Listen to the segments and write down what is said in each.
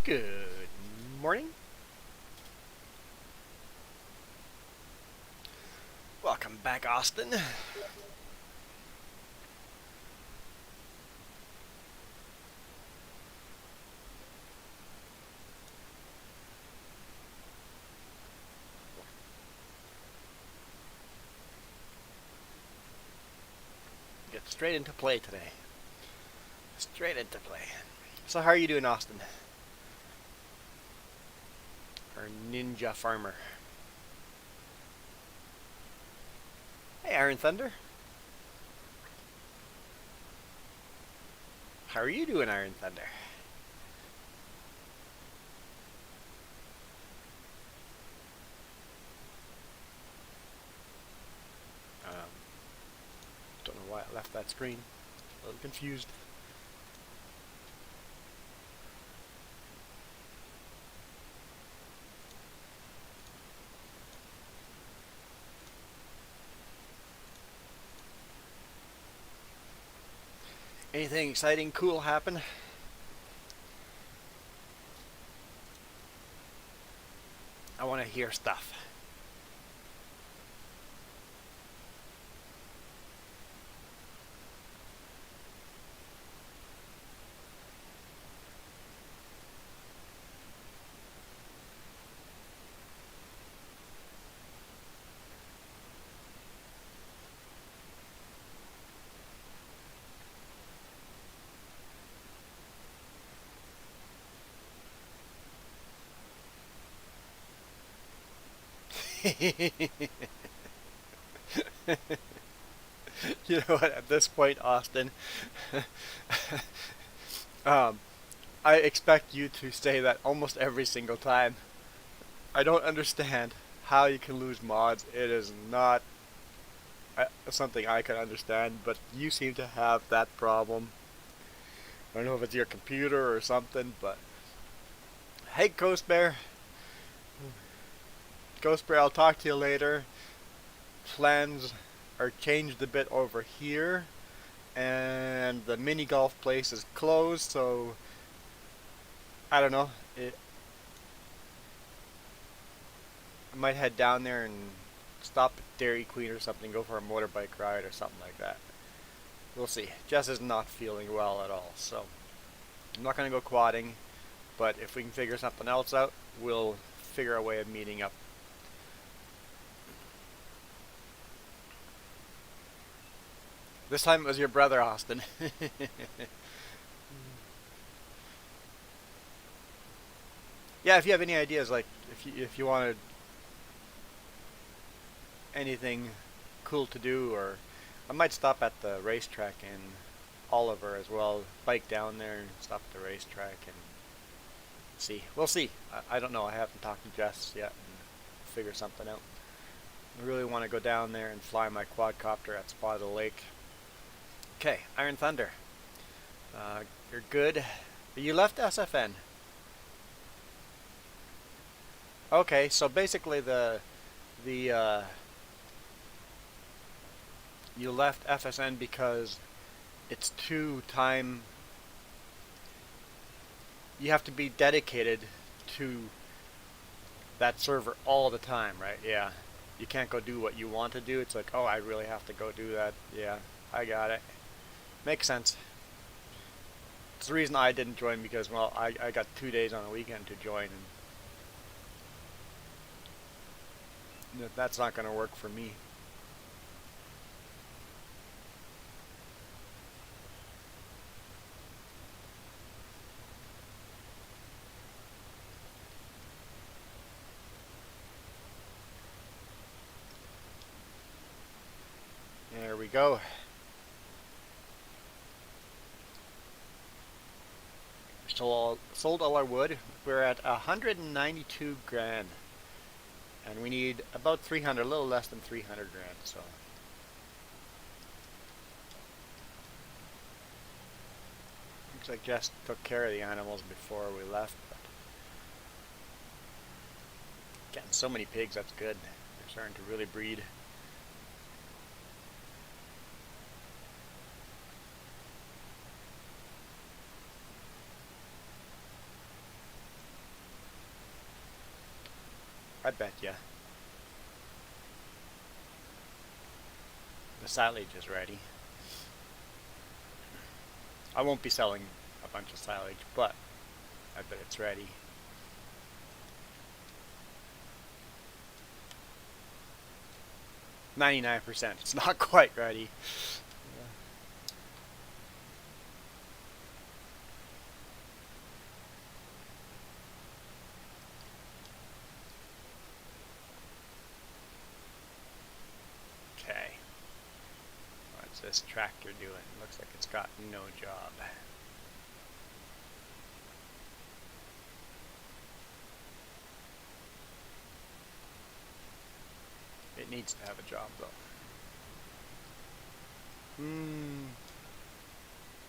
Good morning. Welcome back, Austin. Get straight into play today. Straight into play. So how are you doing, Austin? Our ninja farmer. Hey, Iron Thunder. How are you doing, Iron Thunder? Don't know why I left that screen. A little confused. Anything exciting, cool happen? I want to hear stuff. You know what? At this point, Austin, um, I expect you to say that almost every single time. I don't understand how you can lose mods. It is not something I can understand, but you seem to have that problem. I don't know if it's your computer or something, but hey, Ghost Bear. Ghost Bear, I'll talk to you later. Plans are changed a bit over here, and the mini golf place is closed, so I don't know. I might head down there and stop at Dairy Queen or something, go for a motorbike ride or something like that. We'll see. Jess is not feeling well at all, so I'm not going to go quadding, but if we can figure something else out, we'll figure a way of meeting up. This time it was your brother, Austin. Yeah, if you have any ideas, like if you wanted anything cool to do, or I might stop at the racetrack in Oliver as well, bike down there and stop at the racetrack and see. We'll see. I don't know. I haven't talked to Jess yet and figure something out. I really want to go down there and fly my quadcopter at Spotted Lake. Okay, Iron Thunder. You're good. You left SFN. Okay, so basically the you left FSN because it's too time. You have to be dedicated to that server all the time, right? Yeah. You can't go do what you want to do. It's like, oh, I really have to go do that. Yeah, I got it. Makes sense. It's the reason I didn't join because, well, I got 2 days on the weekend to join, and that's not going to work for me. There we go. Sold all our wood. We're at 192 grand. And we need about 300, a little less than 300 grand, so. Looks like Jess took care of the animals before we left, but getting so many pigs, that's good. They're starting to really breed. I bet ya. The silage is ready. I won't be selling a bunch of silage, but I bet it's ready. %. It's not quite ready. Okay. What's this tractor doing? Looks like it's got no job. It needs to have a job though.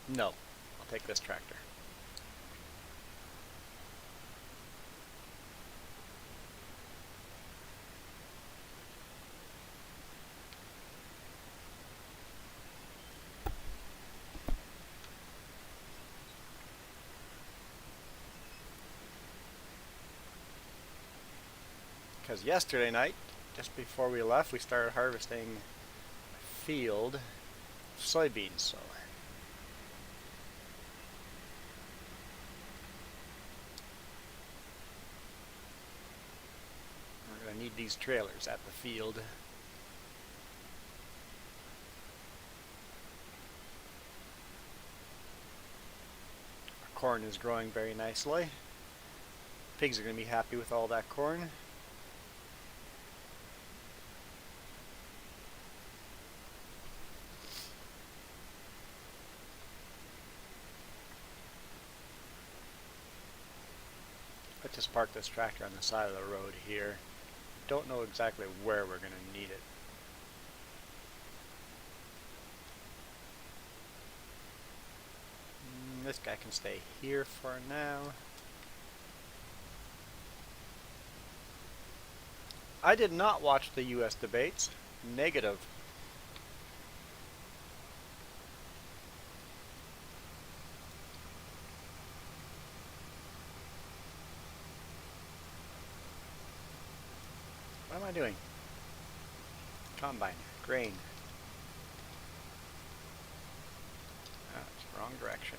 No. I'll take this tractor. Because yesterday night, just before we left, we started harvesting a field of soybeans, so we're going to need these trailers at the field. Our corn is growing very nicely. Pigs are going to be happy with all that corn. Let's just park this tractor on the side of the road here. Don't know exactly where we're going to need it. This guy can stay here for now. I did not watch the US debates. Negative. What am I doing? Combine. Grain. That's wrong direction.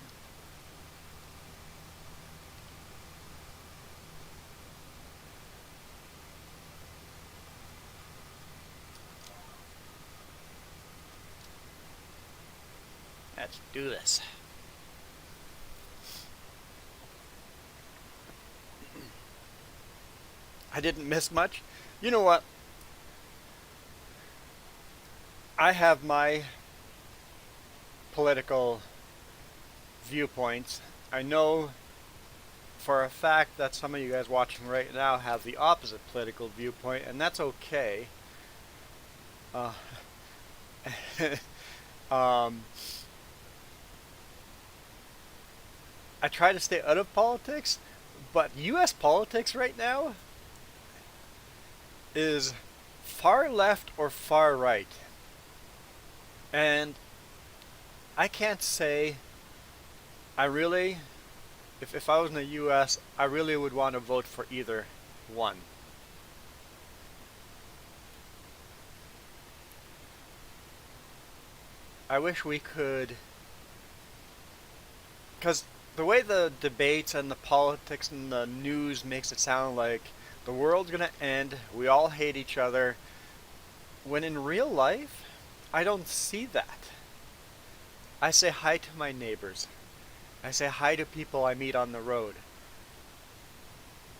Let's do this. I didn't miss much. You know what? I have my political viewpoints. I know for a fact that some of you guys watching right now have the opposite political viewpoint, and that's okay. I try to stay out of politics, but US politics right now is far left or far right. And I can't say I really, if I was in the US, I really would want to vote for either one. I wish we could, because the way the debates and the politics and the news makes it sound like the world's gonna end, we all hate each other, when in real life, I don't see that. I say hi to my neighbors. I say hi to people I meet on the road.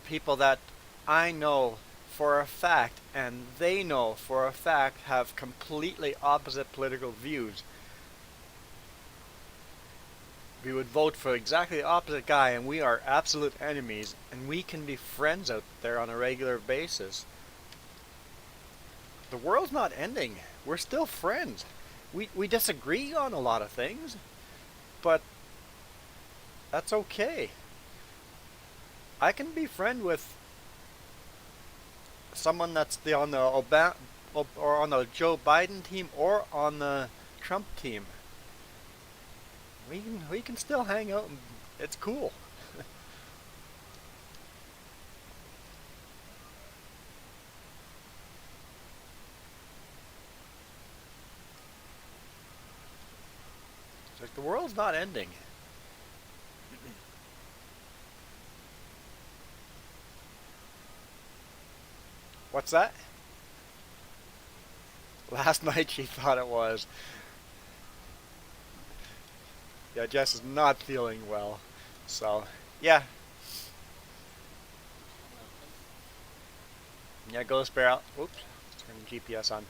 People that I know for a fact, and they know for a fact, have completely opposite political views. We would vote for exactly the opposite guy, and we are absolute enemies, and we can be friends out there on a regular basis. The world's not ending. We're still friends. We disagree on a lot of things, but that's okay. I can be friend with someone that's on the Obama or on the Joe Biden team or on the Trump team. We can still hang out, and it's cool. Like the world's not ending. What's that? Last night she thought it was. Yeah, Jess is not feeling well. So, yeah. Yeah, go spare out. Oops. Turn the GPS on.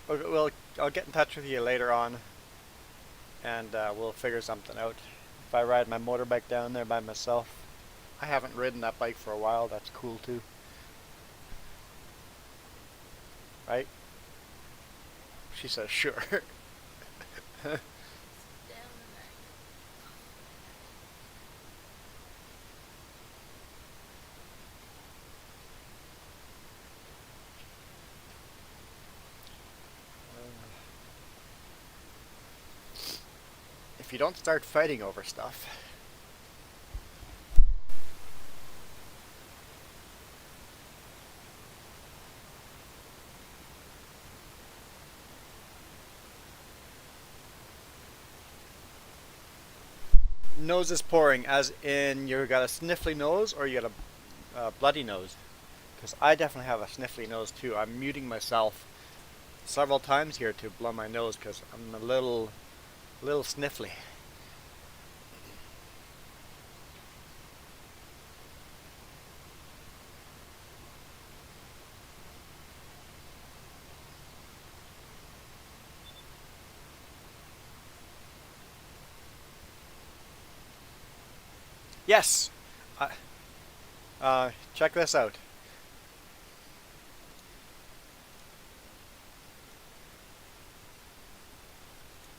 Okay, well, I'll get in touch with you later on, and we'll figure something out. If I ride my motorbike down there by myself, I haven't ridden that bike for a while. That's cool too, right? She says, sure. If you don't start fighting over stuff. Nose is pouring, as in you got a sniffly nose or you got a bloody nose? Because I definitely have a sniffly nose too. I'm muting myself several times here to blow my nose because I'm a little sniffly. Yes! Check this out.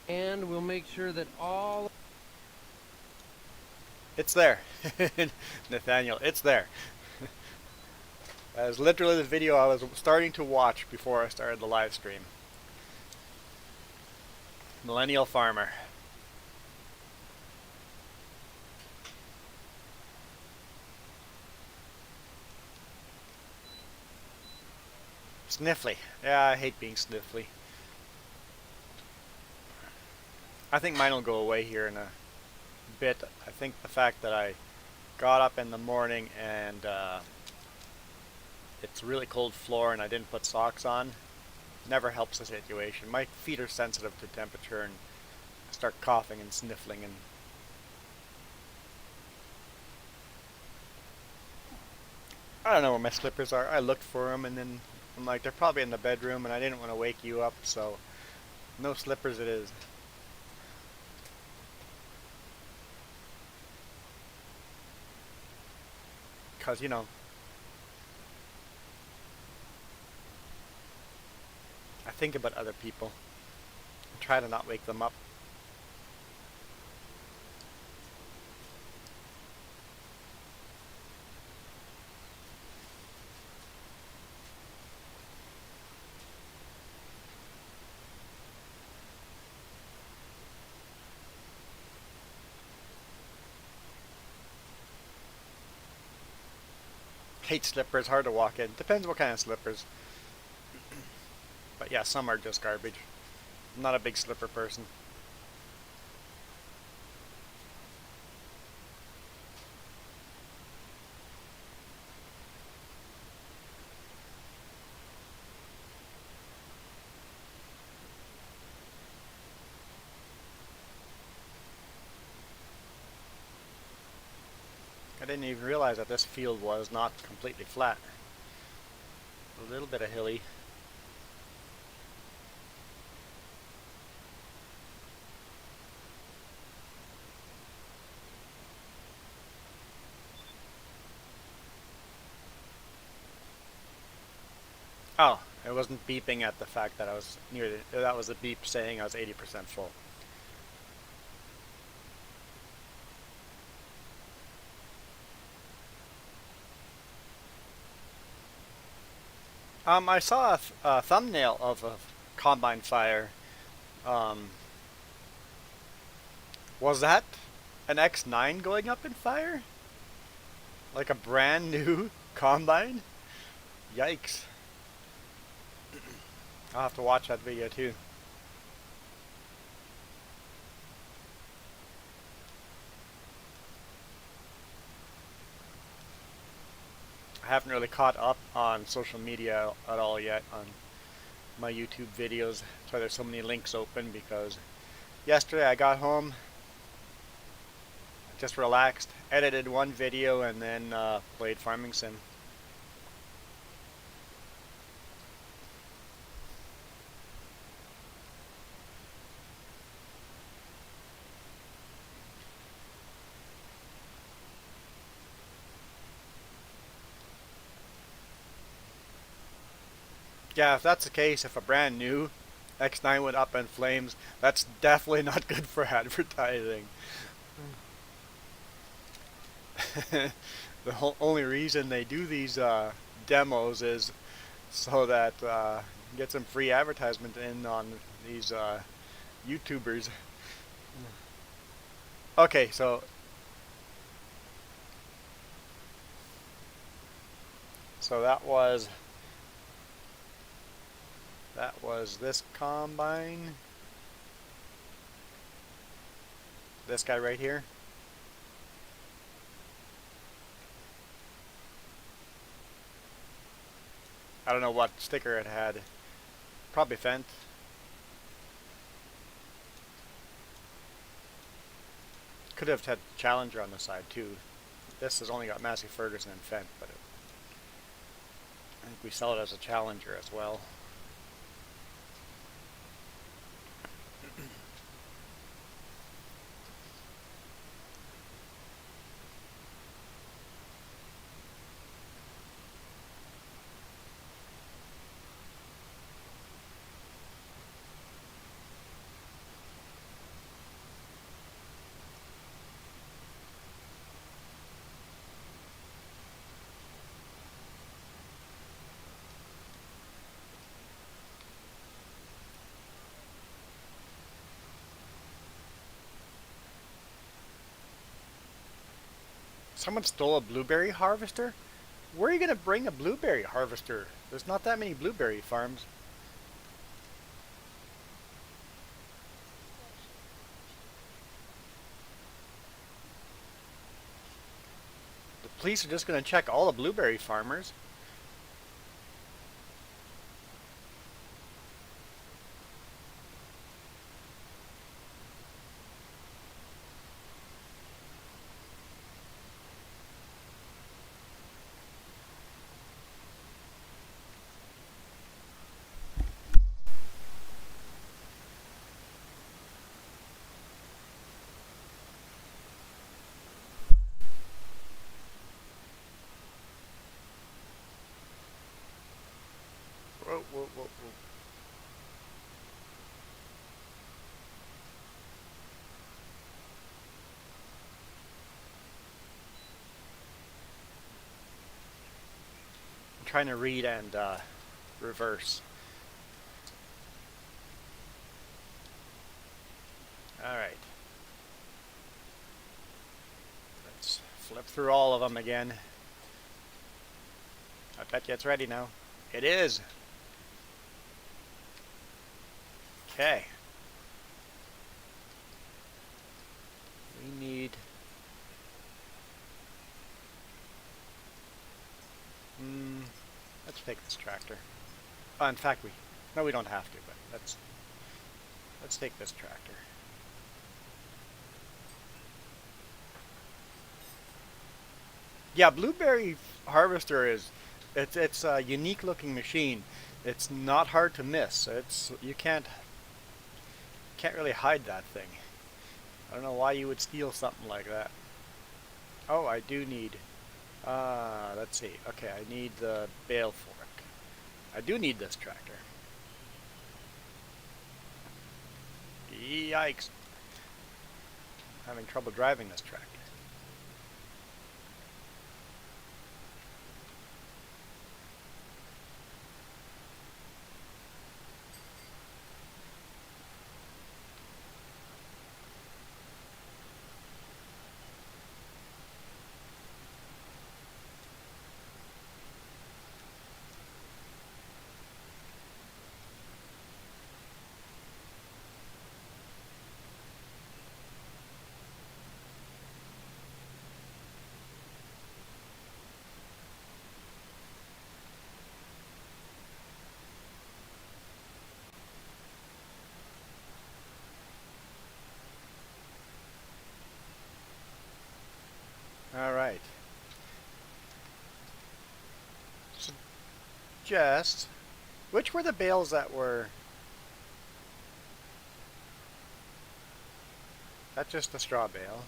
And we'll make sure that all... It's there. Nathaniel, it's there. That is literally the video I was starting to watch before I started the live stream. Millennial Farmer. Sniffly. Yeah, I hate being sniffly. I think mine will go away here in a bit. I think the fact that I got up in the morning and it's really cold floor and I didn't put socks on never helps the situation. My feet are sensitive to temperature and I start coughing and sniffling, and I don't know where my slippers are. I looked for them and then I'm like, they're probably in the bedroom and I didn't want to wake you up, so no slippers it is. Because, you know, I think about other people and try to not wake them up. Hate slippers, hard to walk in. Depends what kind of slippers. But yeah, some are just garbage. I'm not a big slipper person. I didn't even realize that this field was not completely flat. A little bit of hilly. Oh, it wasn't beeping at the fact that I was near the, that was a beep saying I was 80% full. I saw a thumbnail of a combine fire. Um, was that an X9 going up in fire? Like a brand new combine? Yikes. I'll have to watch that video too. I haven't really caught up on social media at all yet on my YouTube videos. That's why there's so many links open, because yesterday I got home, just relaxed, edited one video, and then played Farming Sim. Yeah, if that's the case, if a brand new X9 went up in flames, that's definitely not good for advertising. The only reason they do these demos is so that get some free advertisement in on these YouTubers. Okay, so that was this combine. This guy right here. I don't know what sticker it had. Probably Fent. Could have had Challenger on the side too. This has only got Massey Ferguson and Fent, but I think we sell it as a Challenger as well. Someone stole a blueberry harvester? Where are you going to bring a blueberry harvester? There's not that many blueberry farms. The police are just going to check all the blueberry farmers. Whoa, whoa, whoa, whoa. I'm trying to read and reverse. Alright. Let's flip through all of them again. I bet you it's ready now. It is! Okay. We need... let's take this tractor. In fact, no, we don't have to, but let's take this tractor. Yeah, blueberry harvester it's a unique looking machine. It's not hard to miss. You can't really hide that thing. I don't know why you would steal something like that. Oh, I do need let's see. Okay, I need the bale fork. I do need this tractor. Yikes. I'm having trouble driving this tractor. suggest, which were the bales that were, that's just a straw bale.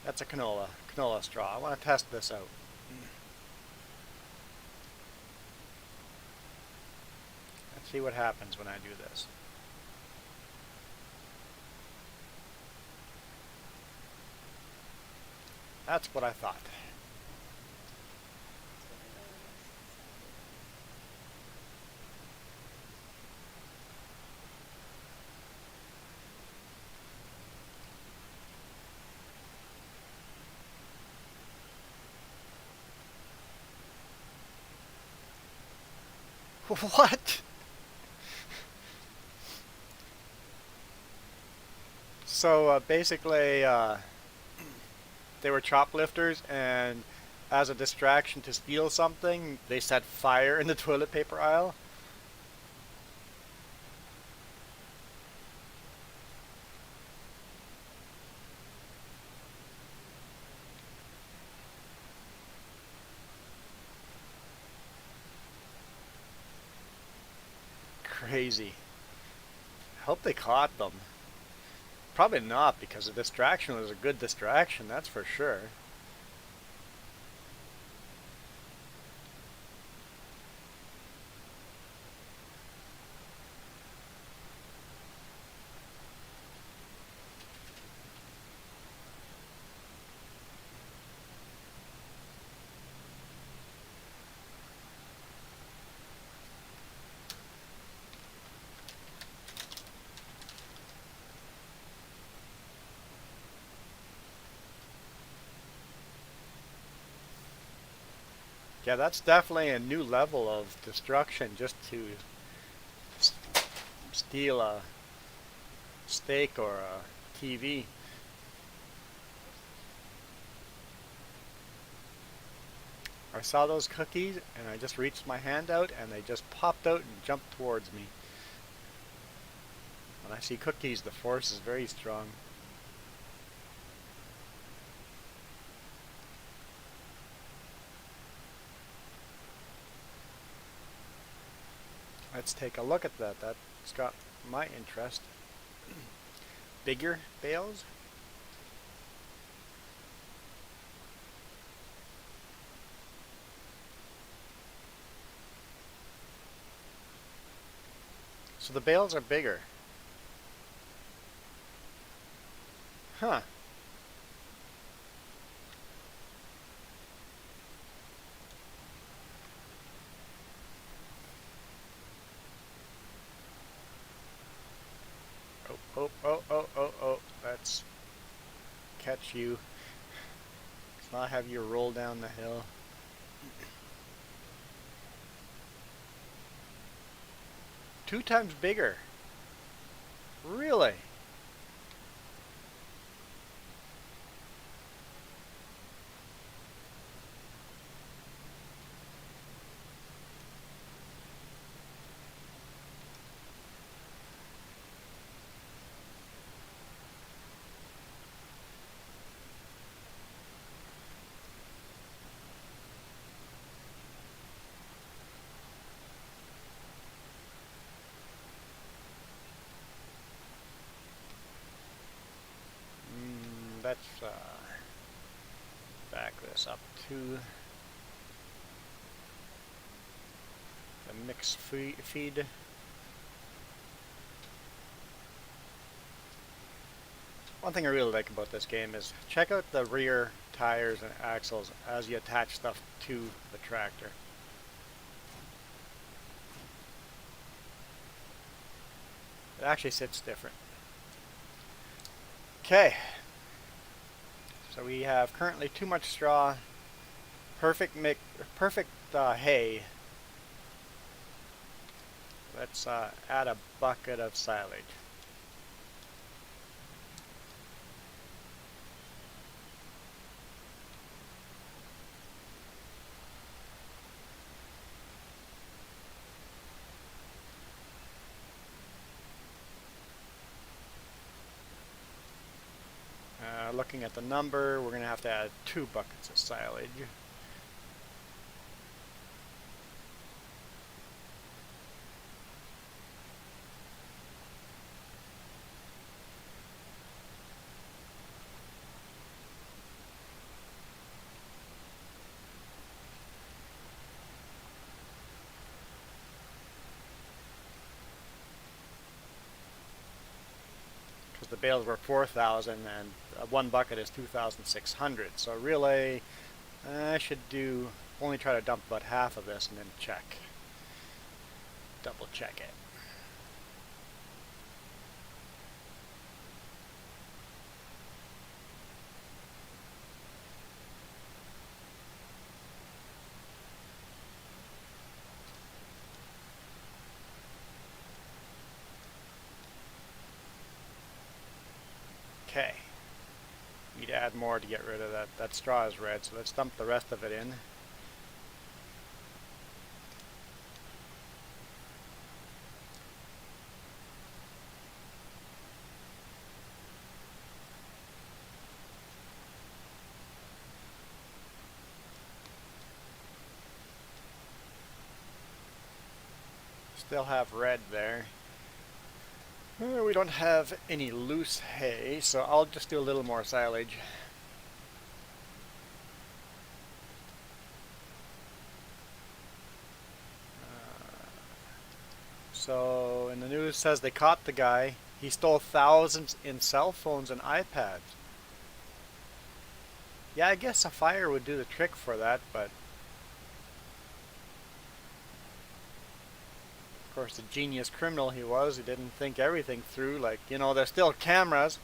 That's a canola straw. I want to test this out. Let's see what happens when I do this. That's what I thought. What? So basically, they were choplifters, and as a distraction to steal something, they set fire in the toilet paper aisle. Crazy. I hope they caught them. Probably not, because the distraction was a good distraction, that's for sure. Yeah, that's definitely a new level of destruction, just to steal a steak or a TV. I saw those cookies and I just reached my hand out and they just popped out and jumped towards me. When I see cookies, the force is very strong. Let's take a look at that. That's got my interest. Bigger bales? So the bales are bigger. Huh. Oh. Let's catch you. Let's not have you roll down the hill. Two times bigger. Really? Let's back this up to the mixed feed. One thing I really like about this game is check out the rear tires and axles as you attach stuff to the tractor. It actually sits different. Okay. So we have currently too much straw, perfect hay. Let's add a bucket of silage. looking at the number, we're going to have to add 2 buckets of silage. The bales were 4,000 and 1 bucket is 2,600. So really, I should only try to dump about half of this and then double check it. Okay, need to add more to get rid of that. That straw is red, so let's dump the rest of it in. Still have red there. We don't have any loose hay, so I'll just do a little more silage. So in the news says they caught the guy. He stole thousands in cell phones and iPads. Yeah, I guess a fire would do the trick for that, but of course, the genius criminal he was, he didn't think everything through. Like, you know, there's still cameras.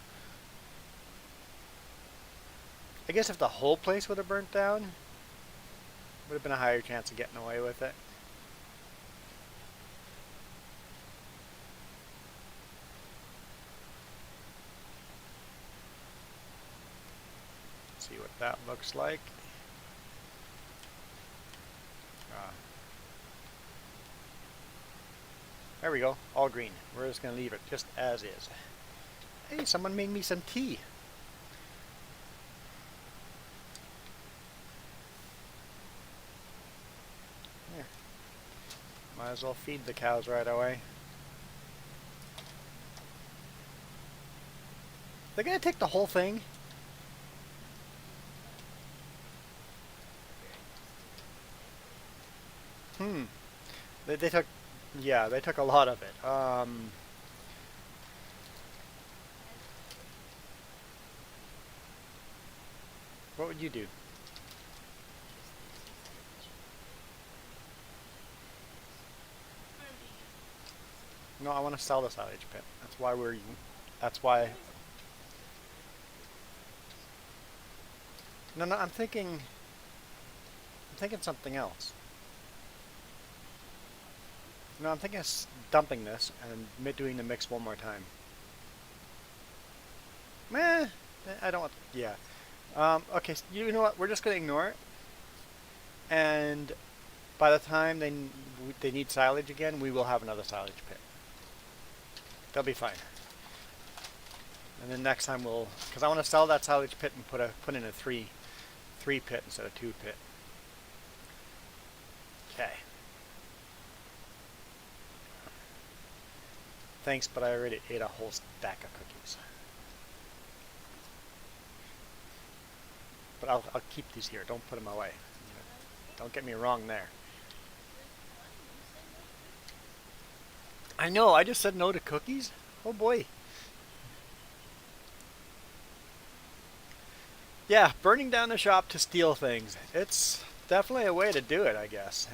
I guess if the whole place would have burnt down, would have been a higher chance of getting away with it. Let's see what that looks like. There we go, all green. We're just going to leave it just as is. Hey, someone made me some tea. Here. Might as well feed the cows right away. They're going to take the whole thing? They took... Yeah, they took a lot of it. What would you do? No, I want to sell the silage pit. That's why... No, I'm thinking something else. No, I'm thinking of dumping this and doing the mix one more time. Meh, I don't want... Yeah. Okay, so you know what? We're just going to ignore it. And by the time they need silage again, we will have another silage pit. They'll be fine. And then next time because I want to sell that silage pit and put in a three pit instead of 2 pit. Okay. Thanks, but I already ate a whole stack of cookies. But I'll keep these here. Don't put them away. Don't get me wrong there. I know, I just said no to cookies? Oh boy. Yeah, burning down the shop to steal things. It's definitely a way to do it, I guess.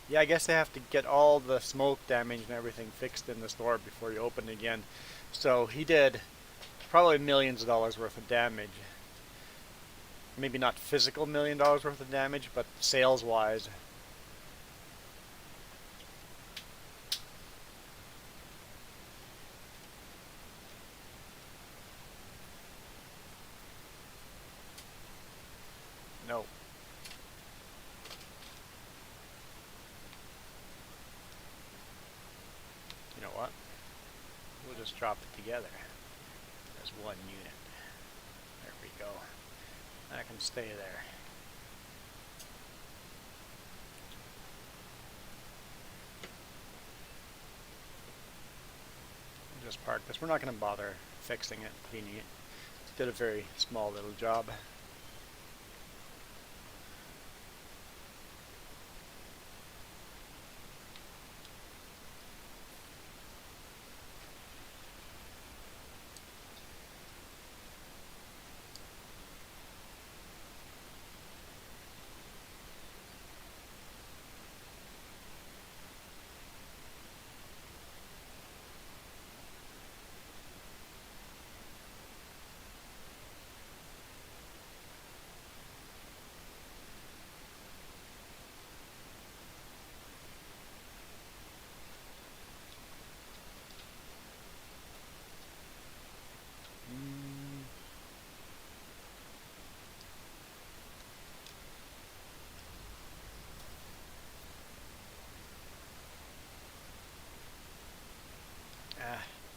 Yeah, I guess they have to get all the smoke damage and everything fixed in the store before you open it again. So he did probably millions of dollars worth of damage. Maybe not physical $1 million worth of damage, but sales-wise. what? We'll just drop it together as one unit. There we go. That can stay there. We'll just park this. We're not going to bother fixing it, cleaning it. Did a very small little job.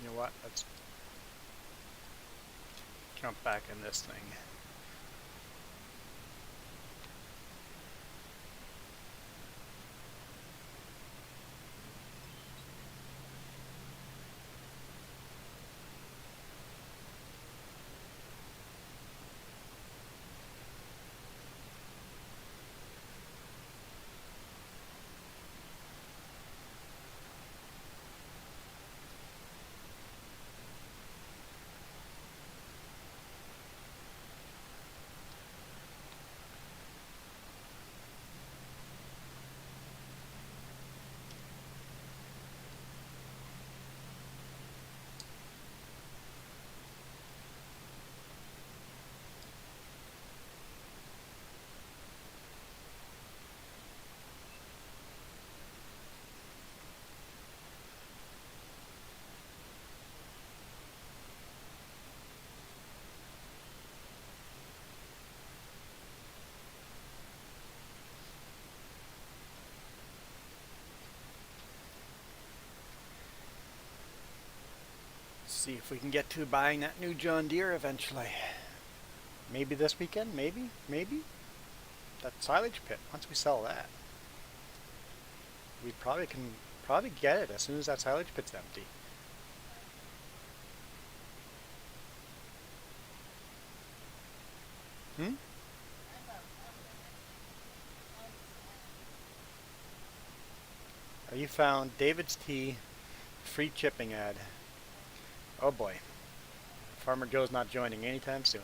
You know what? Let's jump back in this thing. See if we can get to buying that new John Deere eventually. Maybe this weekend, maybe. That silage pit, once we sell that, we probably can get it as soon as that silage pit's empty. You found David's Tea free chipping ad. Oh boy. Farmer Joe's not joining anytime soon.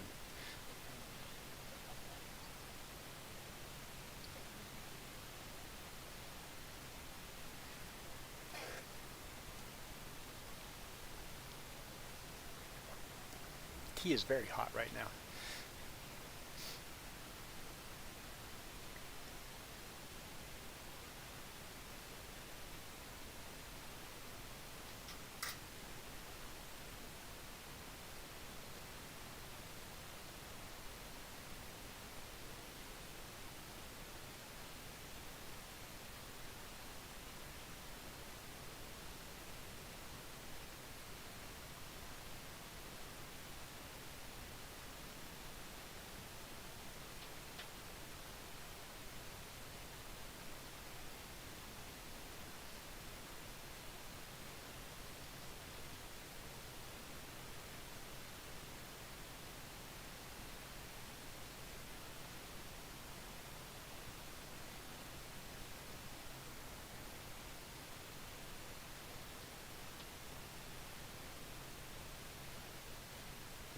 Tea is very hot right now.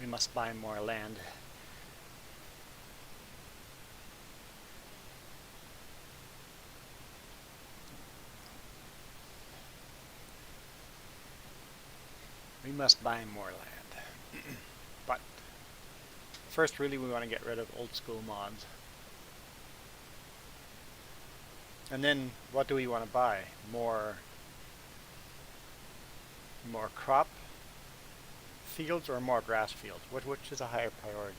We must buy more land. We must buy more land. But first, really, we want to get rid of old school mods. And then, what do we want to buy? More crop fields or more grass fields? Which is a higher priority?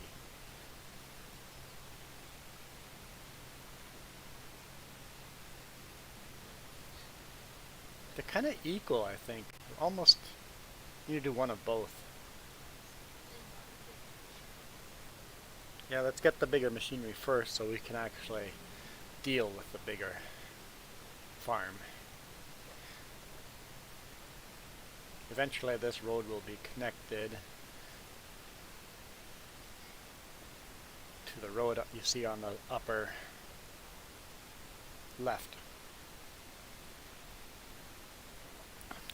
They're kind of equal, I think. Almost, you need to do one of both. Yeah, let's get the bigger machinery first so we can actually deal with the bigger farm. Eventually this road will be connected to the road you see on the upper left.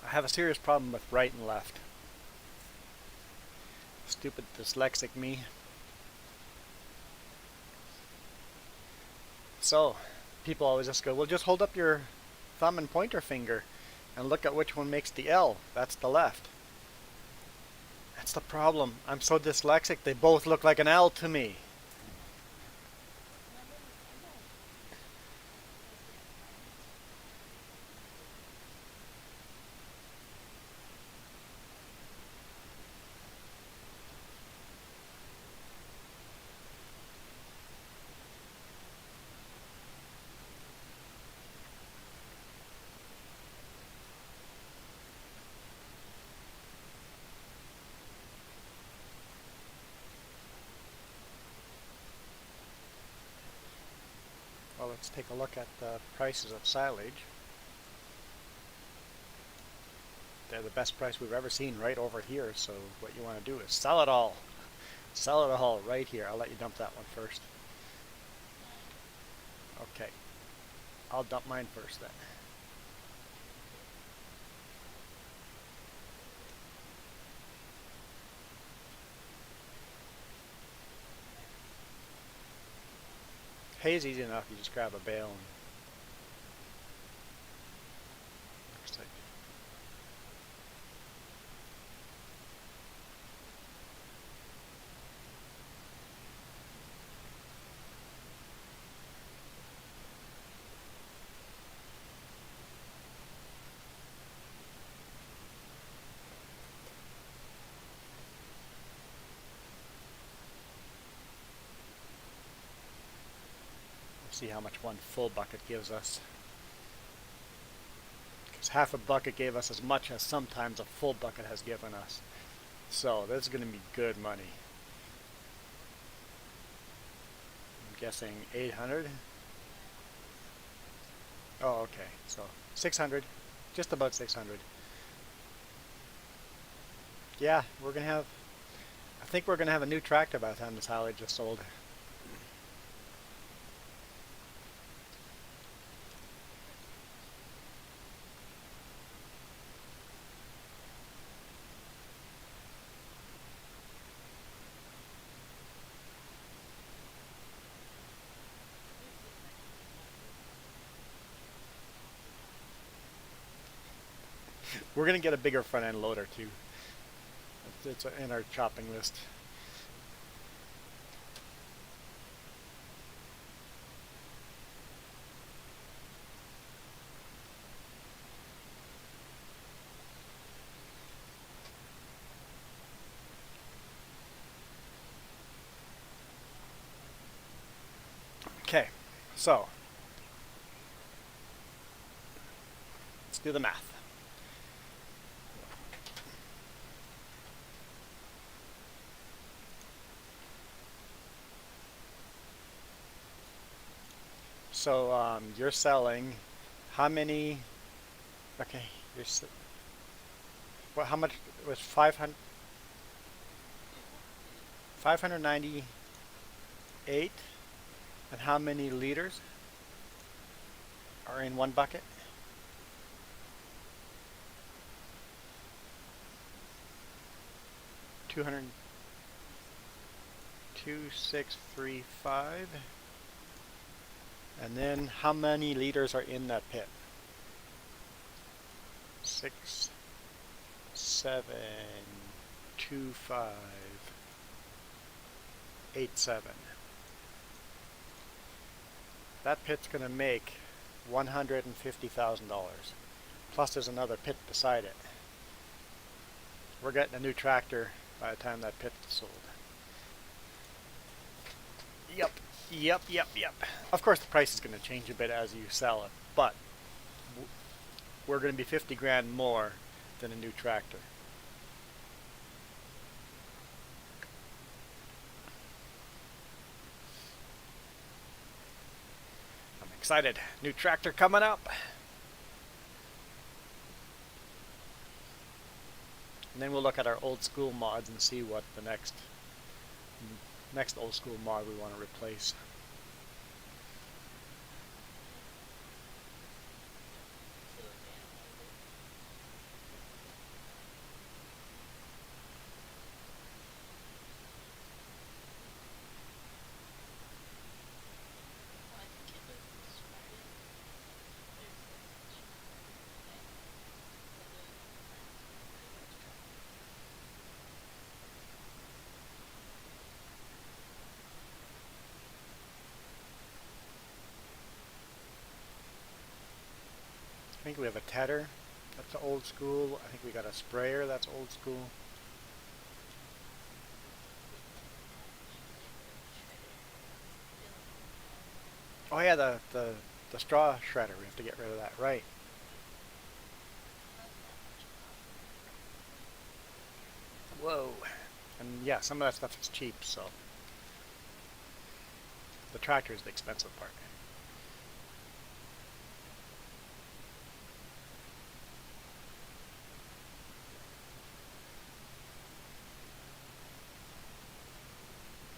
I have a serious problem with right and left. Stupid dyslexic me. So, people always just go, well, just hold up your thumb and pointer finger and look at which one makes the L. That's the left. That's the problem. I'm so dyslexic, they both look like an L to me. Well, let's take a look at the prices of silage. They're the best price we've ever seen right over here, so what you want to do is sell it all. Sell it all right here. I'll let you dump that one first. Okay. I'll dump mine first then. Hay's easy enough. You just grab a bale and looks like see how much one full bucket gives us. Because half a bucket gave us as much as sometimes a full bucket has given us. So this is going to be good money. I'm guessing 800. Oh, okay. So 600. Just about 600. Yeah, we're going to have... I think we're going to have a new tractor by the time the silage is sold. We're going to get a bigger front end loader too. It's in our chopping list. Okay, so let's do the math. So you're selling how many? Okay, how much was 500? 598, and how many liters are in one bucket? 200, 2635. And then how many liters are in that pit? 6, 7, 2, 5, 8, 7. That pit's going to make $150,000. Plus there's another pit beside it. We're getting a new tractor by the time that pit is sold. Yep. Of course the price is going to change a bit as you sell it, but we're going to be 50 grand more than a new tractor. I'm excited. New tractor coming up. And then we'll look at our old school mods and see what the next old school mod we want to replace. I think we have a Tether. That's old school. I think we got a sprayer. That's old school. Oh yeah, the straw shredder. We have to get rid of that, right? Whoa. And yeah, some of that stuff is cheap, so the tractor is the expensive part.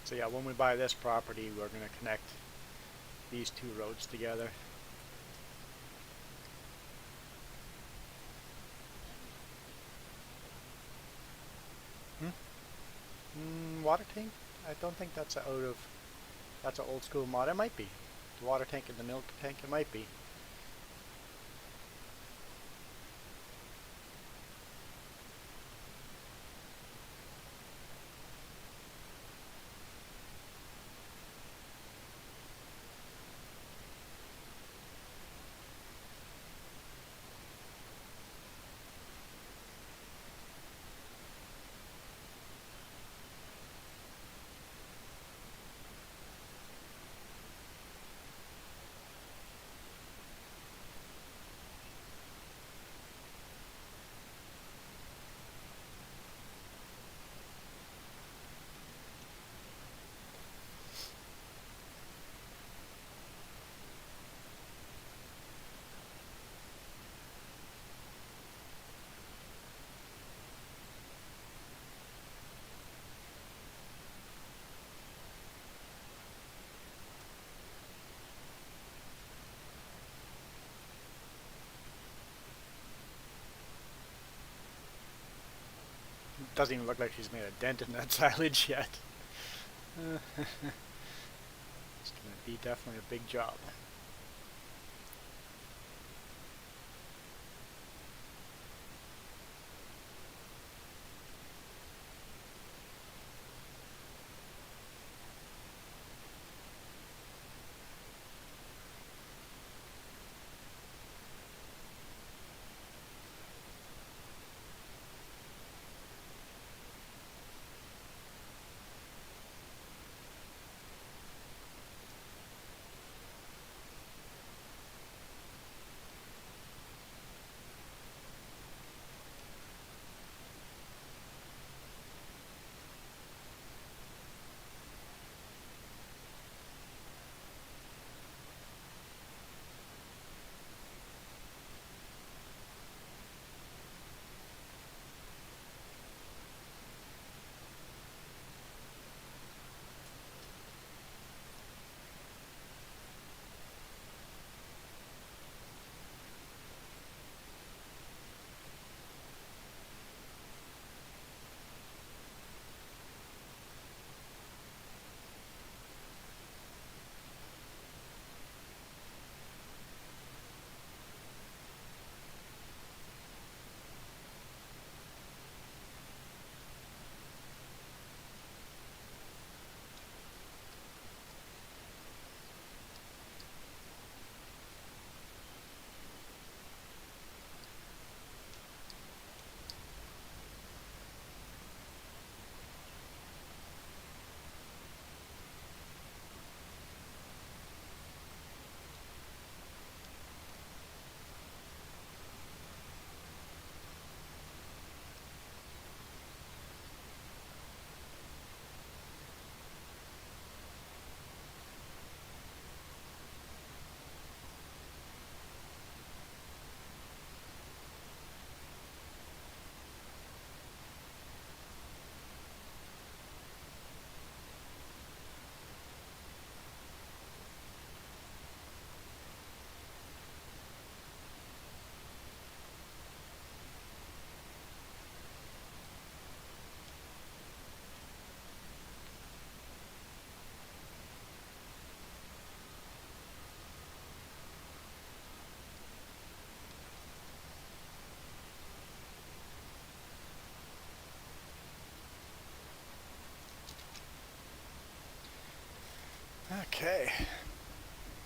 So yeah, when we buy this property, we're going to connect these two roads together. Water tank? I don't think that's that's an old school mod. It might be. The water tank and the milk tank, it might be. It doesn't even look like she's made a dent in that silage yet. It's going to be definitely a big job.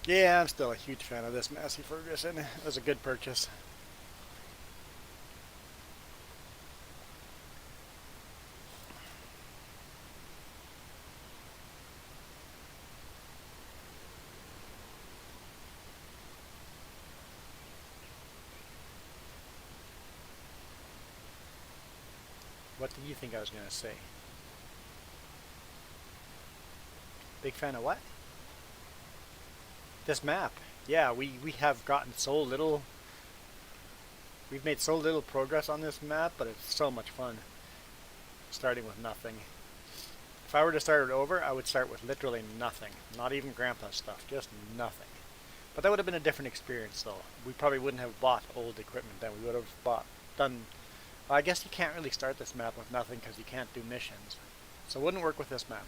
Yeah, I'm still a huge fan of this Massey Ferguson. It was a good purchase. What did you think I was going to say? Big fan of what? This map. Yeah, we have gotten so little. We've made so little progress on this map, but it's so much fun. Starting with nothing. If I were to start it over, I would start with literally nothing. Not even Grandpa's stuff, just nothing. But that would have been a different experience, though. We probably wouldn't have bought old equipment then. We would have done. Well, I guess you can't really start this map with nothing because you can't do missions. So it wouldn't work with this map.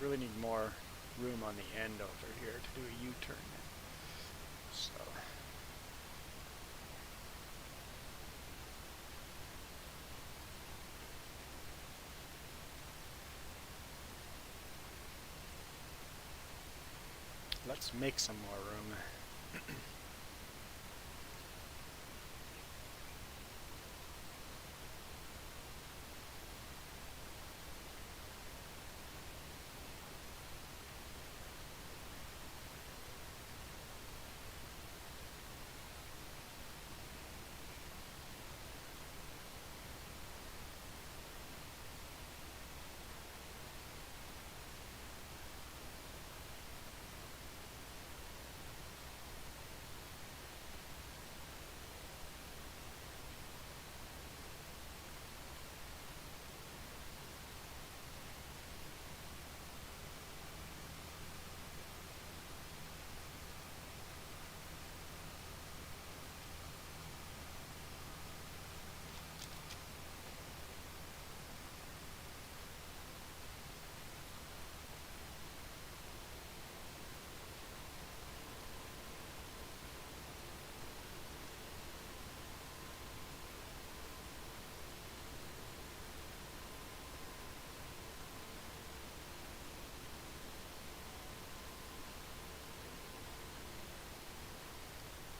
Really need more room on the end over here to do a U-turn. So let's make some more room.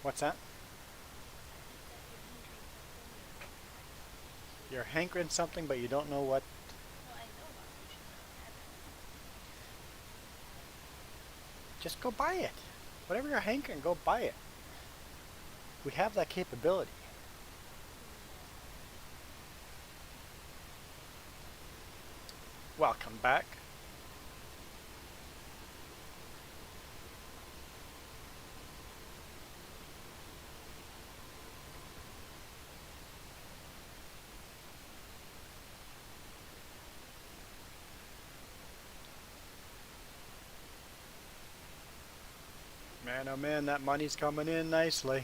What's that? You're hankering something, but you don't know what. Just go buy it. Whatever you're hankering, go buy it. We have that capability. Welcome back. Man, oh man, that money's coming in nicely.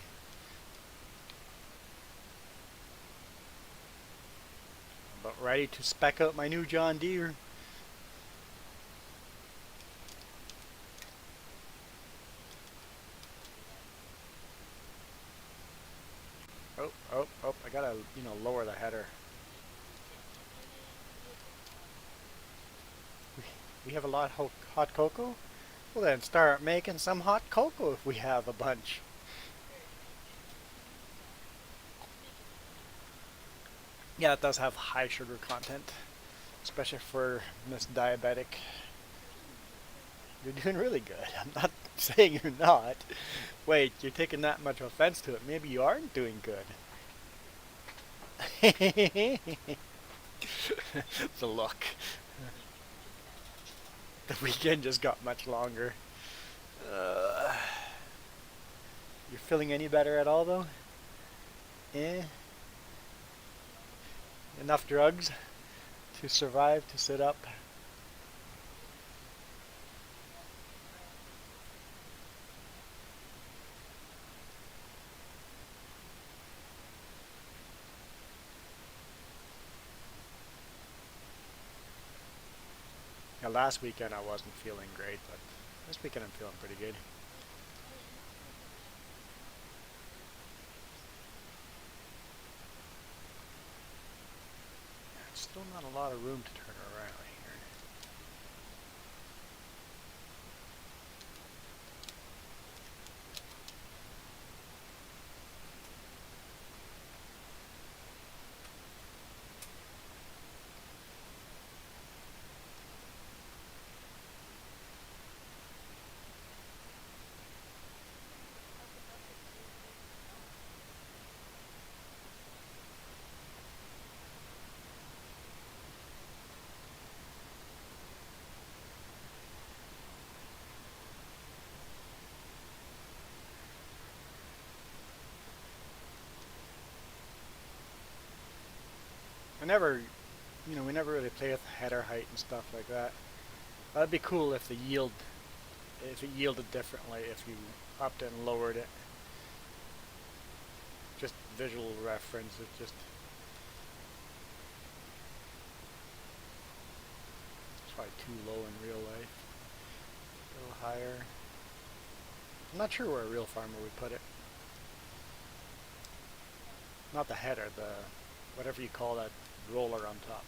About ready to spec out my new John Deere. Oh, I gotta, lower the header. We have a lot of hot cocoa? Well then start making some hot cocoa if we have a bunch. Yeah, it does have high sugar content, especially for Miss Diabetic. You're doing really good. I'm not saying you're not. Wait, you're taking that much offense to it. Maybe you aren't doing good. The look. The weekend just got much longer. You're feeling any better at all, though? Eh? Enough drugs to survive, to sit up. Now, last weekend I wasn't feeling great, but this weekend I'm feeling pretty good. Still not a lot of room to turn around here. We never really play with header height and stuff like that. That'd be cool if if it yielded differently, if you upped and lowered it. Just visual reference, it's probably too low in real life. A little higher. I'm not sure where a real farmer would put it. Not the header, whatever you call that roller on top.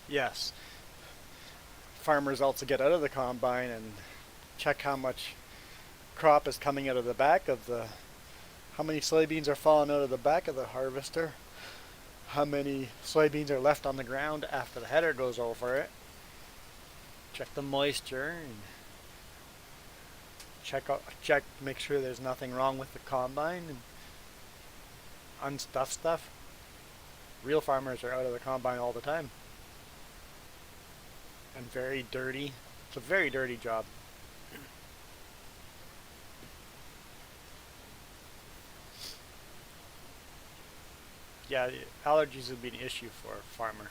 Yes. Farmers also get out of the combine and check how much crop is coming out of the back of how many soybeans are falling out of the back of the harvester, how many soybeans are left on the ground after the header goes over it. Check the moisture and make sure there's nothing wrong with the combine and unstuff stuff. Real farmers are out of the combine all the time. And very dirty. It's a very dirty job. Yeah, allergies would be an issue for a farmer.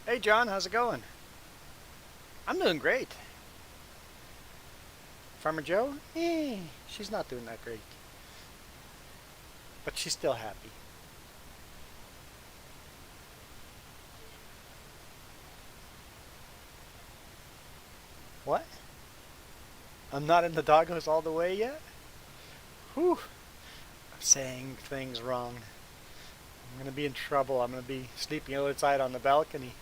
Hey John, how's it going? I'm doing great. Farmer Joe? She's not doing that great. But she's still happy. What? I'm not in the doghouse all the way yet? Whew. I'm saying things wrong. I'm gonna be in trouble. I'm gonna be sleeping outside on the balcony.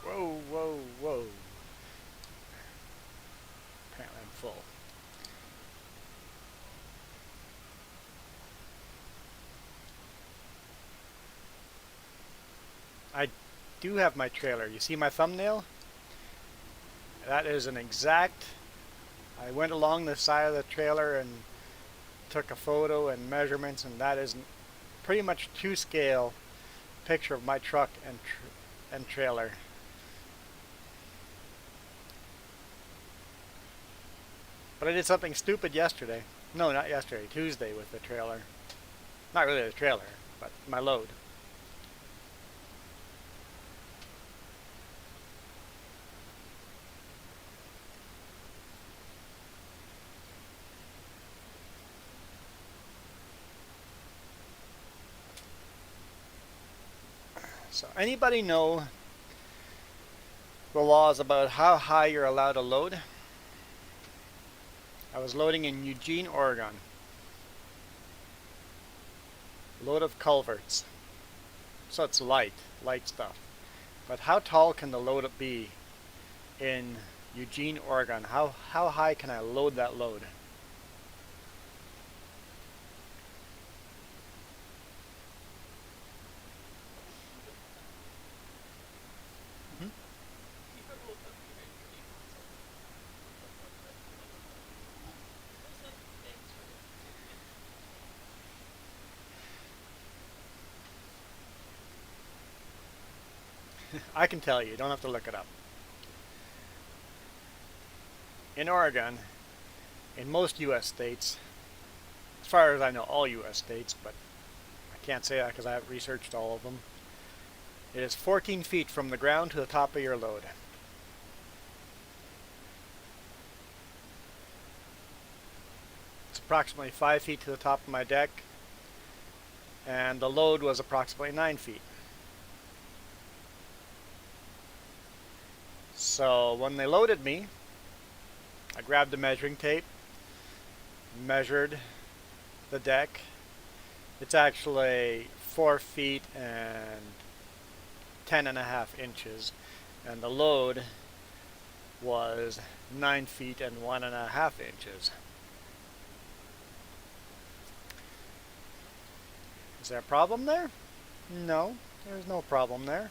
Whoa, whoa, whoa. Apparently I'm full. I do have my trailer. You see my thumbnail? That is an exact. I went along the side of the trailer and took a photo and measurements, and that is pretty much to scale picture of my truck and trailer. But I did something stupid yesterday. No, not yesterday, Tuesday with the trailer. Not really the trailer, but my load. So anybody know the laws about how high you're allowed to load? I was loading in Eugene, Oregon. Load of culverts. So it's light stuff. But how tall can the load be in Eugene, Oregon? How high can I load that load? I can tell you, don't have to look it up. In Oregon, in most U.S. states, as far as I know, all U.S. states, but I can't say that because I haven't researched all of them, it is 14 feet from the ground to the top of your load. It's approximately 5 feet to the top of my deck, and the load was approximately 9 feet. So when they loaded me, I grabbed the measuring tape, measured the deck. It's actually 4 feet and 10.5 inches, and the load was 9 feet and 1.5 inches. Is there a problem there? No, there's no problem there.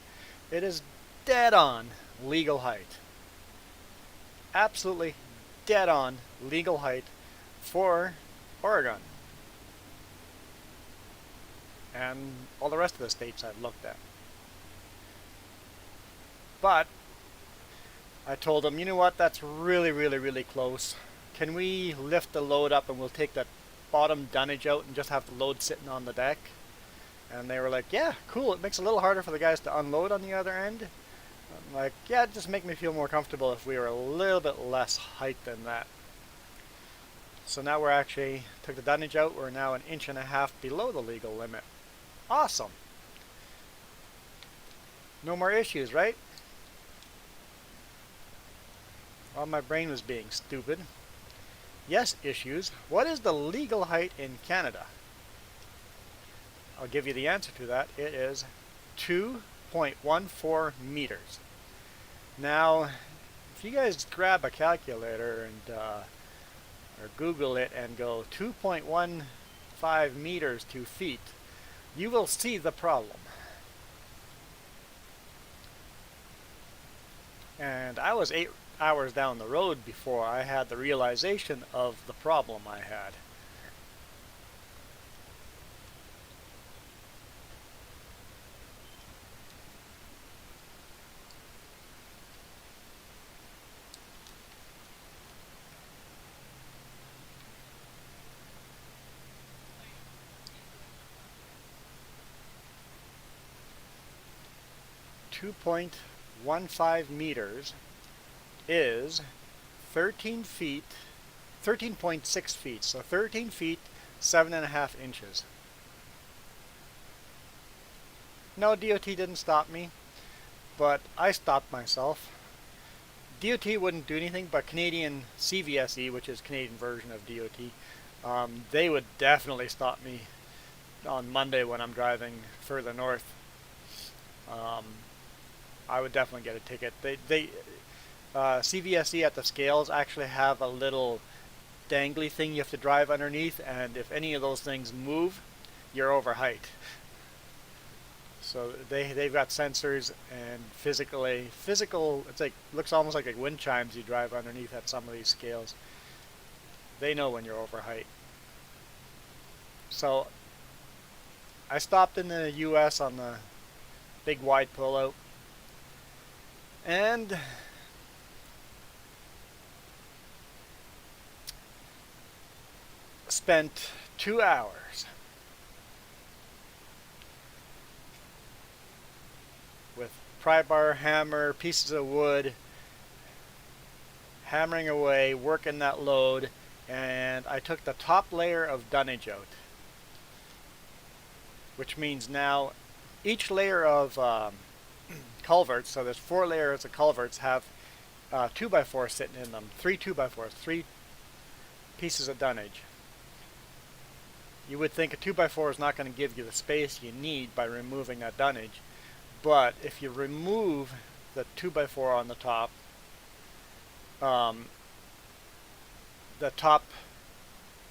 It is dead on legal height. Absolutely dead on legal height for Oregon. And all the rest of the states I've looked at. But I told them, you know what, that's really close. Can we lift the load up and we'll take that bottom dunnage out and just have the load sitting on the deck? And they were like, yeah, cool. It makes it a little harder for the guys to unload on the other end. I'm like, yeah, just make me feel more comfortable if we were a little bit less height than that. So now we're actually, took the dunnage out, we're now 1.5 inches below the legal limit. Awesome. No more issues, right? Well, my brain was being stupid. Yes, issues. What is the legal height in Canada? I'll give you the answer to that. It is 2.14 meters. Now, if you guys grab a calculator and or Google it and go 2.15 meters to feet, you will see the problem. And I was 8 hours down the road before I had the realization of the problem I had. .15 meters is 13 feet, 13.6 feet, so 13 feet, 7.5 inches. No, DOT didn't stop me, but I stopped myself. DOT wouldn't do anything, but Canadian CVSE, which is Canadian version of DOT, they would definitely stop me on Monday when I'm driving further north. I would definitely get a ticket. CVSE at the scales actually have a little dangly thing you have to drive underneath, and if any of those things move, you're over height. So they've got sensors and physical. It's like looks almost like wind chimes you drive underneath at some of these scales. They know when you're over height. So I stopped in the U.S. on the big wide pullout and spent 2 hours with pry bar, hammer, pieces of wood, hammering away, working that load, and I took the top layer of dunnage out, which means now each layer of culverts, so there's 4 layers of culverts, have 2x4 sitting in them, 3 2x4s, 3 pieces of dunnage. You would think a 2x4 is not going to give you the space you need by removing that dunnage, but if you remove the 2x4 on the top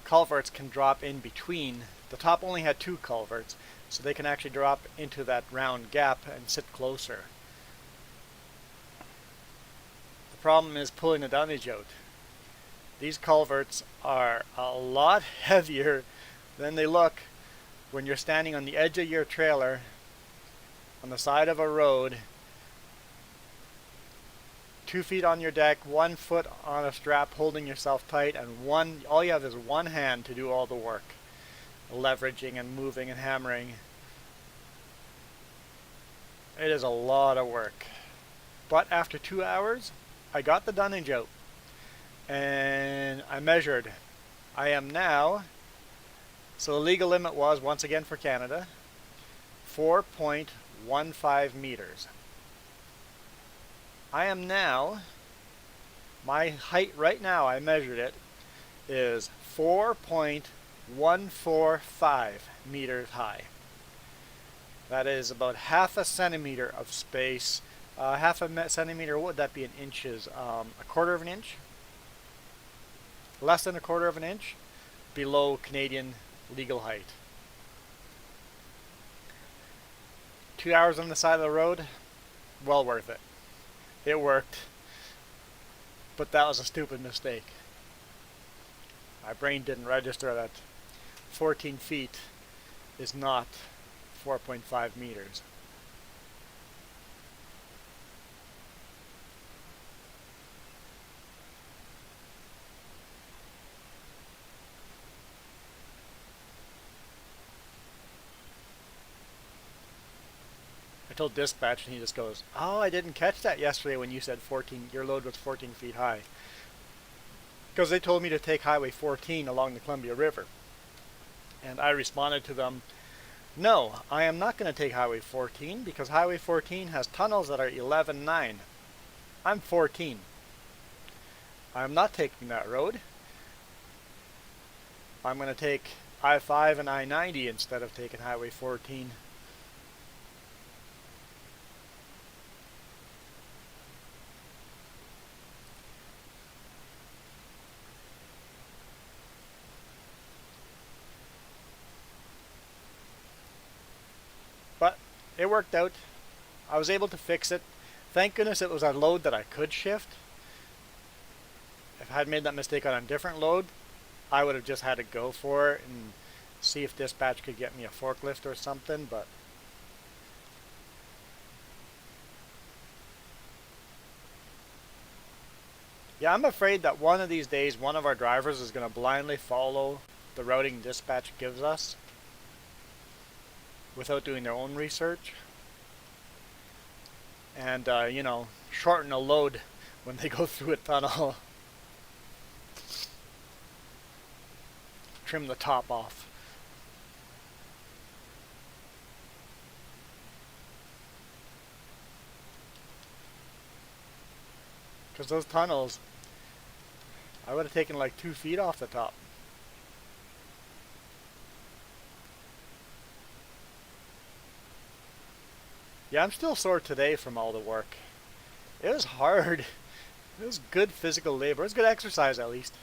culverts can drop in between. The top only had 2 culverts, so they can actually drop into that round gap and sit closer. The problem is pulling the dunnage out. These culverts are a lot heavier than they look when you're standing on the edge of your trailer on the side of a road, 2 feet on your deck, 1 foot on a strap holding yourself tight, and all you have is one hand to do all the work, leveraging and moving and hammering. It is a lot of work. But after 2 hours, I got the dunnage out and I measured. I am now, so the legal limit was, once again for Canada, 4.15 meters. I am now, my height right now, I measured it, is 4.145 meters high. That is about half a centimeter of space. Half a centimeter, what would that be in inches? A quarter of an inch? Less than a quarter of an inch below Canadian legal height. 2 hours on the side of the road, well worth it. It worked, but that was a stupid mistake. My brain didn't register that 14 feet is not 4.5 meters. I told dispatch and he just goes, "Oh, I didn't catch that yesterday when you said 14, your load was 14 feet high." Because they told me to take Highway 14 along the Columbia River. And I responded to them, "No, I am not going to take Highway 14 because Highway 14 has tunnels that are 11.9. I'm 14. I'm not taking that road. I'm going to take I-5 and I-90 instead of taking Highway 14. But it worked out. I was able to fix it. Thank goodness it was a load that I could shift. If I had made that mistake on a different load, I would have just had to go for it and see if dispatch could get me a forklift or something, but yeah, I'm afraid that one of these days one of our drivers is going to blindly follow the routing dispatch gives us without doing their own research and shorten a load when they go through a tunnel. Trim the top off. Because those tunnels, I would have taken like 2 feet off the top. Yeah, I'm still sore today from all the work. It was hard. It was good physical labor. It was good exercise at least.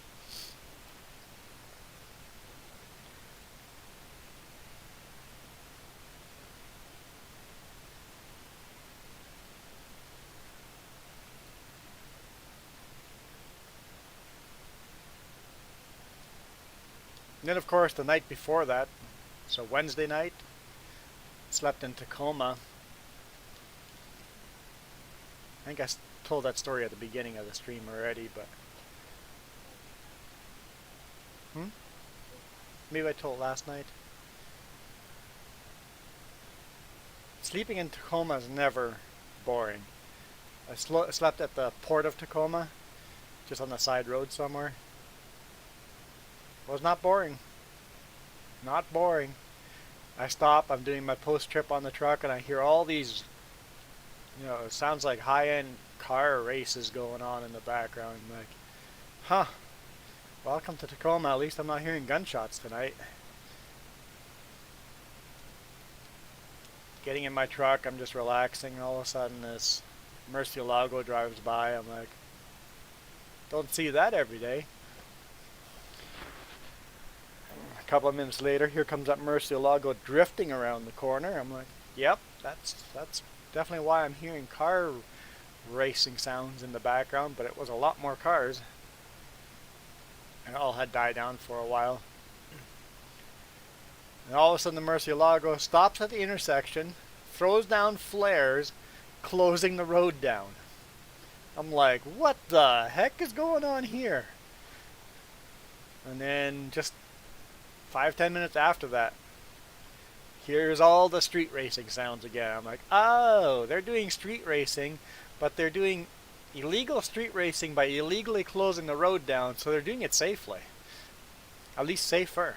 And then of course the night before that, so Wednesday night, slept in Tacoma. I think I told that story at the beginning of the stream already, but maybe I told it last night. Sleeping in Tacoma is never boring. I slept at the port of Tacoma, just on the side road somewhere. It was not boring. Not boring. I stop, I'm doing my post trip on the truck, and I hear all these, it sounds like high-end car races going on in the background. I'm like, huh, welcome to Tacoma. At least I'm not hearing gunshots tonight. Getting in my truck, I'm just relaxing, and all of a sudden this Murcielago drives by. I'm like, don't see that every day. A couple of minutes later, here comes that Murcielago drifting around the corner. I'm like, yep, that's definitely why I'm hearing car racing sounds in the background, but it was a lot more cars. And it all had died down for a while. And all of a sudden the Murcielago stops at the intersection, throws down flares, closing the road down. I'm like, what the heck is going on here? And then just 5-10 minutes after that, here's all the street racing sounds again. I'm like, oh, they're doing street racing, but they're doing illegal street racing by illegally closing the road down, so they're doing it safely. At least safer.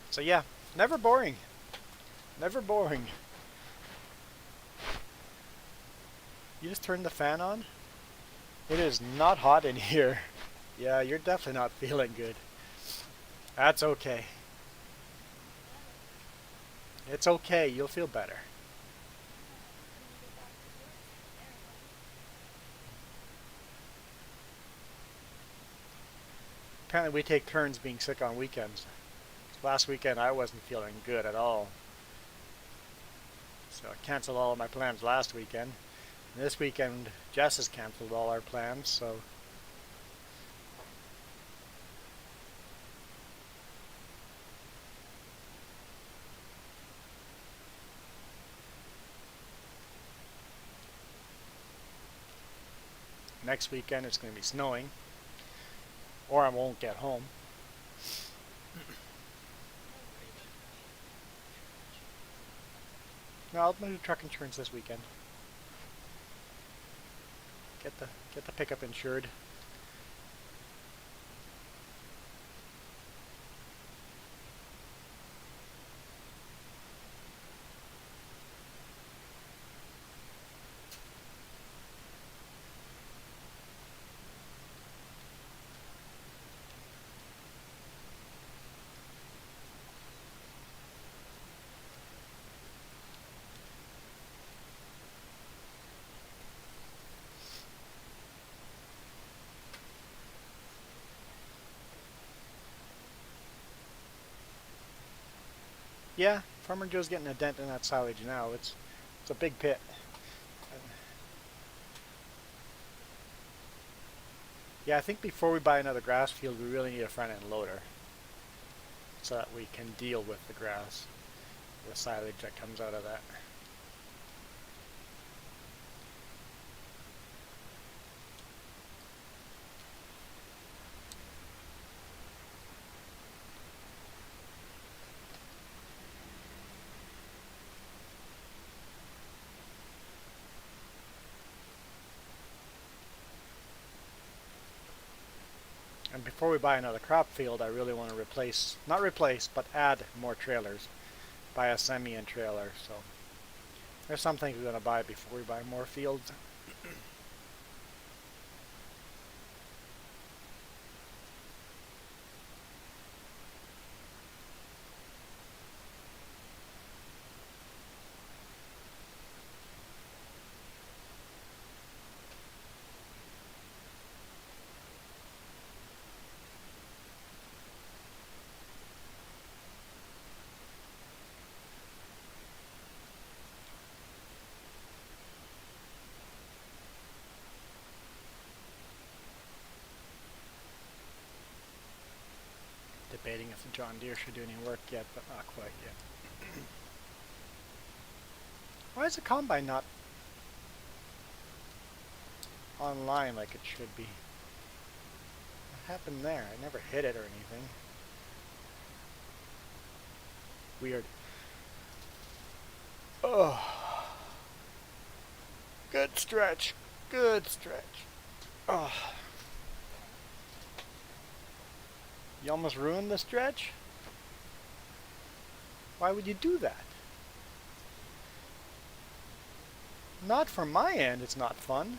So yeah, never boring. Never boring. You just turned the fan on? It is not hot in here. Yeah, you're definitely not feeling good. That's okay. It's okay, you'll feel better. Apparently we take turns being sick on weekends. Last weekend I wasn't feeling good at all. So I canceled all of my plans last weekend. And this weekend Jess has canceled all our plans, so next weekend it's going to be snowing, or I won't get home. No, I'll do truck insurance this weekend. Get the pickup insured. Yeah, Farmer Joe's getting a dent in that silage now. It's a big pit. Yeah, I think before we buy another grass field, we really need a front end loader so that we can deal with the grass, the silage that comes out of that. And before we buy another crop field, I really want to not replace, but add more trailers. Buy a semi and trailer. So there's some things we're going to buy before we buy more fields. if the John Deere should do any work yet, but not quite yet. Why is the combine not online like it should be? What happened there? I never hit it or anything. Weird. Oh. Good stretch. Good stretch. Oh. You almost ruined the stretch? Why would you do that? Not from my end, it's not fun.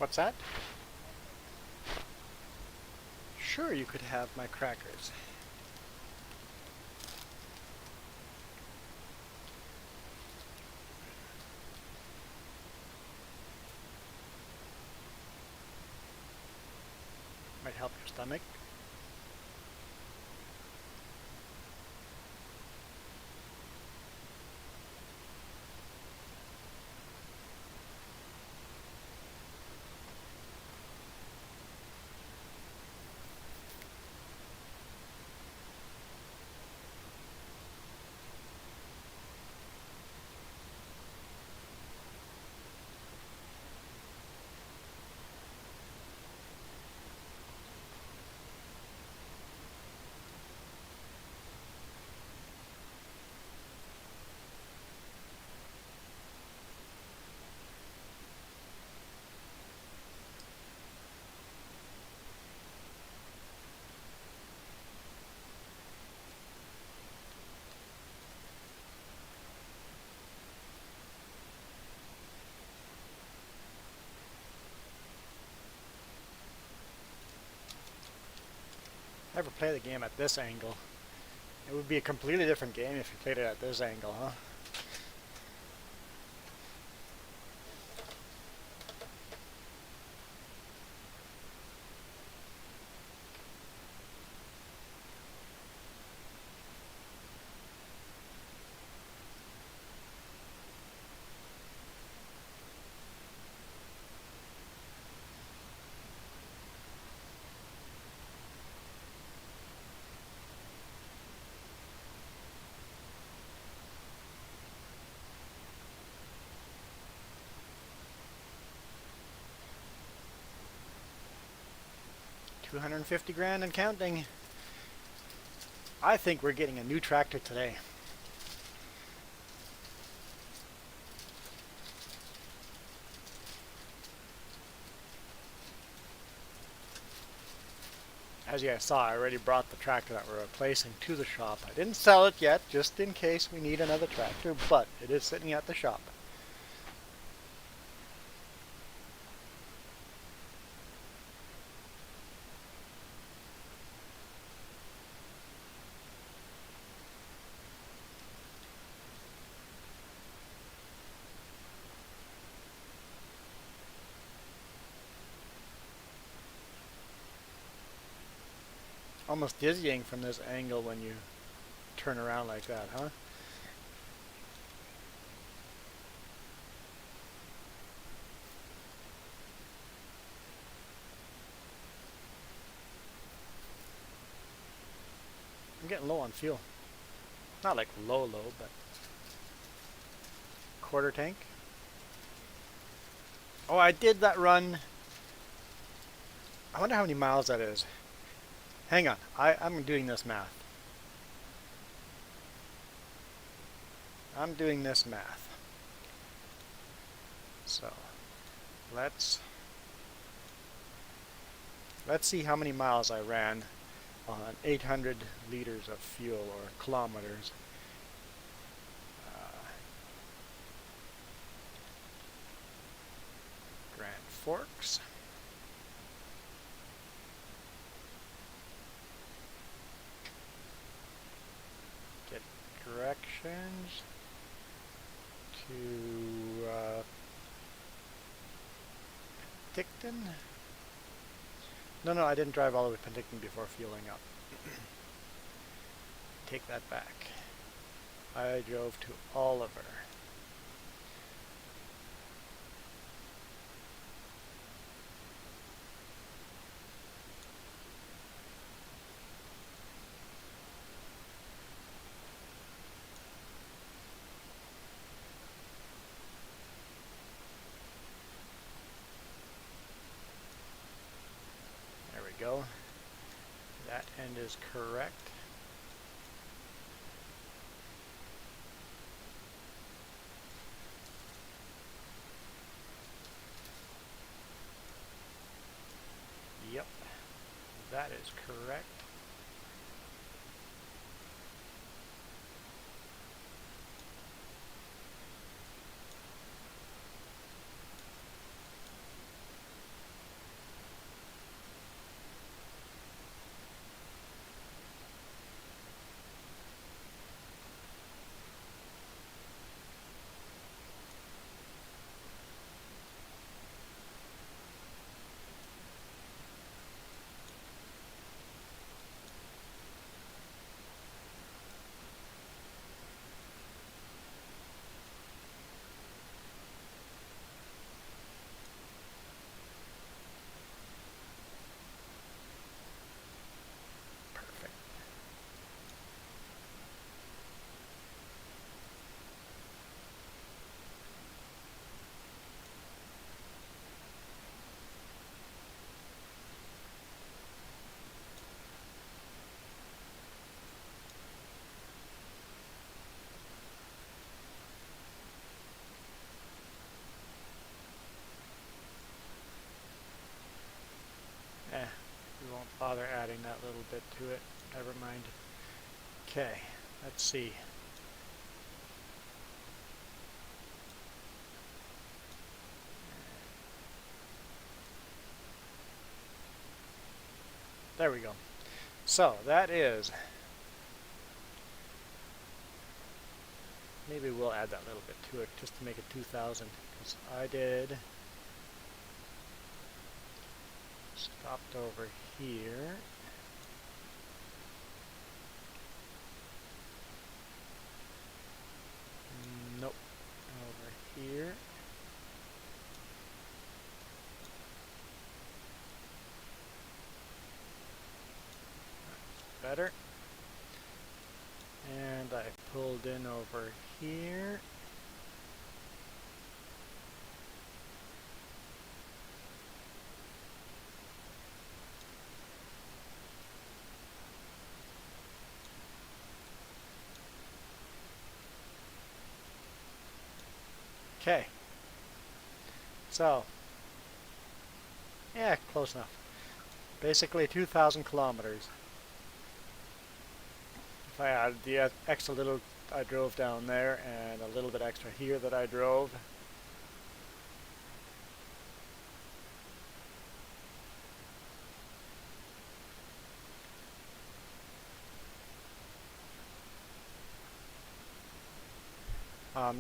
What's that? Sure, you could have my crackers. Might help your stomach. Never play the game at this angle. It would be a completely different game if you played it at this angle, huh? $250 and counting. I think we're getting a new tractor today. As you guys saw, I already brought the tractor that we're replacing to the shop. I didn't sell it yet, just in case we need another tractor, but it is sitting at the shop. Almost dizzying from this angle when you turn around like that, huh? I'm getting low on fuel. Not like low, but quarter tank. Oh, I did that run. I wonder how many miles that is. Hang on, I'm doing this math. I'm doing this math. So let's see how many miles I ran on 800 liters of fuel, or kilometers. Grand Forks. Get directions to Penticton. No, I didn't drive all the way to Penticton before fueling up. Take that back. I drove to Oliver. There we go. That end is correct. Yep, that is correct. We won't bother adding that little bit to it. Never mind. Okay, let's see. There we go. So that is, maybe we'll add that little bit to it just to make it 2,000, because I did stopped over here. Nope, over here. That's better. And I pulled in over here. Okay. So, yeah, close enough. Basically 2,000 kilometers. If I add the extra little I drove down there and a little bit extra here that I drove,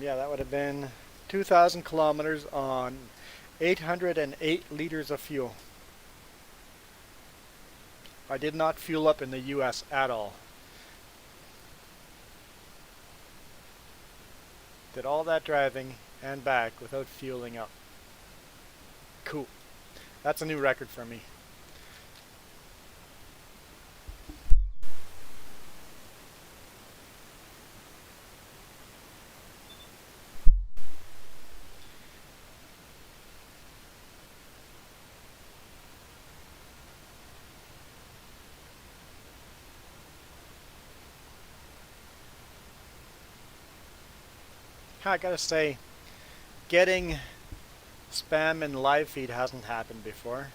yeah, that would have been 2,000 kilometers on 808 liters of fuel. I did not fuel up in the US at all. Did all that driving and back without fueling up. Cool. That's a new record for me. I gotta say, getting spam in live feed hasn't happened before.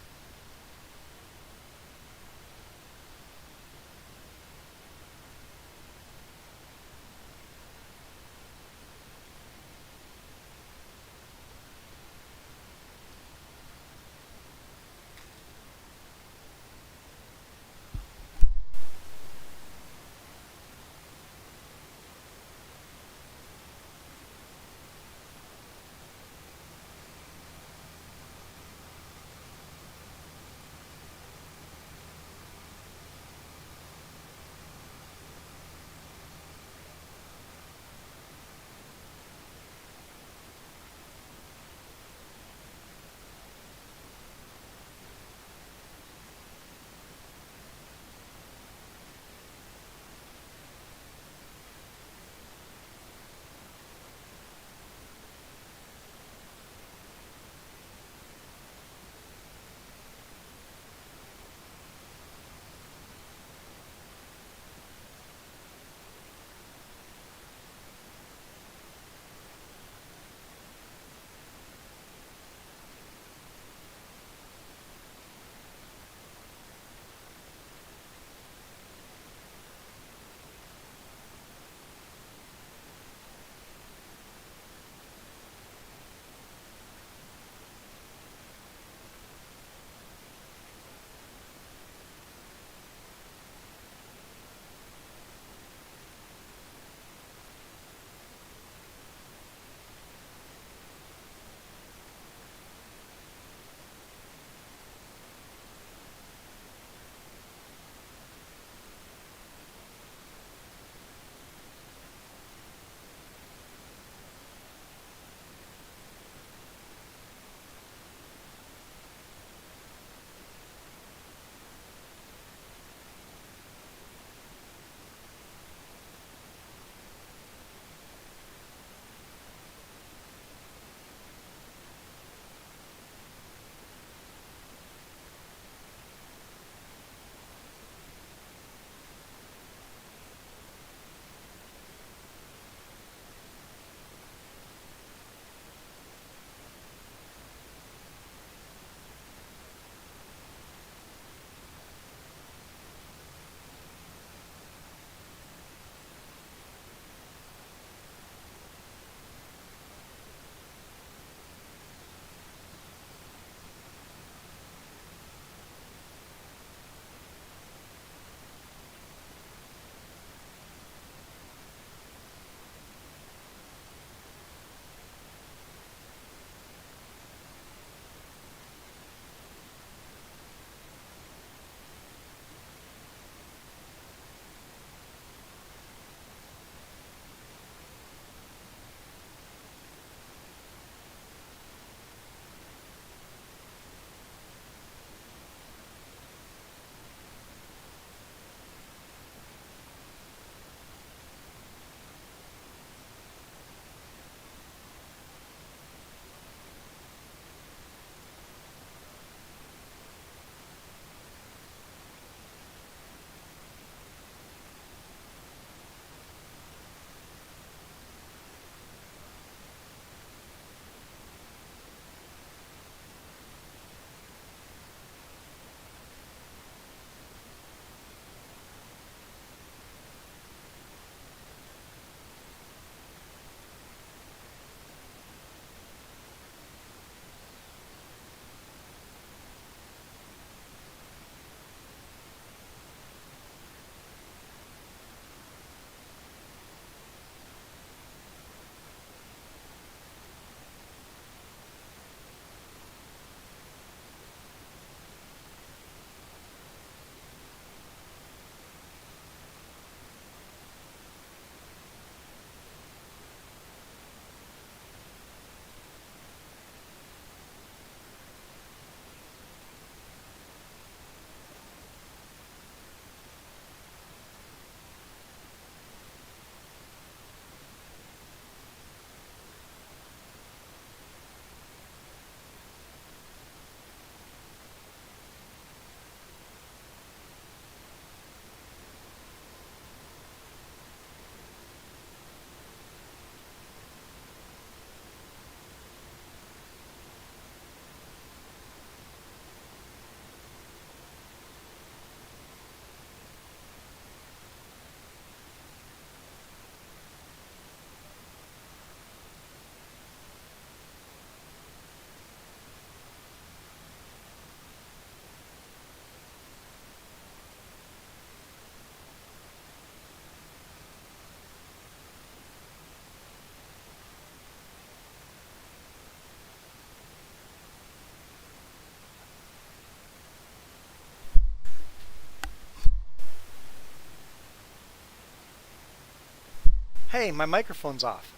Hey, my microphone's off.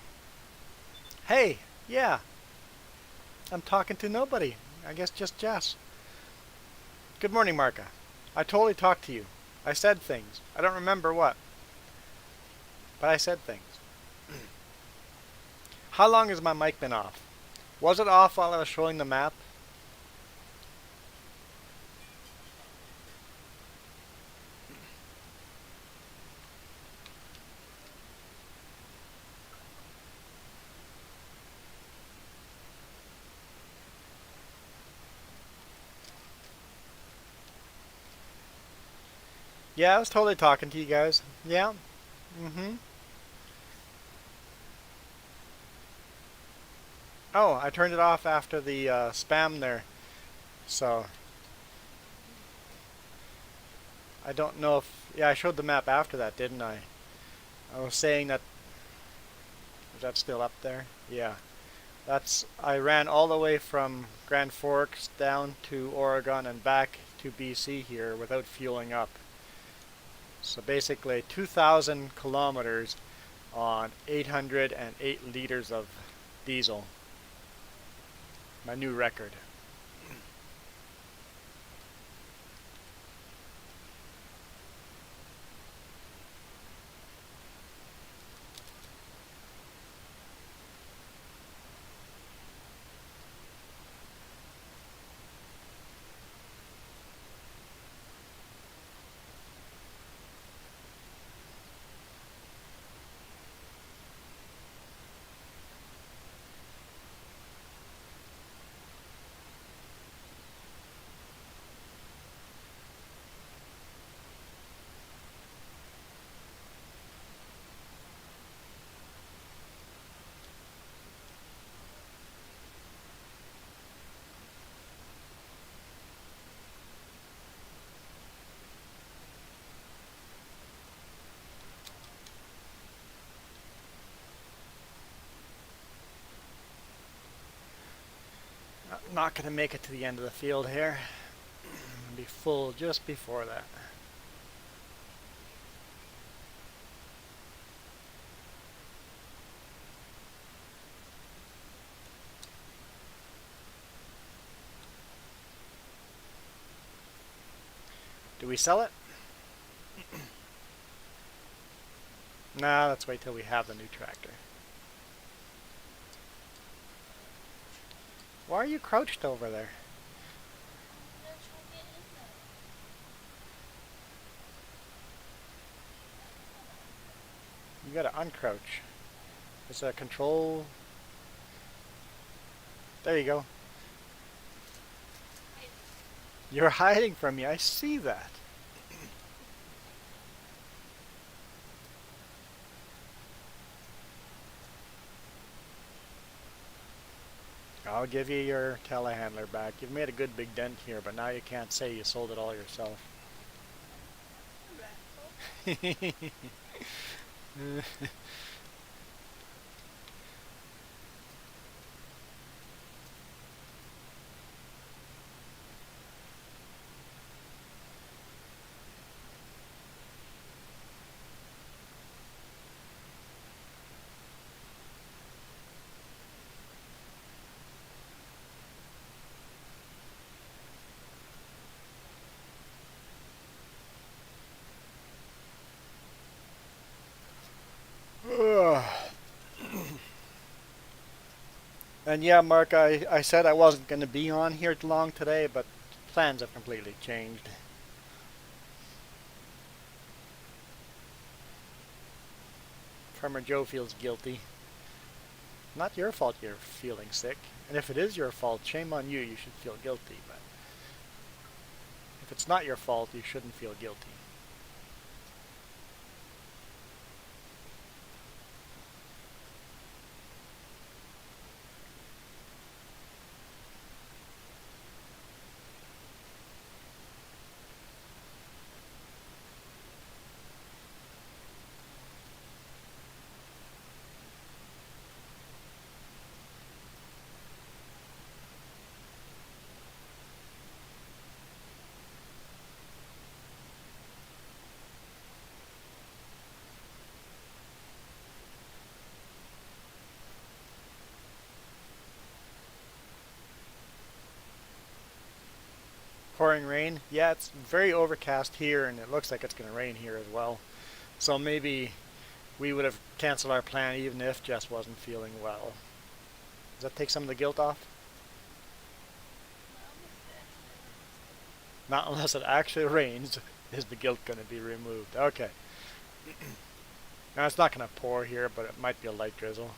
Hey, yeah, I'm talking to nobody. I guess just Jess. Good morning, Marka. I totally talked to you. I said things. I don't remember what, but I said things. How long has my mic been off? Was it off while I was showing the map? Yeah, I was totally talking to you guys. Yeah. Mm-hmm. Oh, I turned it off after the spam there. So, I don't know if... Yeah, I showed the map after that, didn't I? I was saying that... Is that still up there? Yeah. I ran all the way from Grand Forks down to Oregon and back to BC here without fueling up. So basically 2,000 kilometers on 808 liters of diesel. My new record. Not going to make it to the end of the field here. I'll be full just before that. Do we sell it? Nah, let's wait till we have the new tractor. Why are you crouched over there? You gotta uncrouch. There's a control. There you go. You're hiding from me. I see that. I'll give you your telehandler back. You've made a good big dent here, but now you can't say you sold it all yourself. And yeah, Mark, I said I wasn't going to be on here long today, but plans have completely changed. Farmer Joe feels guilty. Not your fault you're feeling sick. And if it is your fault, shame on you, you should feel guilty. But if it's not your fault, you shouldn't feel guilty. pouring rain. Yeah, it's very overcast here, and it looks like it's going to rain here as well. So maybe we would have canceled our plan even if Jess wasn't feeling well. Does that take some of the guilt off? Not unless it actually rains is the guilt going to be removed. Okay. Now it's not going to pour here, but it might be a light drizzle.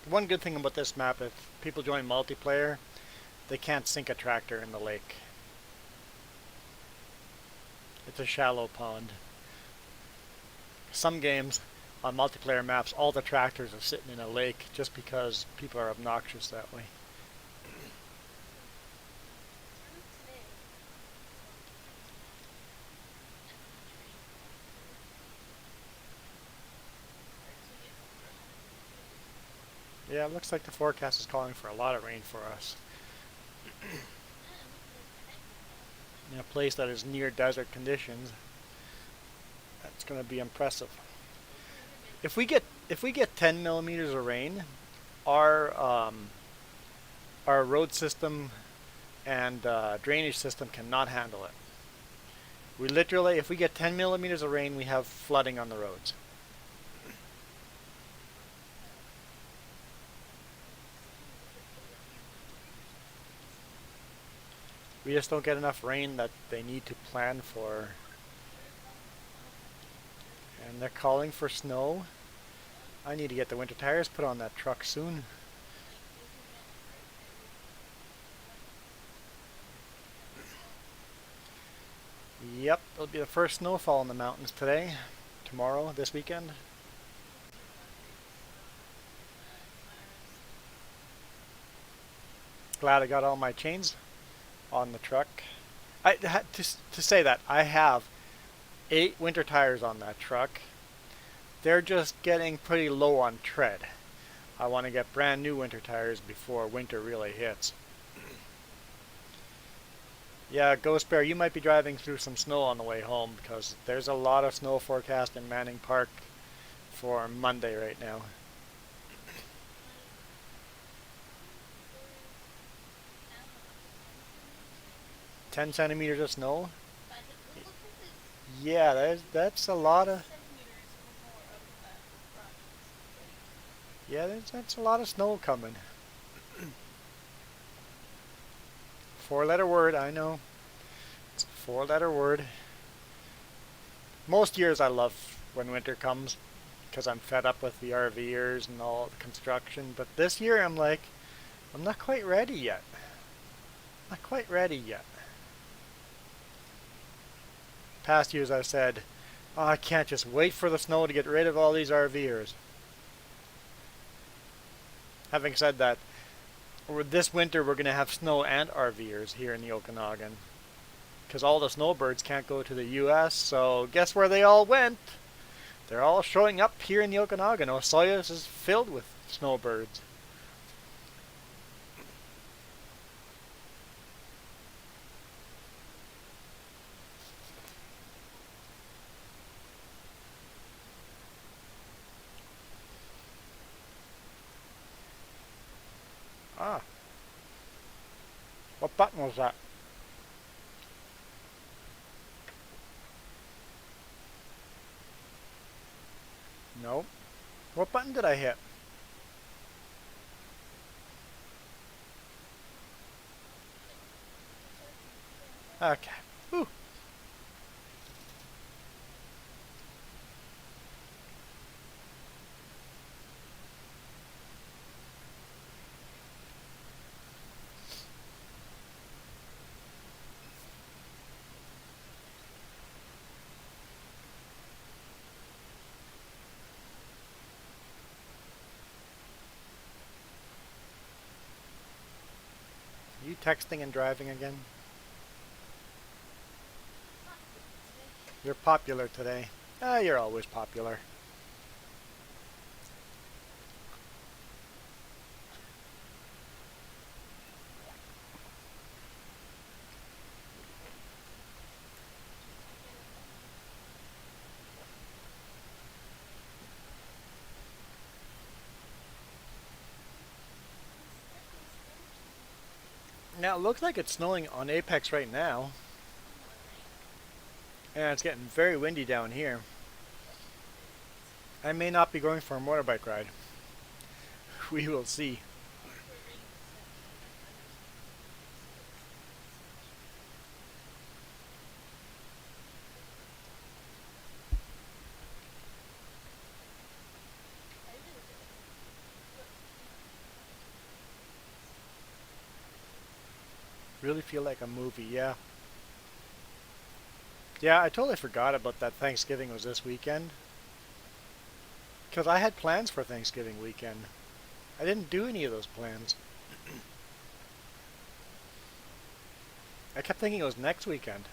One good thing about this map, if people join multiplayer, they can't sink a tractor in the lake. It's a shallow pond. Some games on multiplayer maps, all the tractors are sitting in a lake just because people are obnoxious that way. Yeah, it looks like the forecast is calling for a lot of rain for us. In a place that is near desert conditions, that's going to be impressive. If we get 10 millimeters of rain, our road system and drainage system cannot handle it. We literally, if we get 10 millimeters of rain, we have flooding on the roads. We just don't get enough rain that they need to plan for. And they're calling for snow. I need to get the winter tires put on that truck soon. Yep, it'll be the first snowfall in the mountains today, tomorrow, this weekend. Glad I got all my chains on the truck. I had to say that I have 8 winter tires on that truck. They're just getting pretty low on tread. I want to get brand new winter tires before winter really hits. Yeah, Ghost Bear, you might be driving through some snow on the way home because there's a lot of snow forecast in Manning Park for Monday right now. 10 centimeters of snow? Yeah, that's a lot of... Yeah, that's a lot of snow coming. 4-letter word, I know. It's a 4-letter word. Most years I love when winter comes because I'm fed up with the RVers and all the construction. But this year I'm like, I'm not quite ready yet. Not quite ready yet. Past years I've said, oh, I can't just wait for the snow to get rid of all these RVers. Having said that, this winter we're going to have snow and RVers here in the Okanagan. Because all the snowbirds can't go to the US, so guess where they all went? They're all showing up here in the Okanagan. Osoyoos is filled with snowbirds. Ah. What button was that? No. What button did I hit? Okay. Whew. texting and driving again? You're popular today. Ah, you're always popular. Now, it looks like it's snowing on Apex right now. And it's getting very windy down here. I may not be going for a motorbike ride. We will see. Really feel like a movie, yeah. Yeah, I totally forgot about that Thanksgiving was this weekend. Because I had plans for Thanksgiving weekend. I didn't do any of those plans. I kept thinking it was next weekend.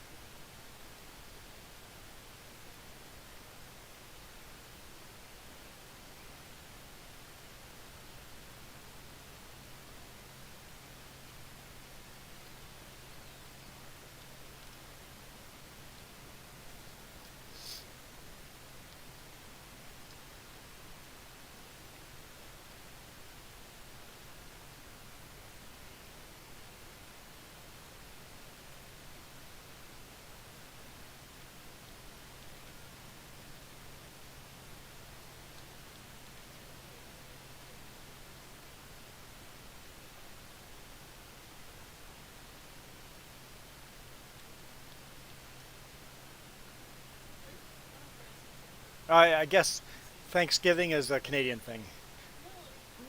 I guess Thanksgiving is a Canadian thing.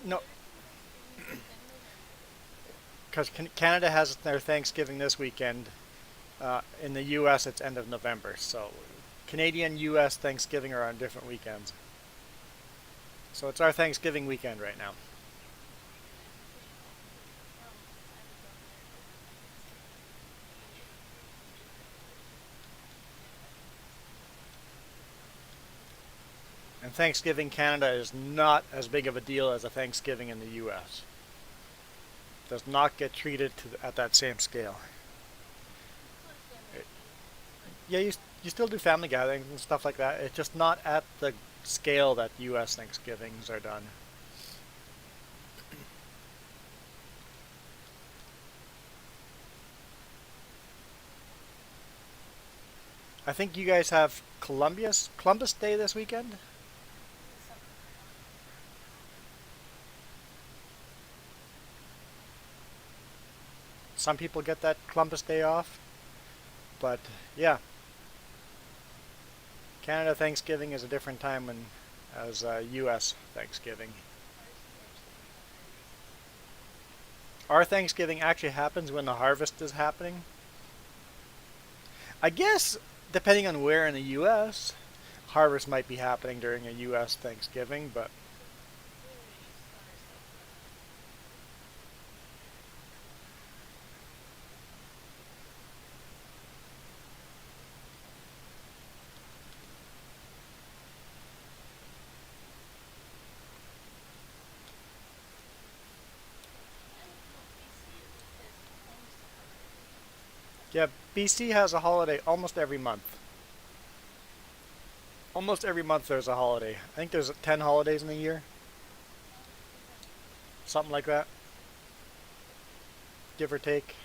No, because Canada has their Thanksgiving this weekend. In the U.S., it's end of November. So Canadian, U.S. Thanksgiving are on different weekends. So it's our Thanksgiving weekend right now. And Thanksgiving Canada is not as big of a deal as a Thanksgiving in the U.S. Does not get treated at that same scale. Yeah, you still do family gatherings and stuff like that. It's just not at the scale that U.S. Thanksgivings are done. I think you guys have Columbus Day this weekend. Some people get that Columbus Day off, but yeah, Canada Thanksgiving is a different time than as U.S. Thanksgiving. Our Thanksgiving actually happens when the harvest is happening. I guess depending on where in the U.S., harvest might be happening during a U.S. Thanksgiving, but yeah, BC has a holiday almost every month. Almost every month there's a holiday. I think there's 10 holidays in a year, something like that, give or take.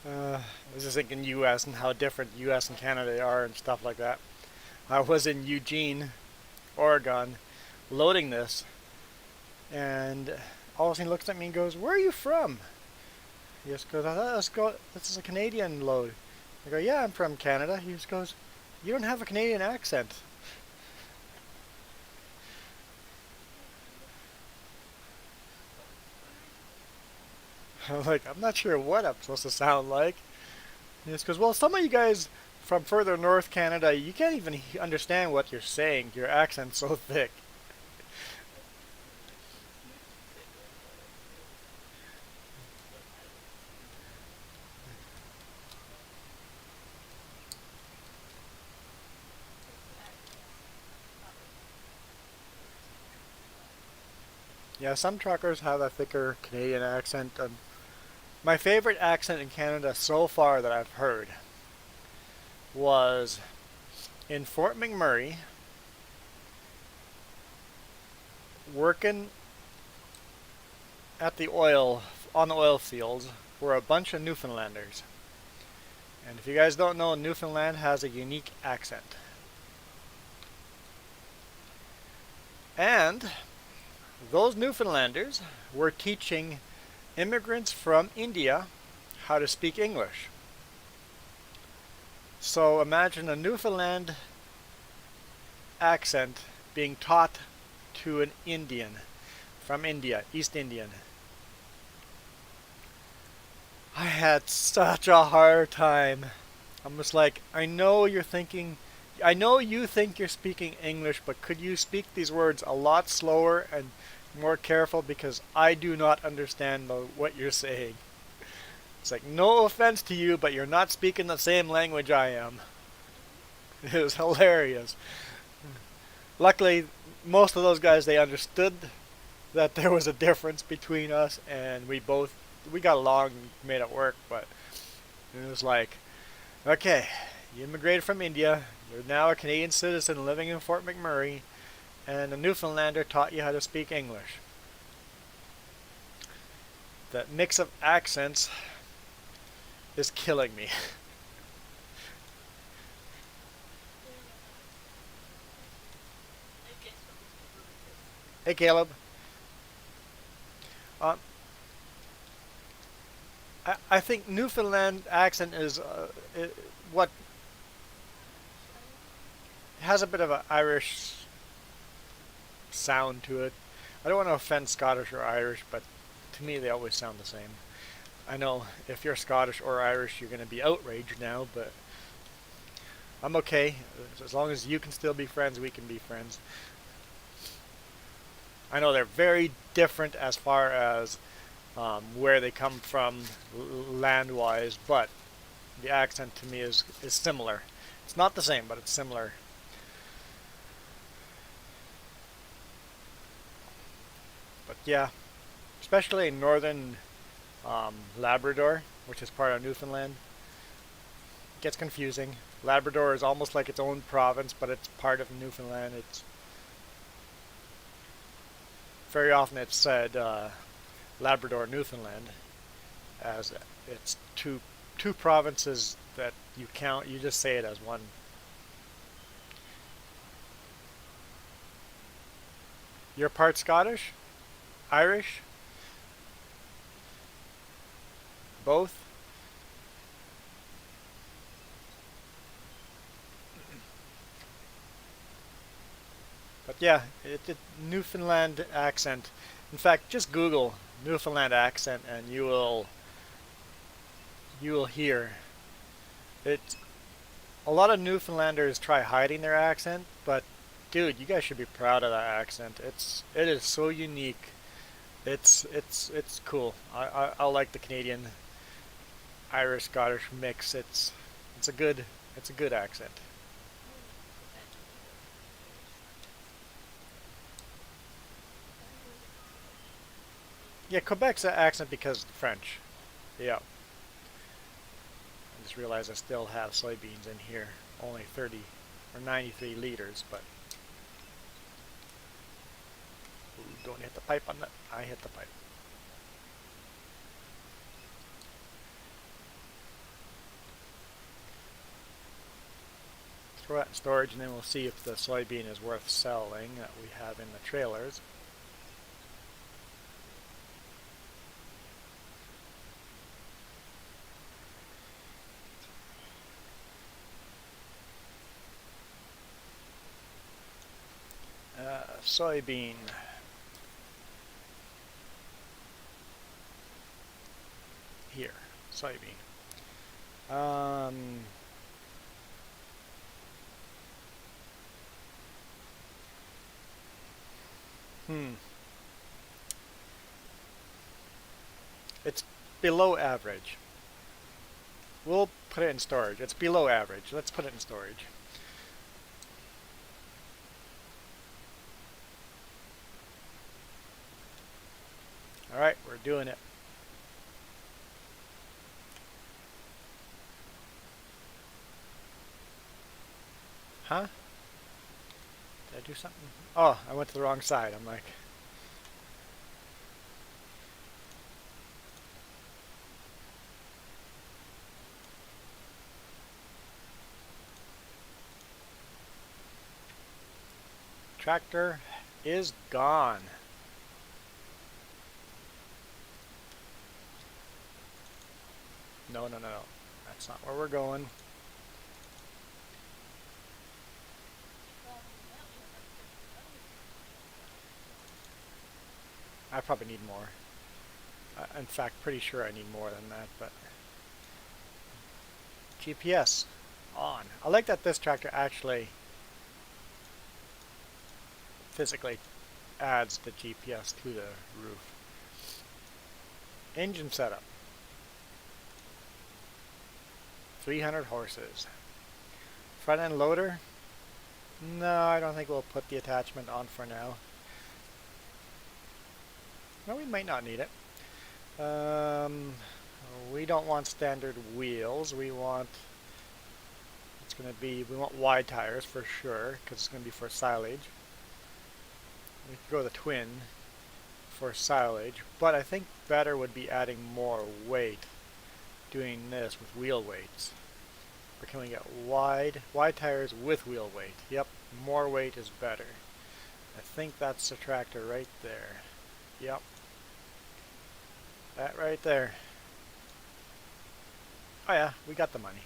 I was just thinking U.S. and how different U.S. and Canada are and stuff like that. I was in Eugene, Oregon, loading this, and all of a sudden he looks at me and goes, "Where are you from?" He just goes, "This is a Canadian load." I go, "Yeah, I'm from Canada." He just goes, "You don't have a Canadian accent." I'm like, "I'm not sure what I'm supposed to sound like." He just goes, "Well, some of you guys from further north Canada, you can't even understand what you're saying. Your accent's so thick." Yeah, some truckers have a thicker Canadian accent. My favorite accent in Canada so far that I've heard was in Fort McMurray, working at the oil fields were a bunch of Newfoundlanders. And if you guys don't know, Newfoundland has a unique accent. And those Newfoundlanders were teaching immigrants from India how to speak English. So imagine a Newfoundland accent being taught to an Indian from India, East Indian. I had such a hard time. I'm just like, I know you think you're speaking English, but could you speak these words a lot slower and more careful because I do not understand what you're saying. It's like, no offense to you, but you're not speaking the same language I am. It was hilarious. Luckily, most of those guys, they understood that there was a difference between us, and we got along and made it work, but it was like, okay, you immigrated from India, you're now a Canadian citizen living in Fort McMurray, and a Newfoundlander taught you how to speak English. That mix of accents is killing me. Hey, Caleb. Uh, I think Newfoundland accent is what has a bit of an Irish sound to it. I don't want to offend Scottish or Irish, but to me they always sound the same. I know if you're Scottish or Irish, you're going to be outraged now, but I'm okay. As long as you can still be friends, we can be friends. I know they're very different as far as where they come from land-wise, but the accent to me is similar. It's not the same, but it's similar. But yeah, especially in northern Labrador, which is part of Newfoundland, it gets confusing. Labrador is almost like its own province, but it's part of Newfoundland. It's very often it's said Labrador, Newfoundland, as it's two provinces that you count. You just say it as one. You're part Scottish, Irish, both. But yeah, Newfoundland accent. In fact, just Google Newfoundland accent, and you will hear it. A lot of Newfoundlanders try hiding their accent, but dude, you guys should be proud of that accent. It is so unique. It's cool. I like the Canadian Irish Scottish mix. It's a good it's a good accent. Yeah, Quebec's an accent because of the French. Yeah. I just realized I still have soybeans in here. Only 30 or 93 liters, but ooh, don't hit the pipe on that. I hit the pipe. throw that in storage, and then we'll see if the soybean is worth selling that we have in the trailers. Soybean. Here, soybean. It's below average. We'll put it in storage. It's below average. Let's put it in storage. Alright, we're doing it. Huh? Did I do something? Oh, I went to the wrong side. I'm like... Tractor is gone. No, no, no, no. That's not where we're going. I probably need more. In fact, pretty sure I need more than that, but... GPS on. I like that this tractor actually physically adds the GPS to the roof. Engine setup. 300 horses. Front end loader. No, I don't think we'll put the attachment on for now. No, we might not need it. We don't want standard wheels. We want, it's going to be, we want wide tires for sure, because it's going to be for silage. We could go the twin for silage, but I think better would be adding more weight, doing this with wheel weights. Or can we get wide tires with wheel weight? Yep, more weight is better. I think that's the tractor right there. Yep. That right there. Oh yeah, we got the money.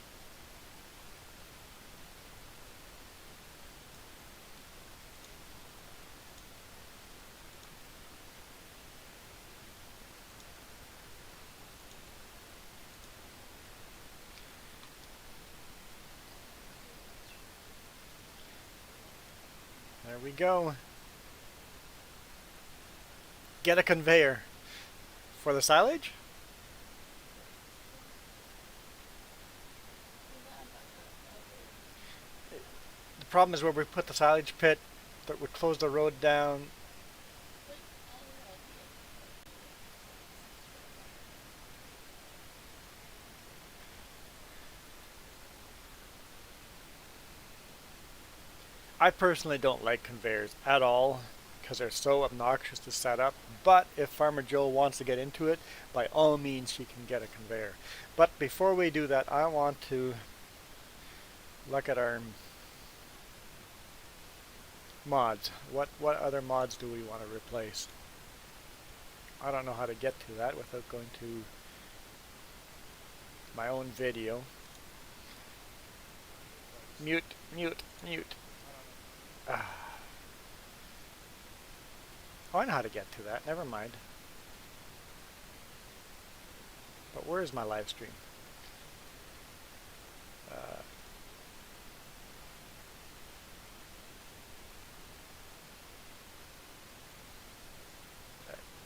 There we go. Get a conveyor. For the silage? The problem is where we put the silage pit that would close the road down. I personally don't like conveyors at all because they're so obnoxious to set up, but if Farmer Joe wants to get into it, by all means she can get a conveyor. But before we do that, I want to look at our mods. What other mods do we want to replace? I don't know how to get to that without going to my own video. Mute, mute, mute. Oh, I know how to get to that. Never mind. But where is my live stream?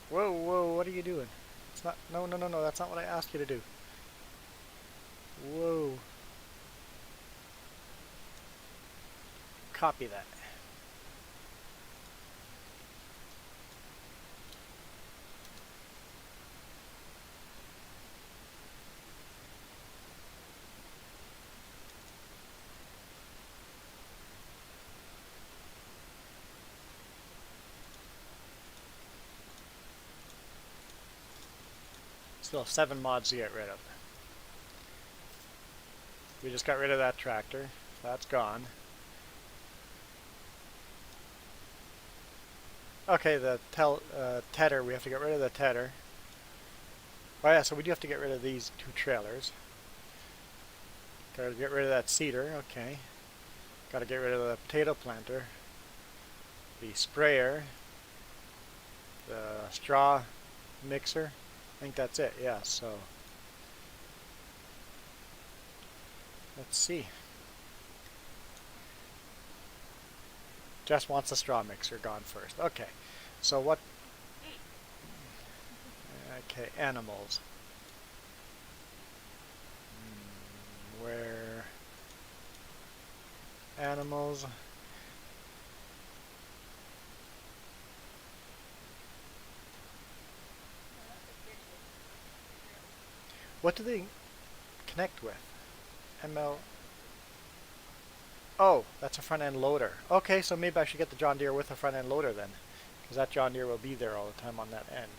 Whoa, whoa, what are you doing? It's not, no, no, no, no, that's not what I asked you to do. Whoa. Copy that. Still have 7 mods to get rid of. We just got rid of that tractor. That's gone. Okay, the tether, we have to get rid of the tether. Oh yeah, so we do have to get rid of these two trailers. Gotta get rid of that cedar, okay. Gotta get rid of the potato planter. The sprayer. The straw mixer. I think that's it, yeah, so. Let's see. Jess wants the straw mixer gone first. Okay, so what? Okay, animals. Where? Animals. What do they connect with? ML. Oh, that's a front end loader. Okay, so maybe I should get the John Deere with a front end loader then, because that John Deere will be there all the time on that end.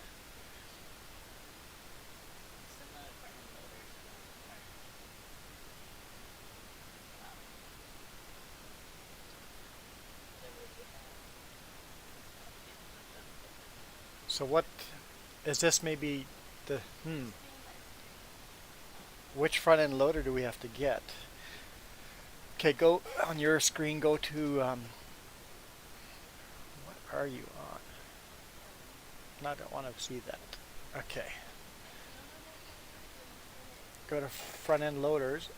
So what is this? Maybe the which front end loader do we have to get? Okay, go on your screen. Go to what are you on? I don't want to see that. Okay. Go to front end loaders.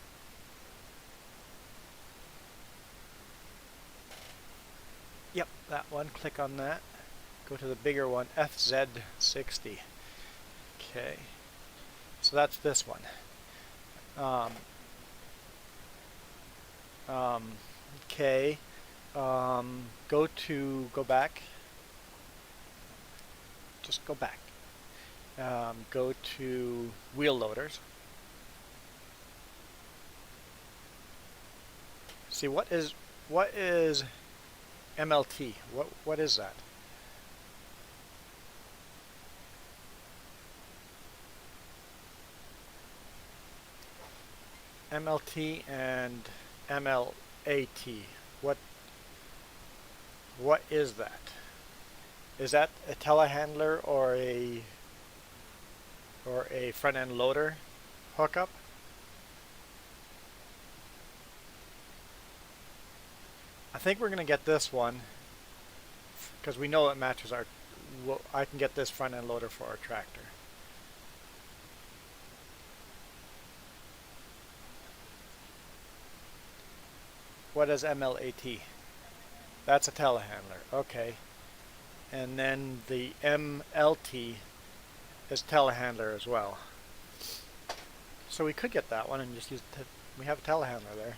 Yep, that one. Click on that. Go to the bigger one, FZ60. Okay. So that's this one. Okay. Go back. Just go back. Go to wheel loaders. See what is MLT? What is that? MLT and MLAT. What is that? Is that a telehandler or a front end loader hookup? I think we're going to get this one because we know it matches our. I can get this front end loader for our tractor. What is MLAT? That's a telehandler. Okay. And then the MLT is telehandler as well. So we could get that one and just use we have a telehandler there.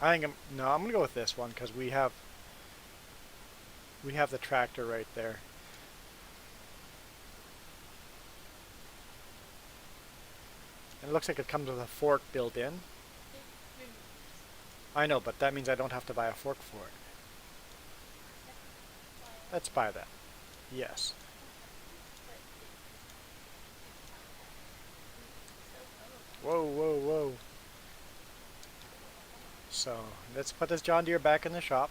I'm gonna go with this one because we have the tractor right there. And it looks like it comes with a fork built in. I know, but that means I don't have to buy a fork for it. Let's buy that. Yes. Whoa, whoa, whoa. So let's put this John Deere back in the shop.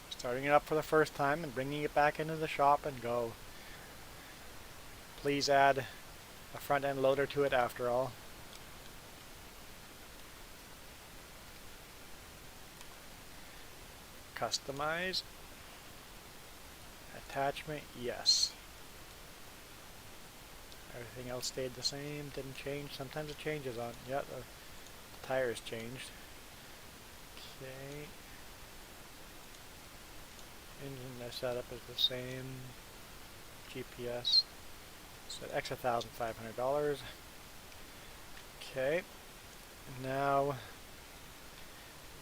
Starting it up for the first time and bringing it back into the shop and go. Please add a front end loader to it after all. Customize. Attachment, yes. Everything else stayed the same, didn't change. Sometimes it changes on. Yeah, the tires changed. Okay. Engine setup is the same. GPS. So extra $1,500. Okay. Now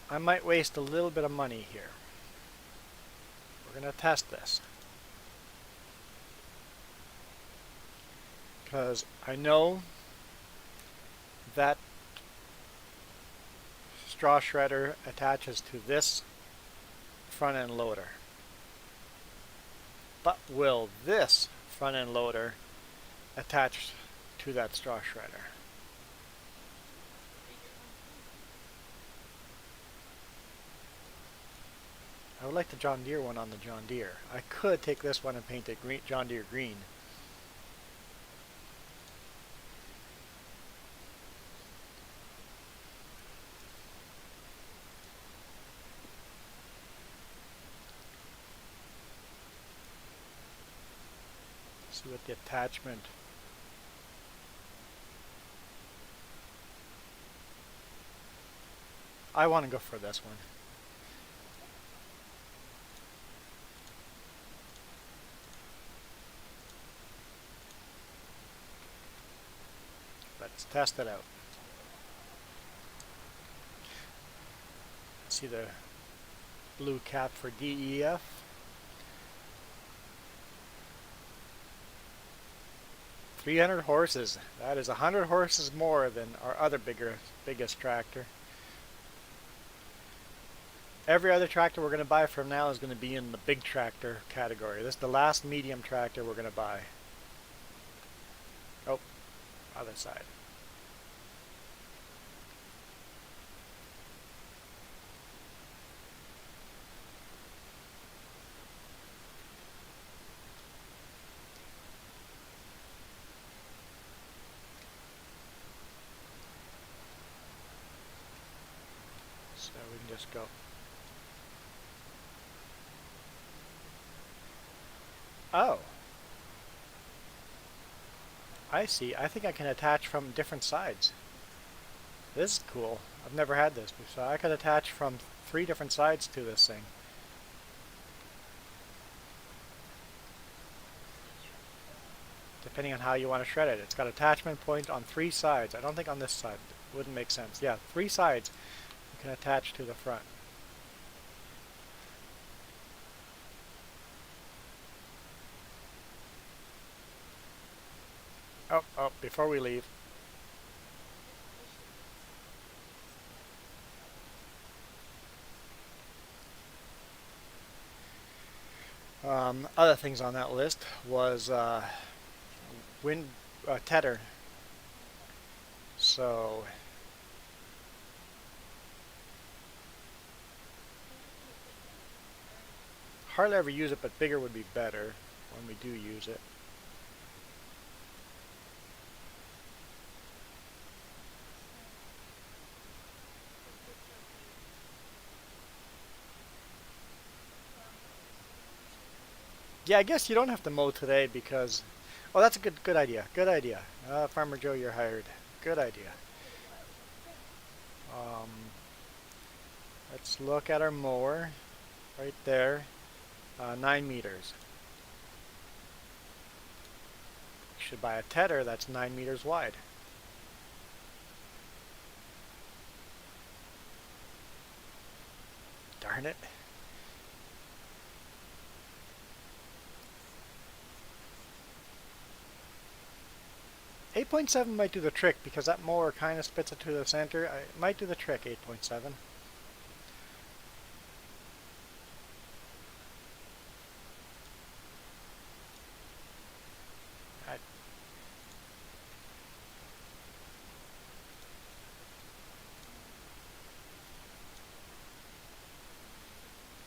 I might waste a little bit of money here. We're going to test this. Because I know that straw shredder attaches to this front end loader. But will this front end loader attached to that straw shredder. I would like the John Deere one on the John Deere. I could take this one and paint it green, John Deere green. See what the attachment. I want to go for this one. Let's test it out. See the blue cap for DEF. $300 horses. That is 100 horses more than our other biggest tractor. Every other tractor we're going to buy from now is going to be in the big tractor category. This is the last medium tractor we're going to buy. Oh, other side. So we can just go. Oh. I see. I think I can attach from different sides. This is cool. I've never had this before. So I could attach from 3 different sides to this thing. Depending on how you want to shred it. It's got attachment point on 3 sides. I don't think on this side. It wouldn't make sense. Yeah, 3 sides you can attach to the front. Oh, before we leave. Other things on that list was Tether. So hardly ever use it, but bigger would be better when we do use it. Yeah, I guess you don't have to mow today because... Oh, that's a good idea. Good idea. Farmer Joe, you're hired. Good idea. Let's look at our mower. Right there. 9 meters. You should buy a Tether that's 9 meters wide. Darn it. 8.7 might do the trick because that mower kind of spits it to the center. It might do the trick, 8.7.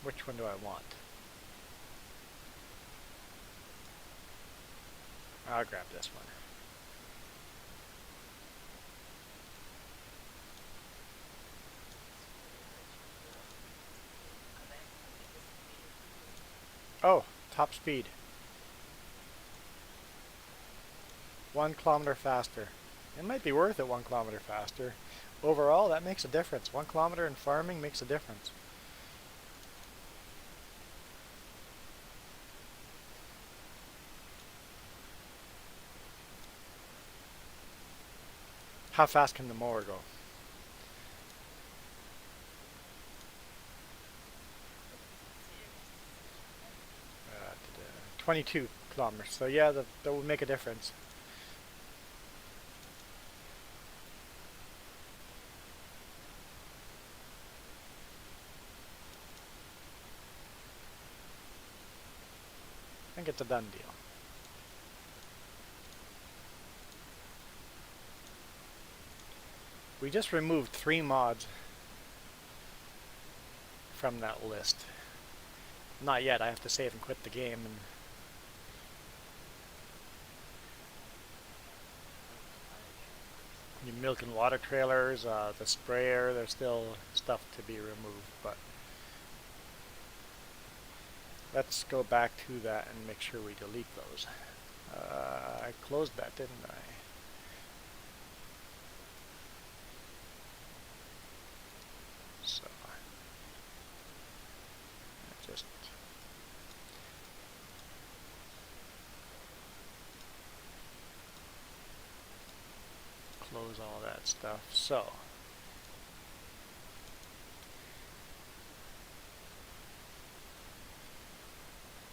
Which one do I want? I'll grab this one. Oh, top speed. 1 kilometer faster. It might be worth it 1 kilometer faster. Overall, that makes a difference. 1 kilometer in farming makes a difference. How fast can the mower go? 22 kilometers. So yeah, that will make a difference. I think it's a done deal. We just removed 3 mods from that list. Not yet, I have to save and quit the game. And the milk and water trailers, the sprayer, there's still stuff to be removed, but let's go back to that and make sure we delete those. I closed that, didn't I? So just close all that stuff. So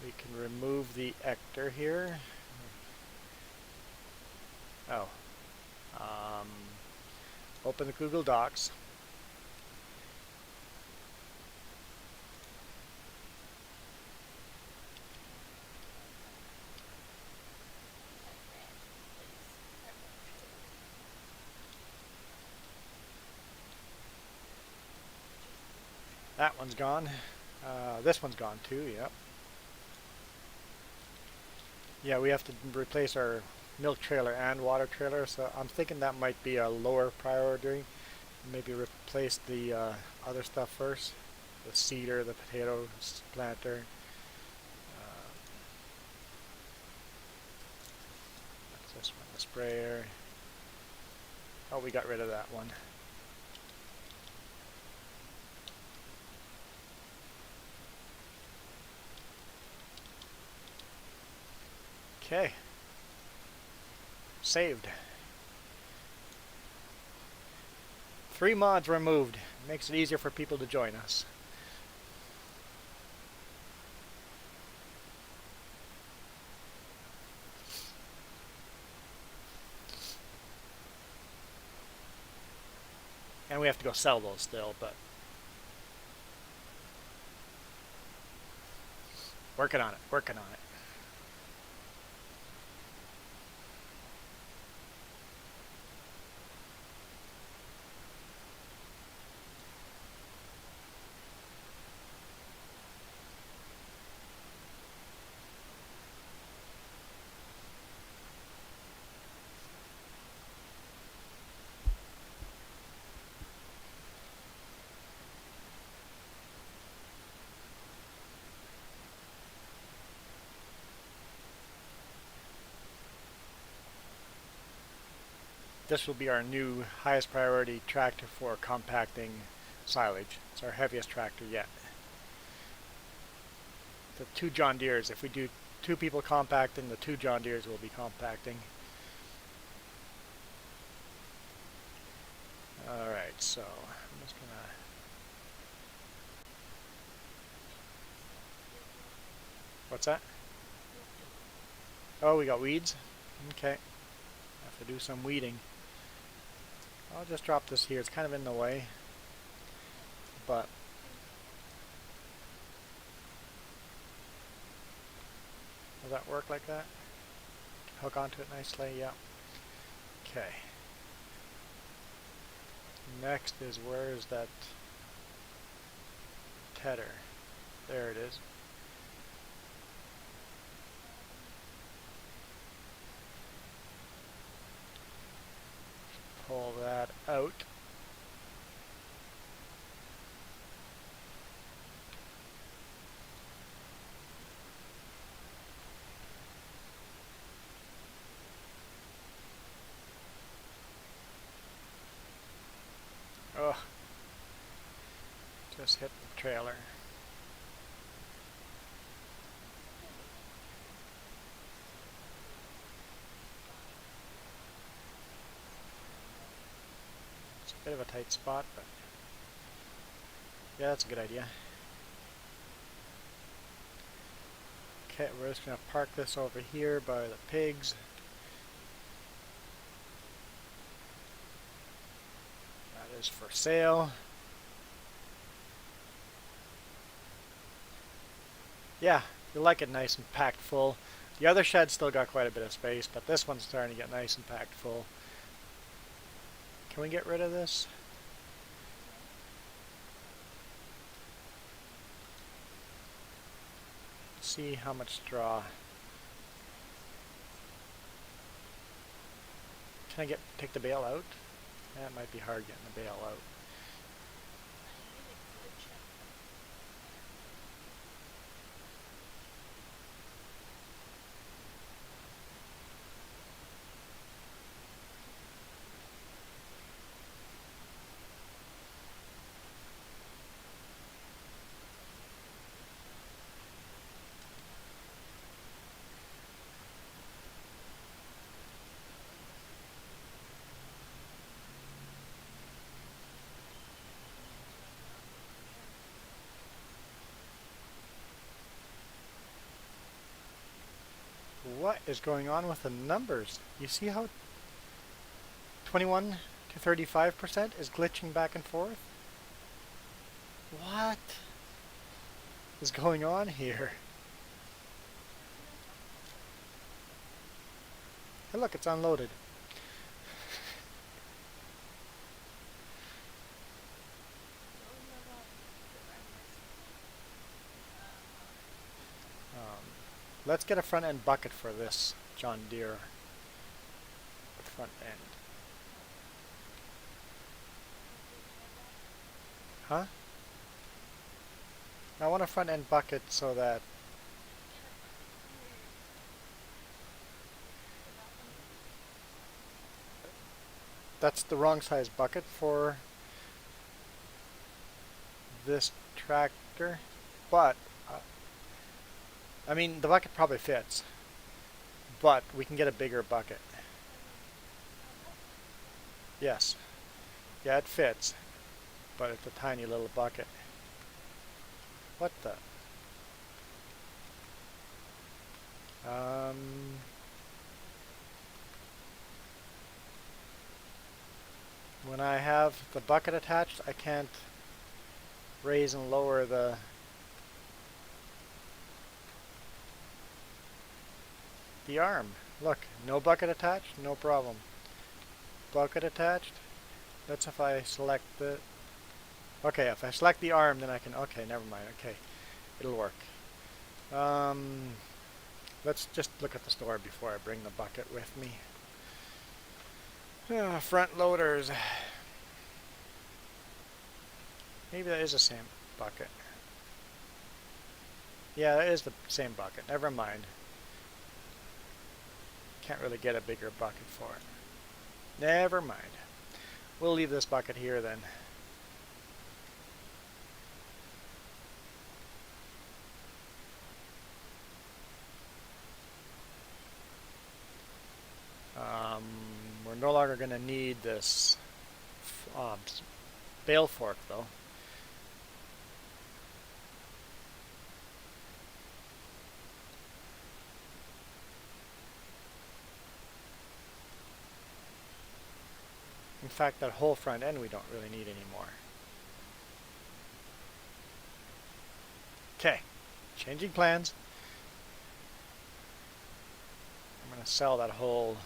we can remove the ector here. Oh, open the Google Docs. That one's gone. This one's gone too, yep. Yeah, we have to replace our milk trailer and water trailer, so I'm thinking that might be a lower priority. Maybe replace the other stuff first. The seeder, the potato planter. That's this one, the sprayer. Oh, we got rid of that one. Okay. Saved. 3 mods removed. Makes it easier for people to join us. And we have to go sell those still, but working on it, working on it. This will be our new highest priority tractor for compacting silage. It's our heaviest tractor yet. The 2 John Deeres, if we do 2 people compacting, the 2 John Deeres will be compacting. Alright, so I'm just gonna what's that? Oh, we got weeds? Okay. Have to do some weeding. I'll just drop this here. It's kind of in the way, but will that work like that? Hook onto it nicely, yeah. Okay. Next is, where is that Tether? There it is. Pull that out. Oh, just hit the trailer. It's a bit of a tight spot, but yeah, that's a good idea. Okay, we're just going to park this over here by the pigs. That is for sale. Yeah, you like it nice and packed full. The other shed still got quite a bit of space, but this one's starting to get nice and packed full. Can we get rid of this? Let's see how much straw. Can I take the bale out? That might be hard getting the bale out. What is going on with the numbers? You see how 21 to 35% is glitching back and forth? What is going on here? Hey look, it's unloaded. Let's get a front end bucket for this John Deere front end. Huh? I want a front end bucket so that that's the wrong size bucket for this tractor, but I mean the bucket probably fits, but we can get a bigger bucket. Yes, yeah, it fits, but it's a tiny little bucket. What the? When I have the bucket attached, I can't raise and lower the arm. Look, no bucket attached, no problem. Bucket attached. That's if I select the... Okay, if I select the arm, then I can... Okay, never mind. Okay, it'll work. Let's just look at the store before I bring the bucket with me. Front loaders. Maybe that is the same bucket. Yeah, that is the same bucket. Never mind. Can't really get a bigger bucket for it. Never mind. We'll leave this bucket here then. We're no longer going to need this bale fork though. In fact, that whole front end we don't really need anymore. Okay, changing plans. I'm going to sell that whole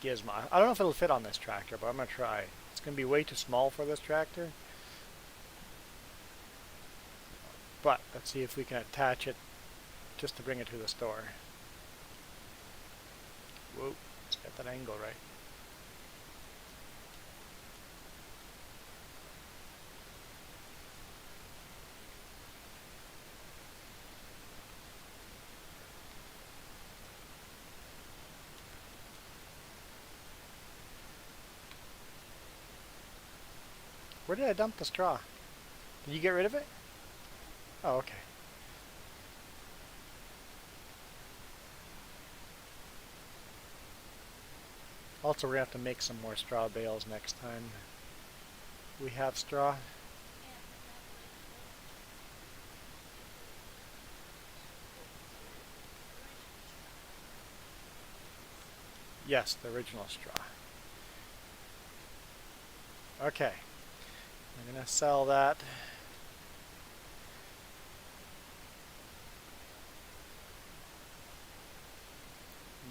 gizmo. I don't know if it'll fit on this tractor, but I'm going to try. It's going to be way too small for this tractor. But let's see if we can attach it just to bring it to the store. Whoa, let's get that angle right. Where did I dump the straw? Did you get rid of it? Oh, okay. Also, we're going to have to make some more straw bales next time we have straw. Yes, the original straw. Okay. I'm going to sell that.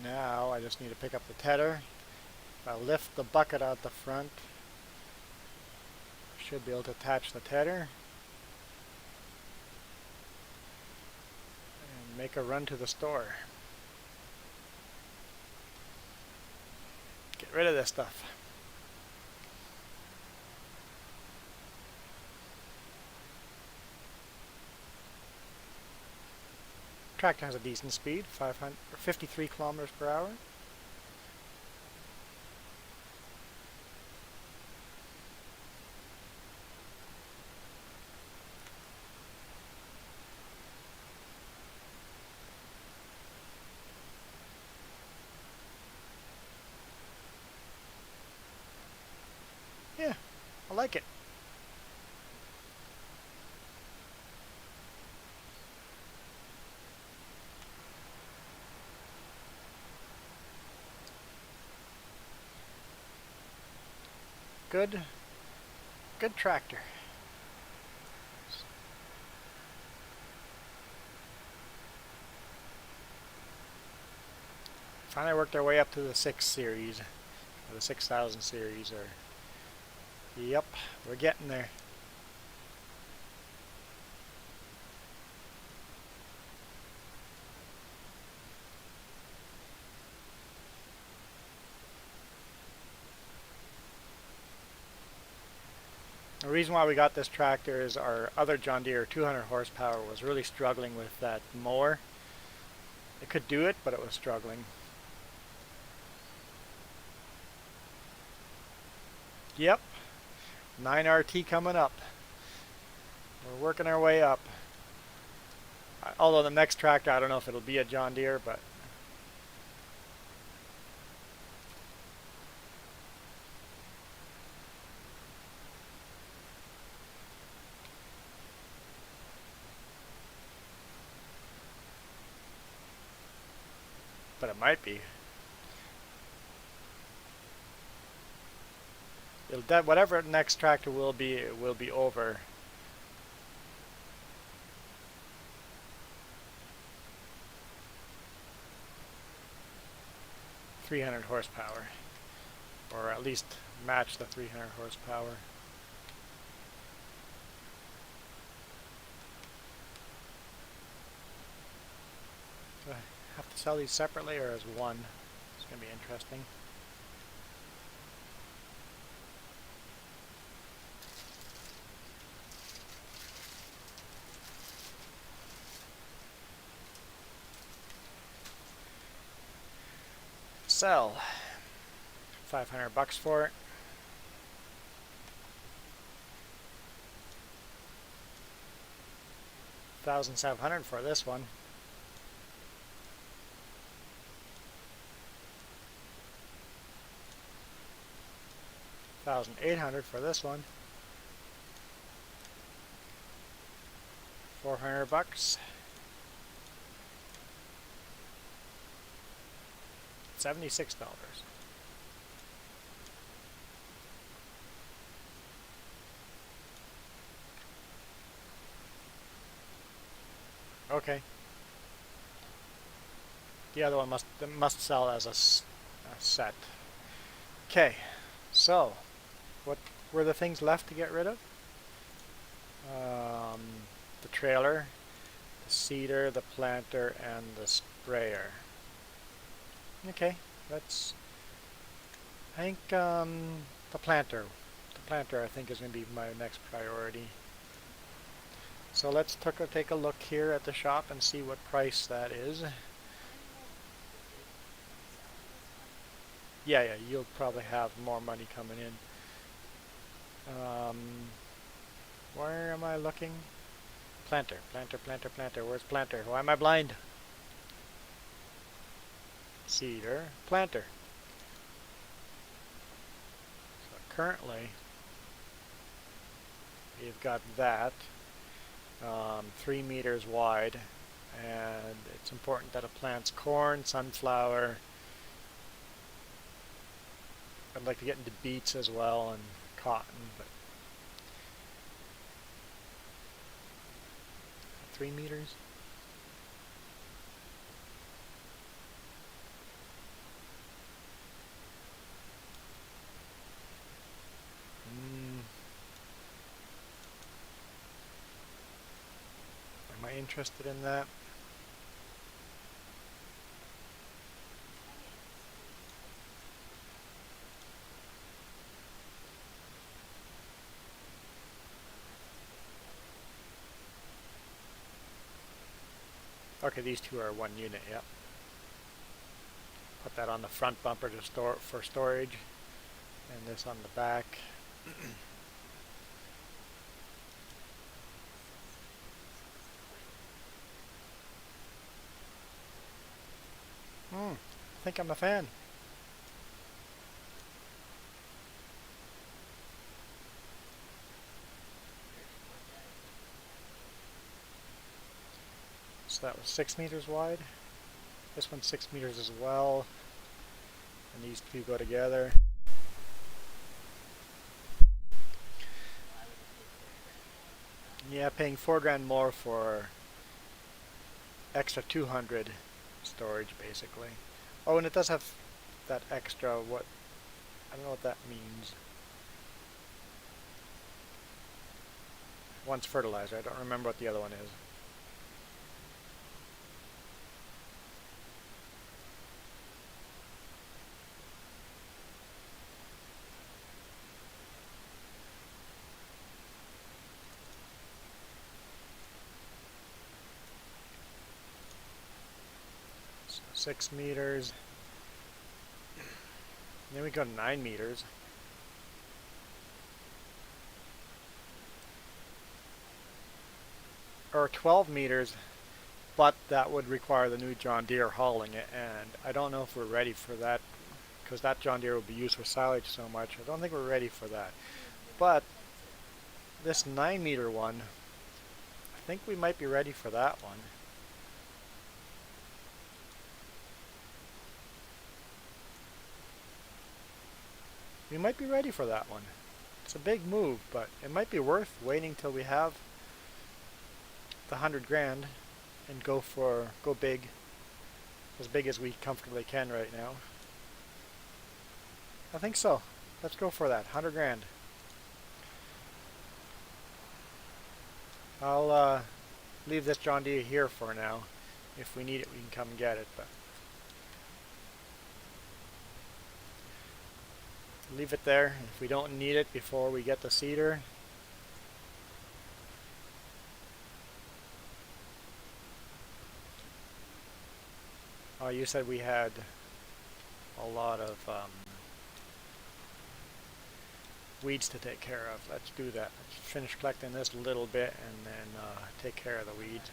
Now I just need to pick up the tether. If I lift the bucket out the front, Should be able to attach the tether and make a run to the store. Get rid of this stuff. Tractor has a decent speed, 53 kilometers per hour. Yeah, I like it. Good tractor. Finally worked our way up to the 6 series, or the 6000 series, or yep, we're getting there. The reason why we got this tractor is our other John Deere 200 horsepower was really struggling with that mower. It could do it, but it was struggling. Yep, 9RT coming up. We're working our way up. Although the next tractor, I don't know if it'll be a John Deere, but it might be. Whatever the next tractor will be, it will be over 300 horsepower, or at least match the 300 horsepower. Do I have to sell these separately or as one? It's going to be interesting. Sell. $500 for it. $1,700 for this one. $1,800 for this one. $400. $76. Okay. The other one must sell as a set. Okay. So, what were the things left to get rid of? The trailer, the seeder, the planter, and the sprayer. Okay, let's. I think the planter. The planter, I think, is going to be my next priority. So let's take a look here at the shop and see what price that is. Yeah, you'll probably have more money coming in. Where am I looking? Planter. Where's planter? Why am I blind? Seeder, planter. So currently, you've got that 3 meters wide, and it's important that it plants corn, sunflower. I'd like to get into beets as well and cotton, but 3 meters. interested in that. Okay, these two are one unit, yep. Put that on the front bumper to store for storage, and this on the back. I think I'm a fan. So that was 6 meters wide. This one's 6 meters as well. And these two go together. Yeah, paying $4,000 more for extra 200 storage, basically. Oh, and it does have that extra, what, I don't know what that means. One's fertilizer, I don't remember what the other one is. So 6 meters. Then we go to 9 meters. Or 12 meters, but that would require the new John Deere hauling it, and I don't know if we're ready for that, because that John Deere will be used for silage so much. I don't think we're ready for that. But this 9 meter one, I think we might be ready for that one. We might be ready for that one. It's a big move, but it might be worth waiting till we have the $100,000 and go big, as big as we comfortably can right now. I think so. Let's go for that $100,000. I'll leave this John Deere here for now. If we need it, we can come and get it. But leave it there. If we don't need it before we get the seeder, oh, you said we had a lot of weeds to take care of. Let's do that. Let's finish collecting this little bit and then take care of the weeds.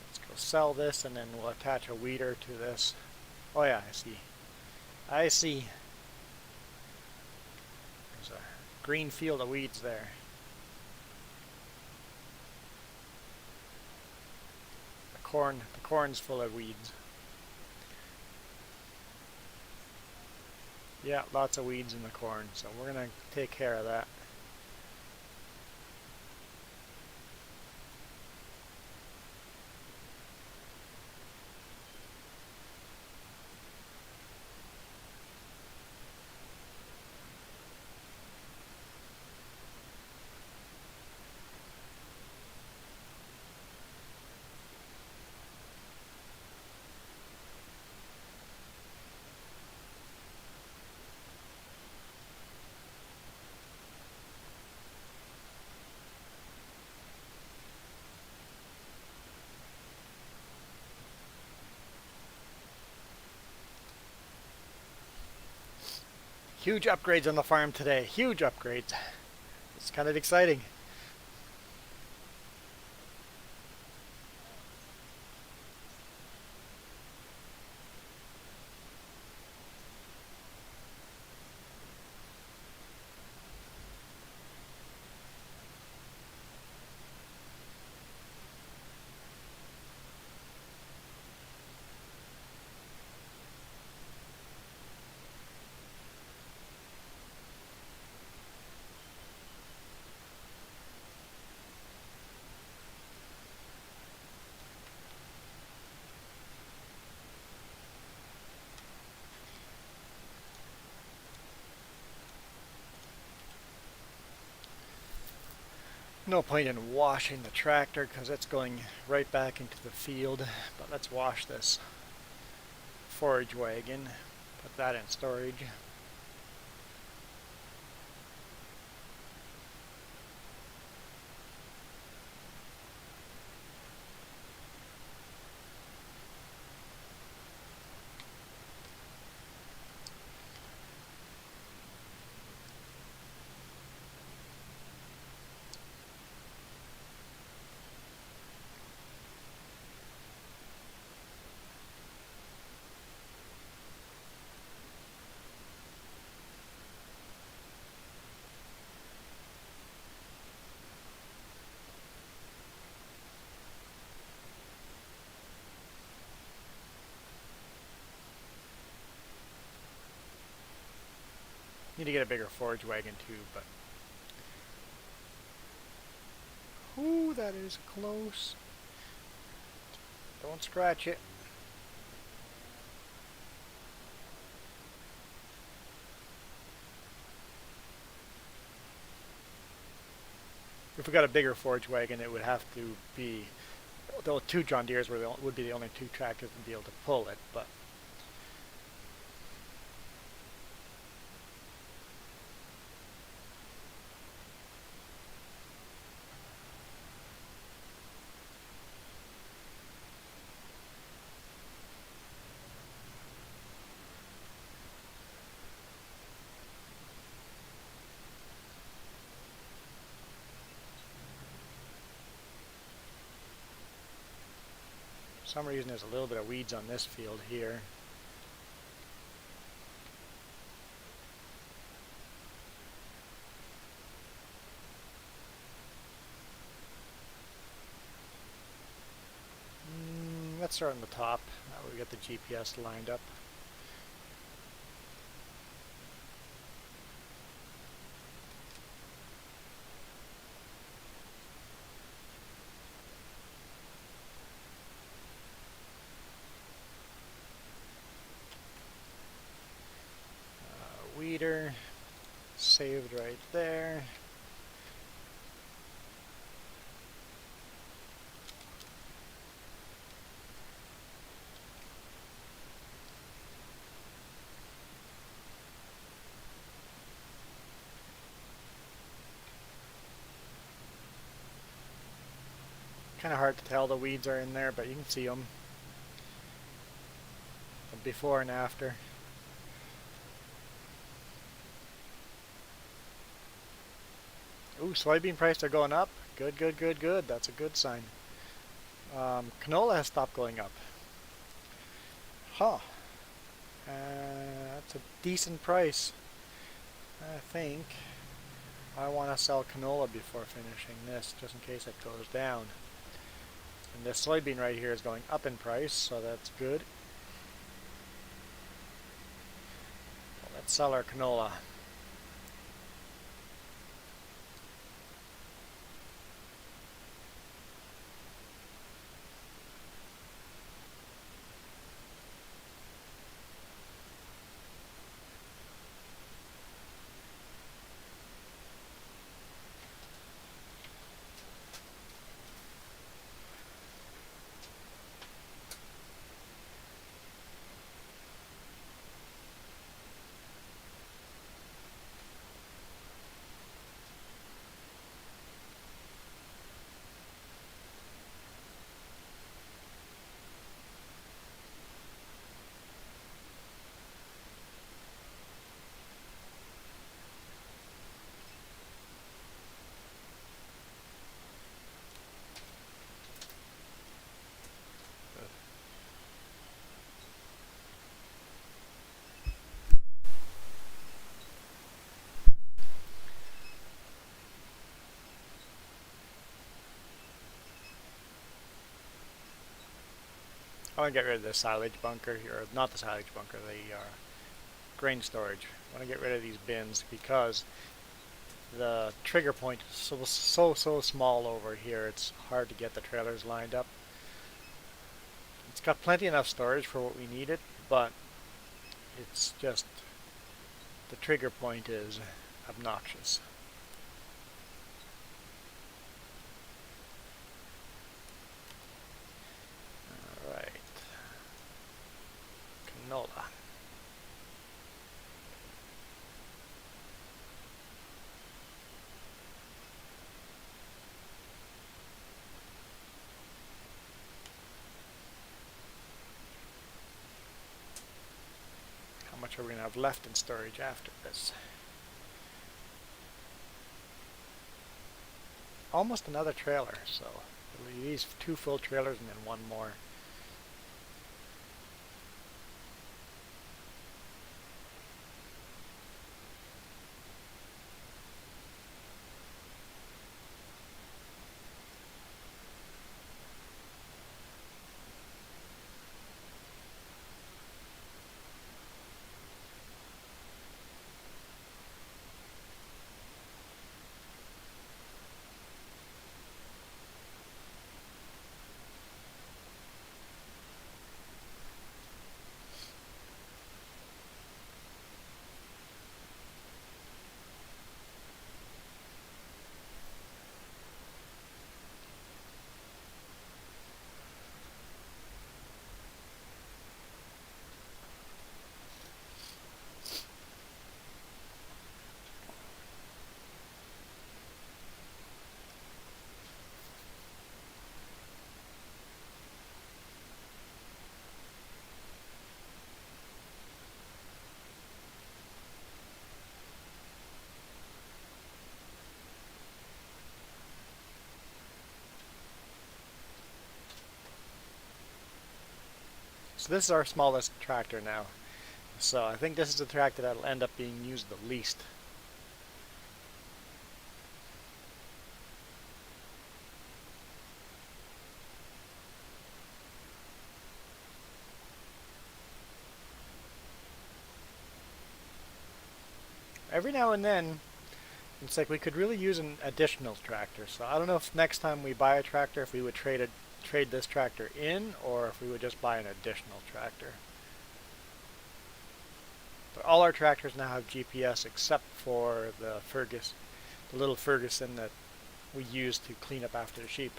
Let's go sell this and then we'll attach a weeder to this. Oh yeah, I see. I see. There's a green field of weeds there. The corn's full of weeds. Yeah, lots of weeds in the corn, so we're gonna take care of that. Huge upgrades on the farm today. Huge upgrades. It's kind of exciting. No point in washing the tractor because it's going right back into the field. But let's wash this forage wagon, put that in storage. Need to get a bigger forage wagon too, but ooh, that is close. Don't scratch it. If we got a bigger forage wagon, it would have to be, though 2 John Deeres would be the only 2 tractors to be able to pull it, but for some reason there's a little bit of weeds on this field here. Let's start on the top. That way we get the GPS lined up. Weeder saved right there. Kind of hard to tell the weeds are in there, but you can see them. The before and after. Ooh, soybean prices are going up. Good, good, good, good. That's a good sign. Canola has stopped going up. Huh. That's a decent price. I think I want to sell canola before finishing this, just in case it goes down. And this soybean right here is going up in price, so that's good. Well, let's sell our canola. I want to get rid of the silage bunker here, or not the silage bunker, the grain storage. I want to get rid of these bins because the trigger point is so small over here. It's hard to get the trailers lined up. It's got plenty enough storage for what we need it, but it's just the trigger point is obnoxious. we're going to have left in storage after this. Almost another trailer, so it'll be these 2 full trailers and then 1 more. So this is our smallest tractor now. So I think this is the tractor that'll end up being used the least. Every now and then, it's like we could really use an additional tractor. So I don't know if next time we buy a tractor, if we would trade this tractor in, or if we would just buy an additional tractor. But all our tractors now have GPS except for the little Ferguson that we use to clean up after the sheep.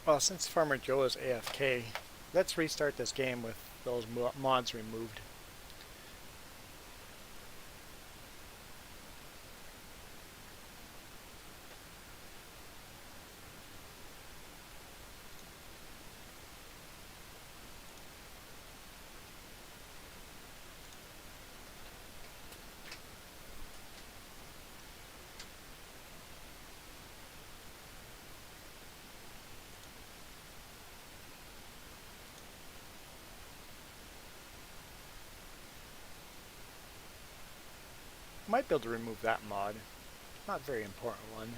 Well, since Farmer Joe is AFK, let's restart this game with those mods removed. Might be able to remove that mod. Not a very important one.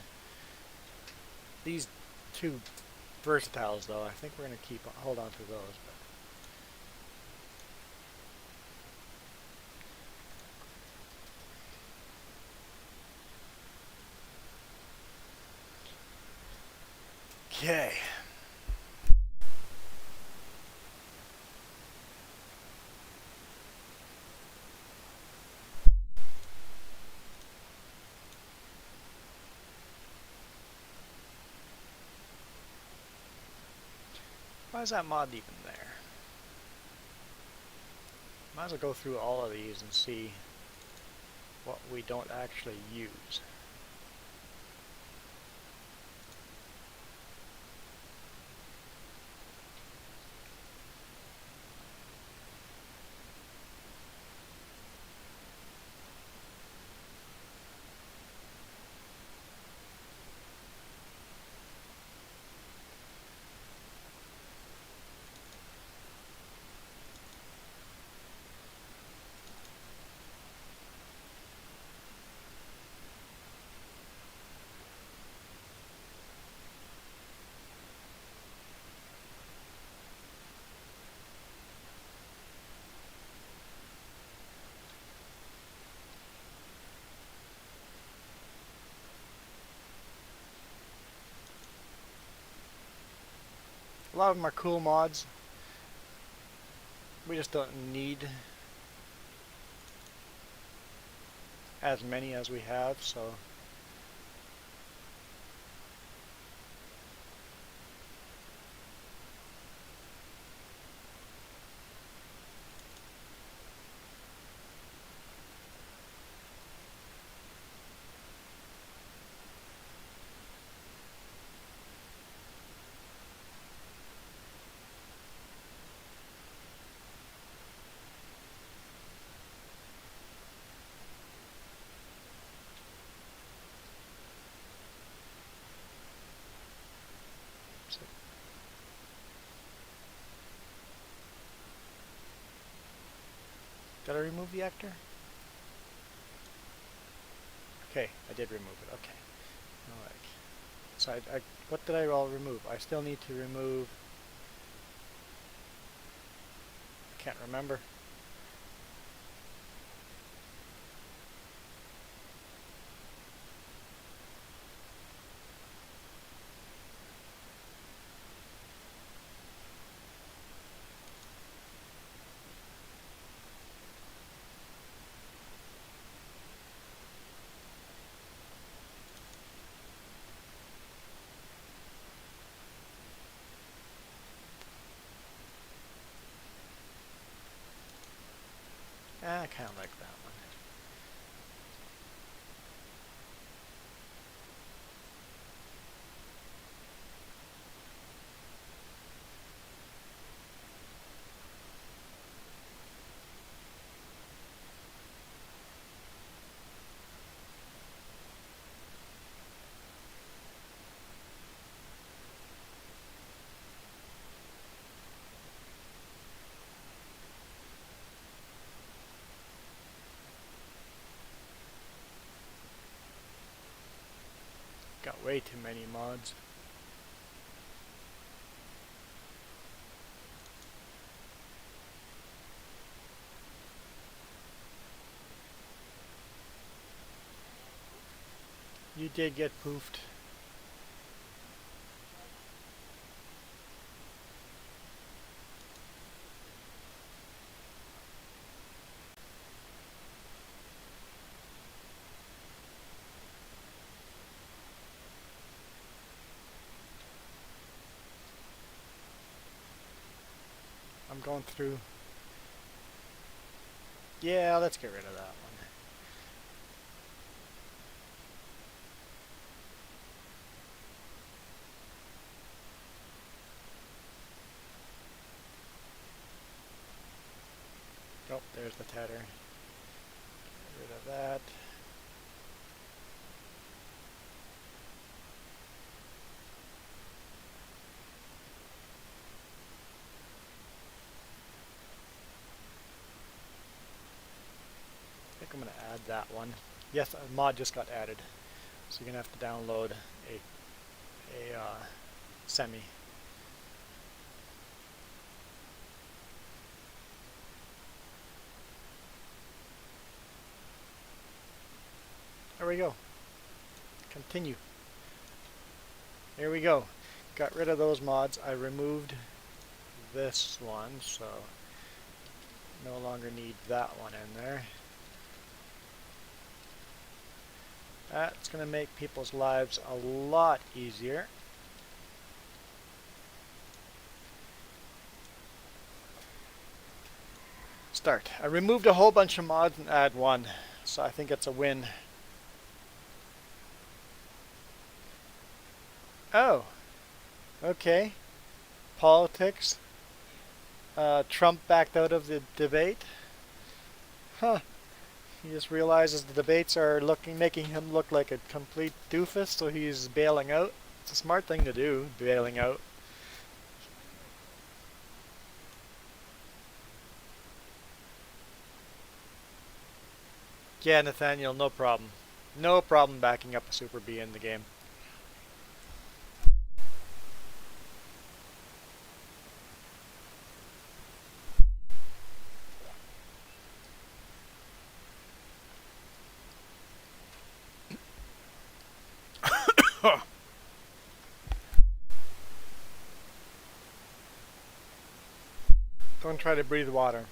These 2 versatiles, though, I think we're going to hold on to those. Okay. Why is that mod even there? Might as well go through all of these and see what we don't actually use. A lot of them are cool mods. We just don't need as many as we have, so did I remove the actor? Okay, I did remove it. Okay. Alright. So what did I all remove? I still need to remove. I can't remember. I kind of like that one. Got way too many mods. You did get poofed. I'm going through. Yeah, let's get rid of that one. Oh, there's the Tether. Get rid of that. I think I'm going to add that one. Yes, a mod just got added. So you're going to have to download a semi. There we go. Continue. Here we go. Got rid of those mods. I removed this one, so no longer need that one in there. That's going to make people's lives a lot easier. Start. I removed a whole bunch of mods and add one, so I think it's a win. Oh, okay. Politics. Trump backed out of the debate. Huh. He just realizes the debates are making him look like a complete doofus, so he's bailing out. It's a smart thing to do, bailing out. Yeah, Nathaniel, no problem. No problem backing up a Super B in the game. Don't try to breathe water.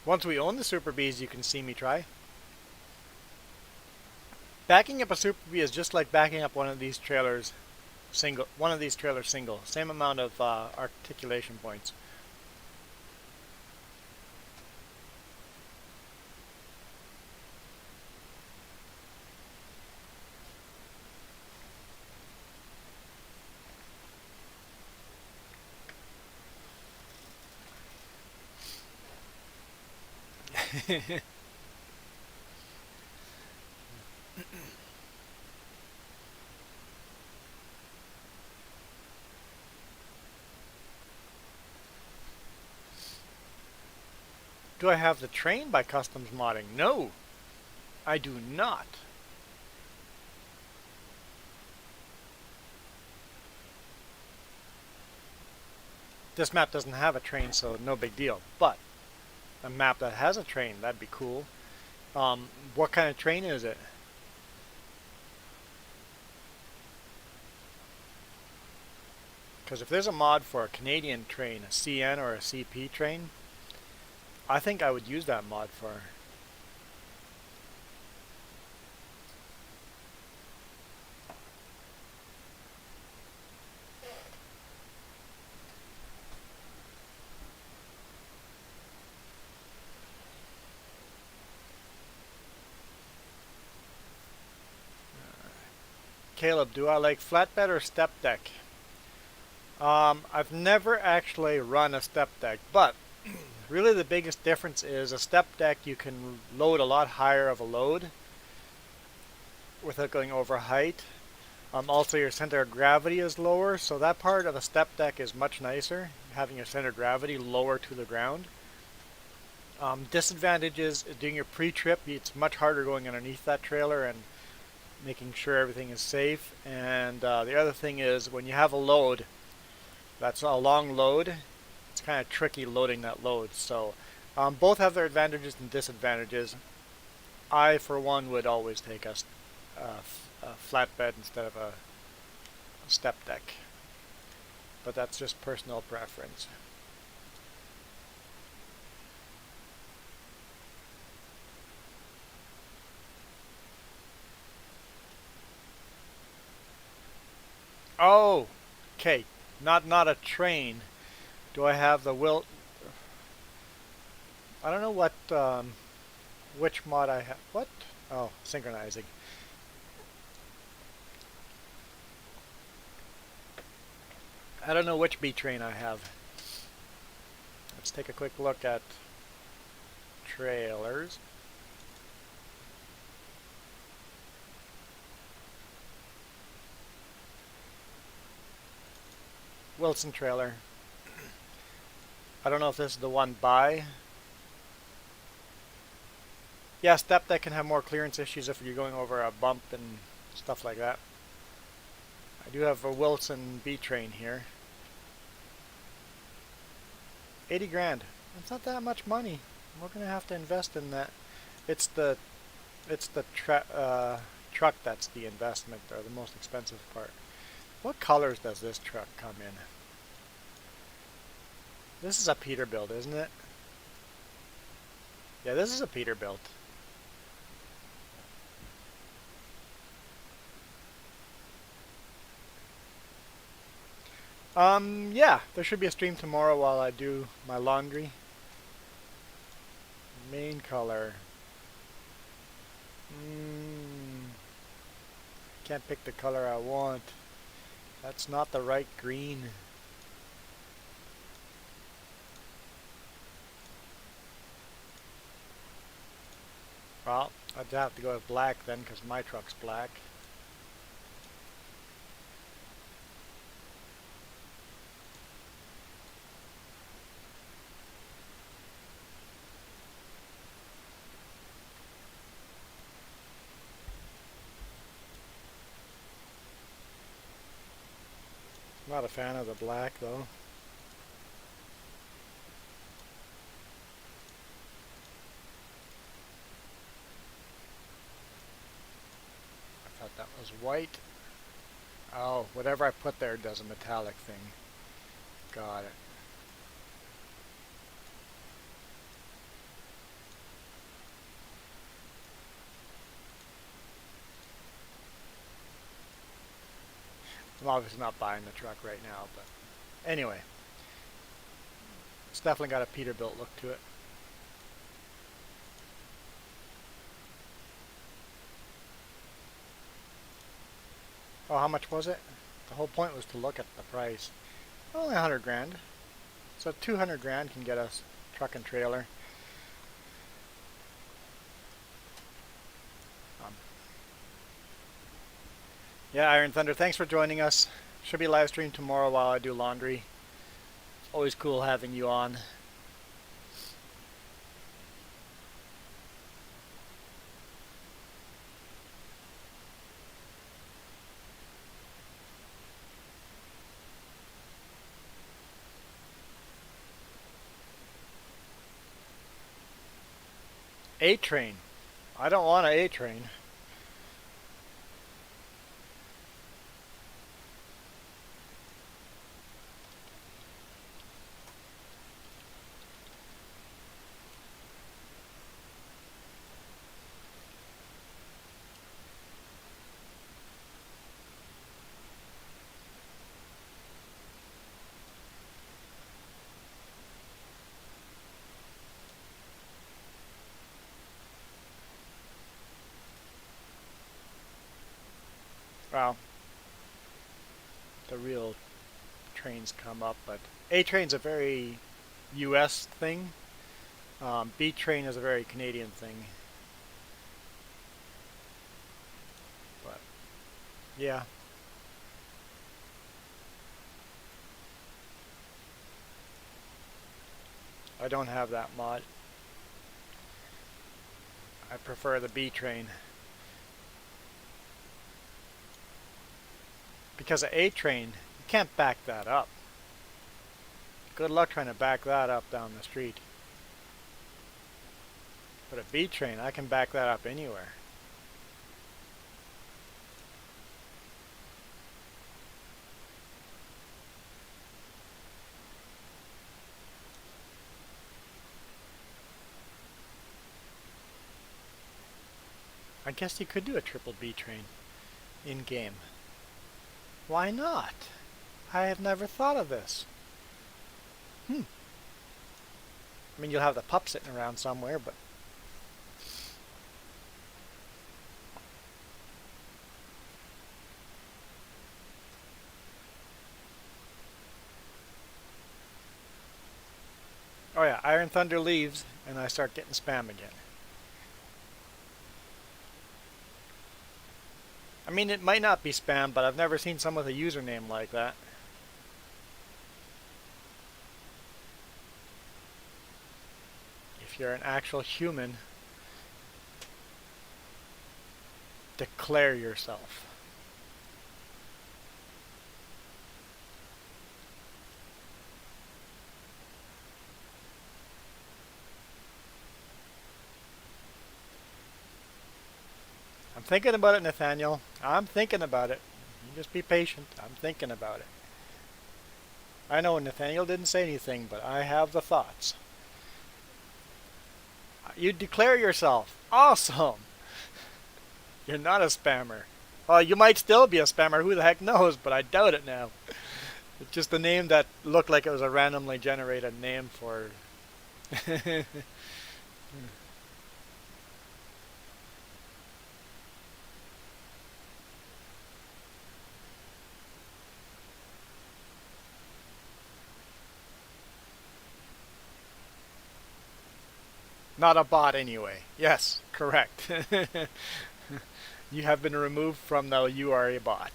Once we own the Super Bees, you can see me try. Backing up a Super Bee is just like backing up one of these trailers single. Same amount of articulation points. Do I have the train by customs modding? No, I do not. This map doesn't have a train, so no big deal. But a map that has a train, that'd be cool. What kind of train is it? Because if there's a mod for a Canadian train, a CN or a CP train, I think I would use that mod for. Caleb, do I like flatbed or step deck? I've never actually run a step deck, but really the biggest difference is a step deck you can load a lot higher of a load without going over height. Also your center of gravity is lower, so that part of a step deck is much nicer, having your center of gravity lower to the ground. Disadvantages, doing your pre-trip, it's much harder going underneath that trailer and making sure everything is safe. And the other thing is when you have a load that's a long load, it's kind of tricky loading that load. So both have their advantages and disadvantages. I for one would always take a flatbed instead of a step deck, but that's just personal preference. Oh, okay. Not a train. Do I have the will? I don't know what which mod I have. What? Oh, synchronizing. I don't know which B train I have. Let's take a quick look at trailers. Wilson trailer. I don't know if this is the one by. Yeah, step deck can have more clearance issues if you're going over a bump and stuff like that. I do have a Wilson B train here. 80 grand. That's not that much money. We're gonna have to invest in that. It's the truck that's the investment, or the most expensive part. What colors does this truck come in? This is a Peterbilt, isn't it? Yeah, this is a Peterbilt. Yeah, there should be a stream tomorrow while I do my laundry. Main color. Can't pick the color I want. That's not the right green. Well, I'd have to go with black then, because my truck's black. Not a fan of the black though. I thought that was white. Oh, whatever I put there does a metallic thing. Got it. I'm obviously not buying the truck right now, but anyway. It's definitely got a Peterbilt look to it. Oh, how much was it? The whole point was to look at the price. Only 100 grand. So 200 grand can get us truck and trailer. Yeah, Iron Thunder, thanks for joining us. Should be live stream tomorrow while I do laundry. Always cool having you on. A-Train. I don't want an A-Train. Well, the real trains come up, but A-Train's a very US thing. B-Train is a very Canadian thing. But, yeah. I don't have that mod. I prefer the B-Train. Because a A-Train, you can't back that up. Good luck trying to back that up down the street. But a B-Train, I can back that up anywhere. I guess you could do a triple B-Train in-game. Why not? I have never thought of this. I mean, you'll have the pup sitting around somewhere, but... Oh yeah, Iron Thunder leaves, and I start getting spam again. I mean, it might not be spam, but I've never seen someone with a username like that. If you're an actual human, declare yourself. I'm thinking about it, Nathaniel. I'm thinking about it. You just be patient. I'm thinking about it. I know Nathaniel didn't say anything, but I have the thoughts. You declare yourself. Awesome. You're not a spammer. Well, you might still be a spammer. Who the heck knows? But I doubt it now. It's just a name that looked like it was a randomly generated name for... Not a bot anyway. Yes, correct. You have been removed from the you are a bot.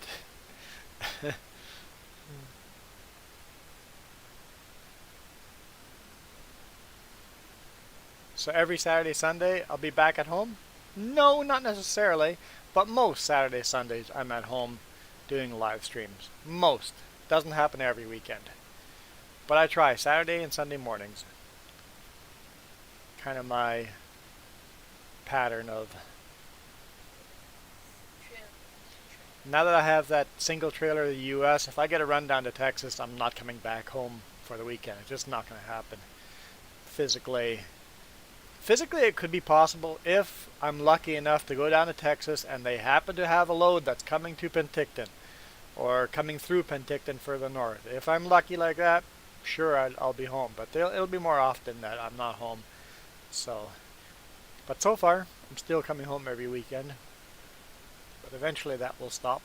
So every Saturday, Sunday, I'll be back at home? No, not necessarily. But most Saturday, Sundays, I'm at home doing live streams. Most. Doesn't happen every weekend. But I try Saturday and Sunday mornings. Kind of my pattern of. Now that I have that single trailer in the US, if I get a run down to Texas, I'm not coming back home for the weekend. It's just not going to happen. Physically, it could be possible if I'm lucky enough to go down to Texas and they happen to have a load that's coming to Penticton or coming through Penticton further north. If I'm lucky like that, sure, I'll be home. But it'll be more often that I'm not home. So, but so far, I'm still coming home every weekend. But eventually that will stop.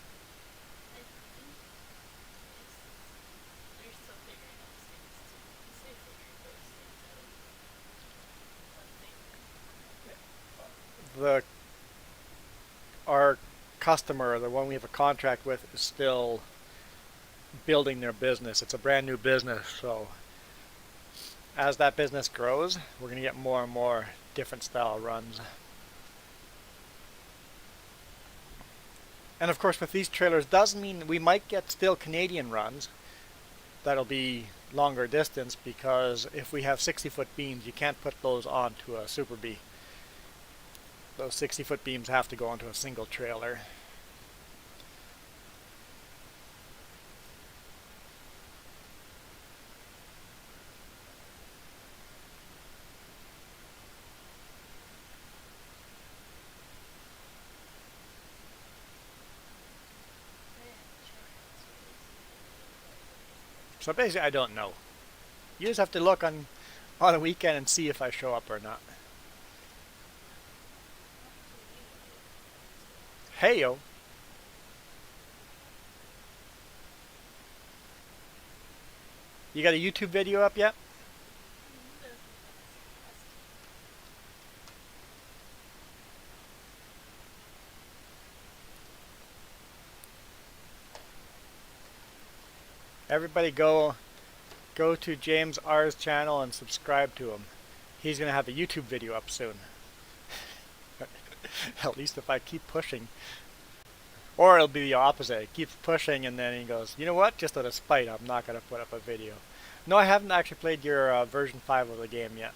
The our customer, the one we have a contract with, is still building their business. It's a brand new business, so as that business grows, we're going to get more and more different style runs. And of course, with these trailers, doesn't mean we might get still Canadian runs that'll be longer distance, because if we have 60-foot beams, you can't put those onto a Super B. Those 60-foot beams have to go onto a single trailer. So basically, I don't know. You just have to look on a weekend and see if I show up or not. Heyo! You got a YouTube video up yet? Everybody go to James R's channel and subscribe to him. He's going to have a YouTube video up soon. At least if I keep pushing. Or it'll be the opposite. It keeps pushing and then he goes, you know what? Just out of spite, I'm not going to put up a video. No, I haven't actually played your version 5 of the game yet.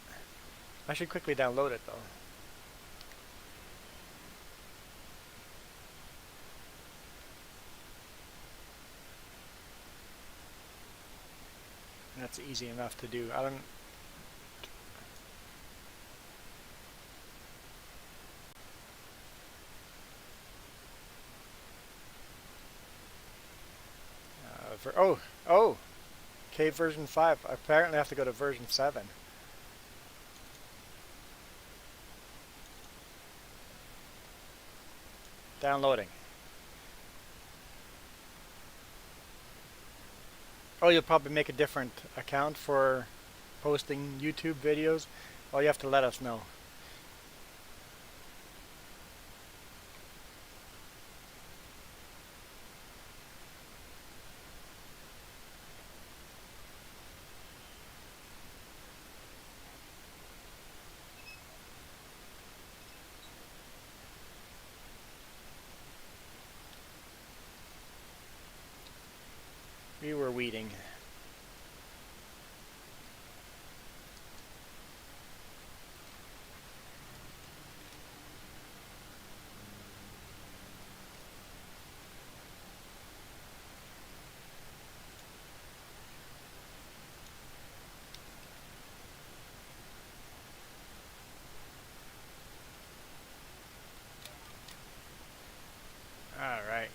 I should quickly download it though. That's easy enough to do. I don't. Okay, version 5. I apparently have to go to version 7. Downloading. Oh, you'll probably make a different account for posting YouTube videos. Well, you have to let us know. We were weeding. All right.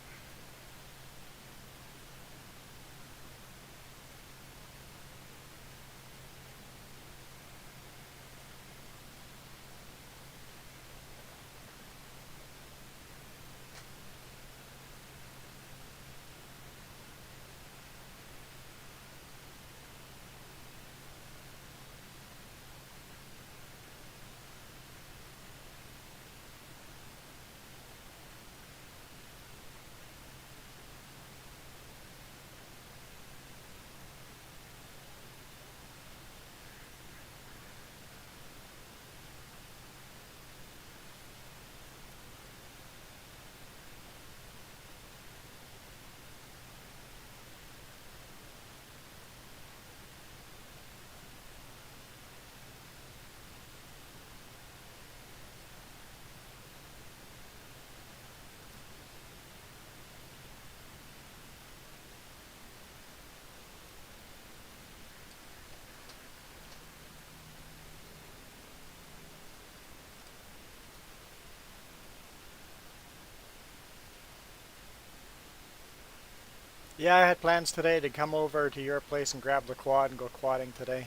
Yeah, I had plans today to come over to your place and grab the quad and go quadding today.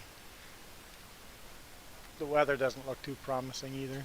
The weather doesn't look too promising either.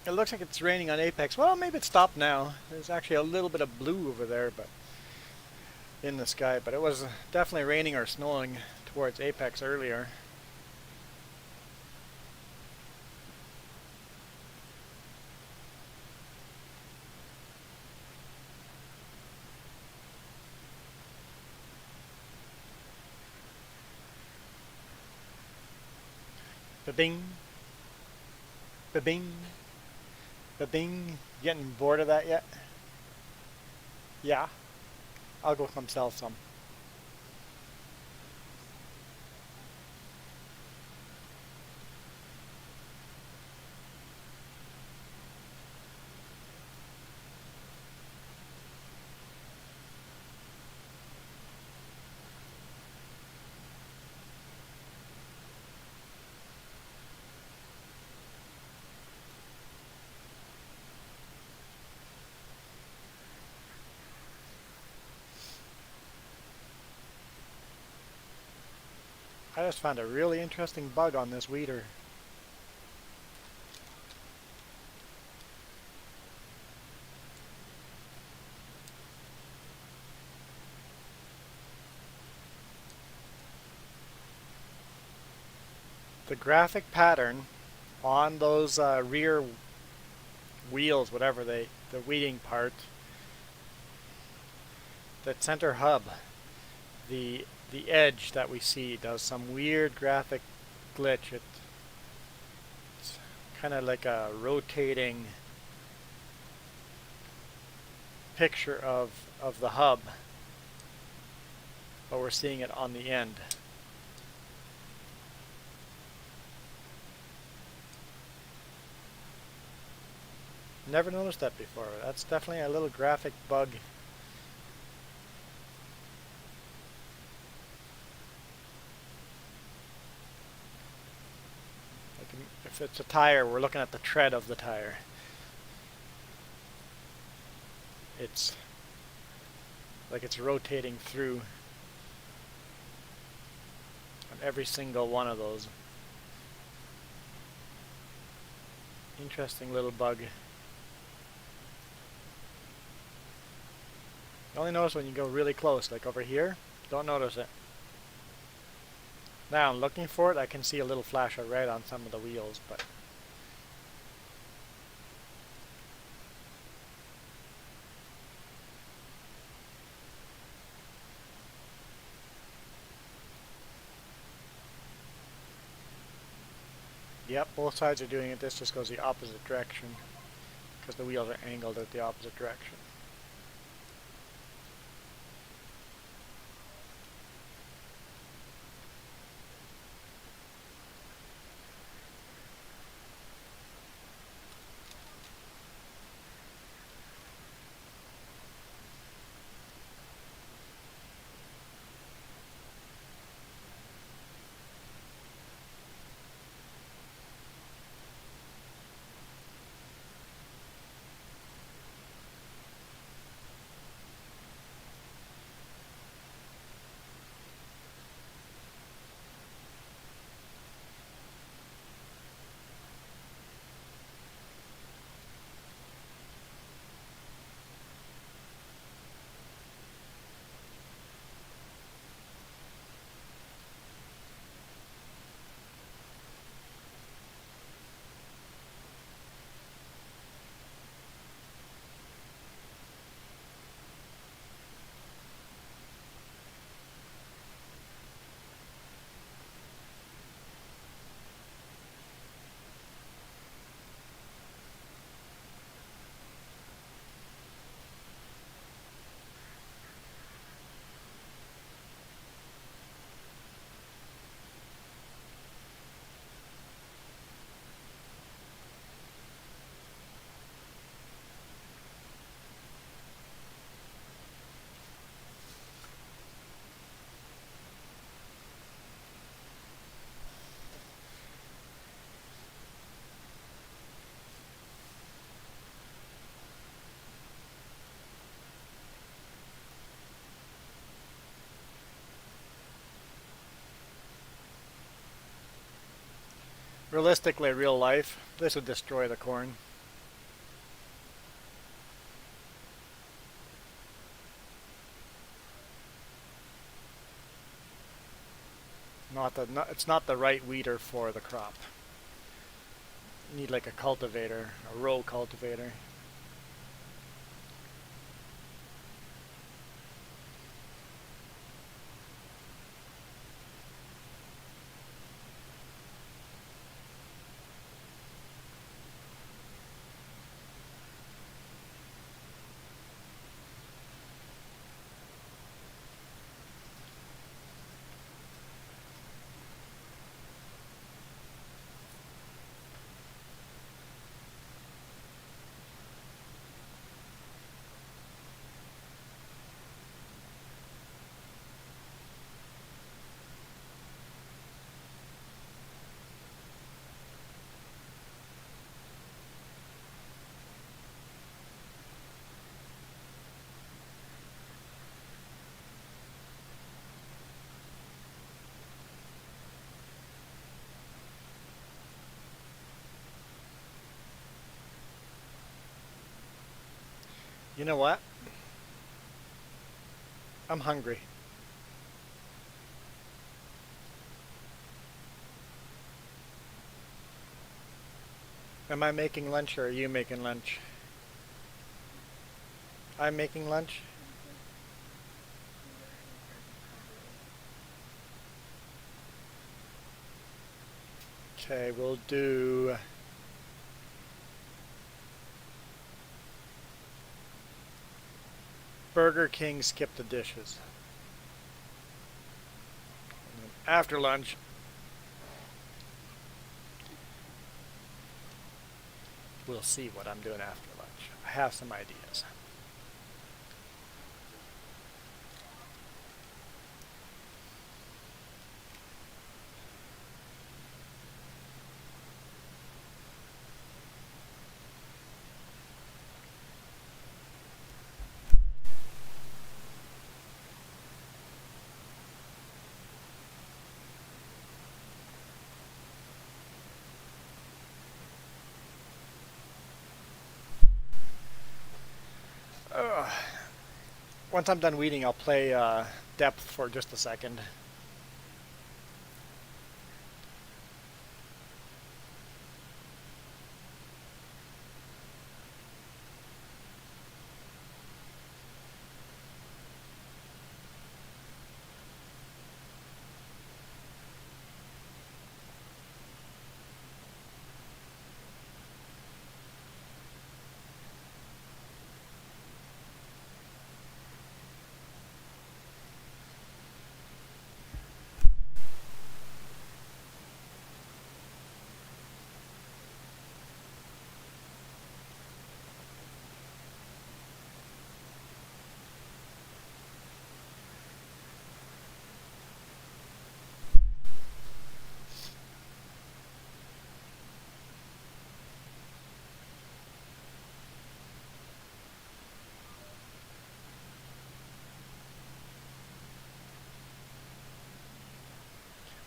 It looks like it's raining on Apex. Well, maybe it's stopped now. There's actually a little bit of blue over there, but in the sky. But it was definitely raining or snowing towards Apex earlier. Ba-bing. Ba-bing. Ba-bing. Getting bored of that yet? Yeah. I'll go come sell some. I just found a really interesting bug on this weeder. The graphic pattern on those rear wheels, whatever the weeding part, that center hub, the edge that we see does some weird graphic glitch. It's kind of like a rotating picture of the hub, but we're seeing it on the end. Never noticed that before. That's definitely a little graphic bug. Like if it's a tire, we're looking at the tread of the tire. It's like it's rotating through on every single one of those. Interesting little bug. You only notice when you go really close, like over here. Don't notice it. Now I'm looking for it. I can see a little flash of red on some of the wheels, but yep, both sides are doing it. This just goes the opposite direction because the wheels are angled at the opposite direction. Realistically, real life, this would destroy the corn. It's not the right weeder for the crop. You need like a cultivator, a row cultivator. You know what? I'm hungry. Am I making lunch or are you making lunch? I'm making lunch? Okay, we'll do Burger King skip the dishes. And then after lunch, we'll see what I'm doing after lunch. I have some ideas. Once I'm done weeding, I'll play depth for just a second.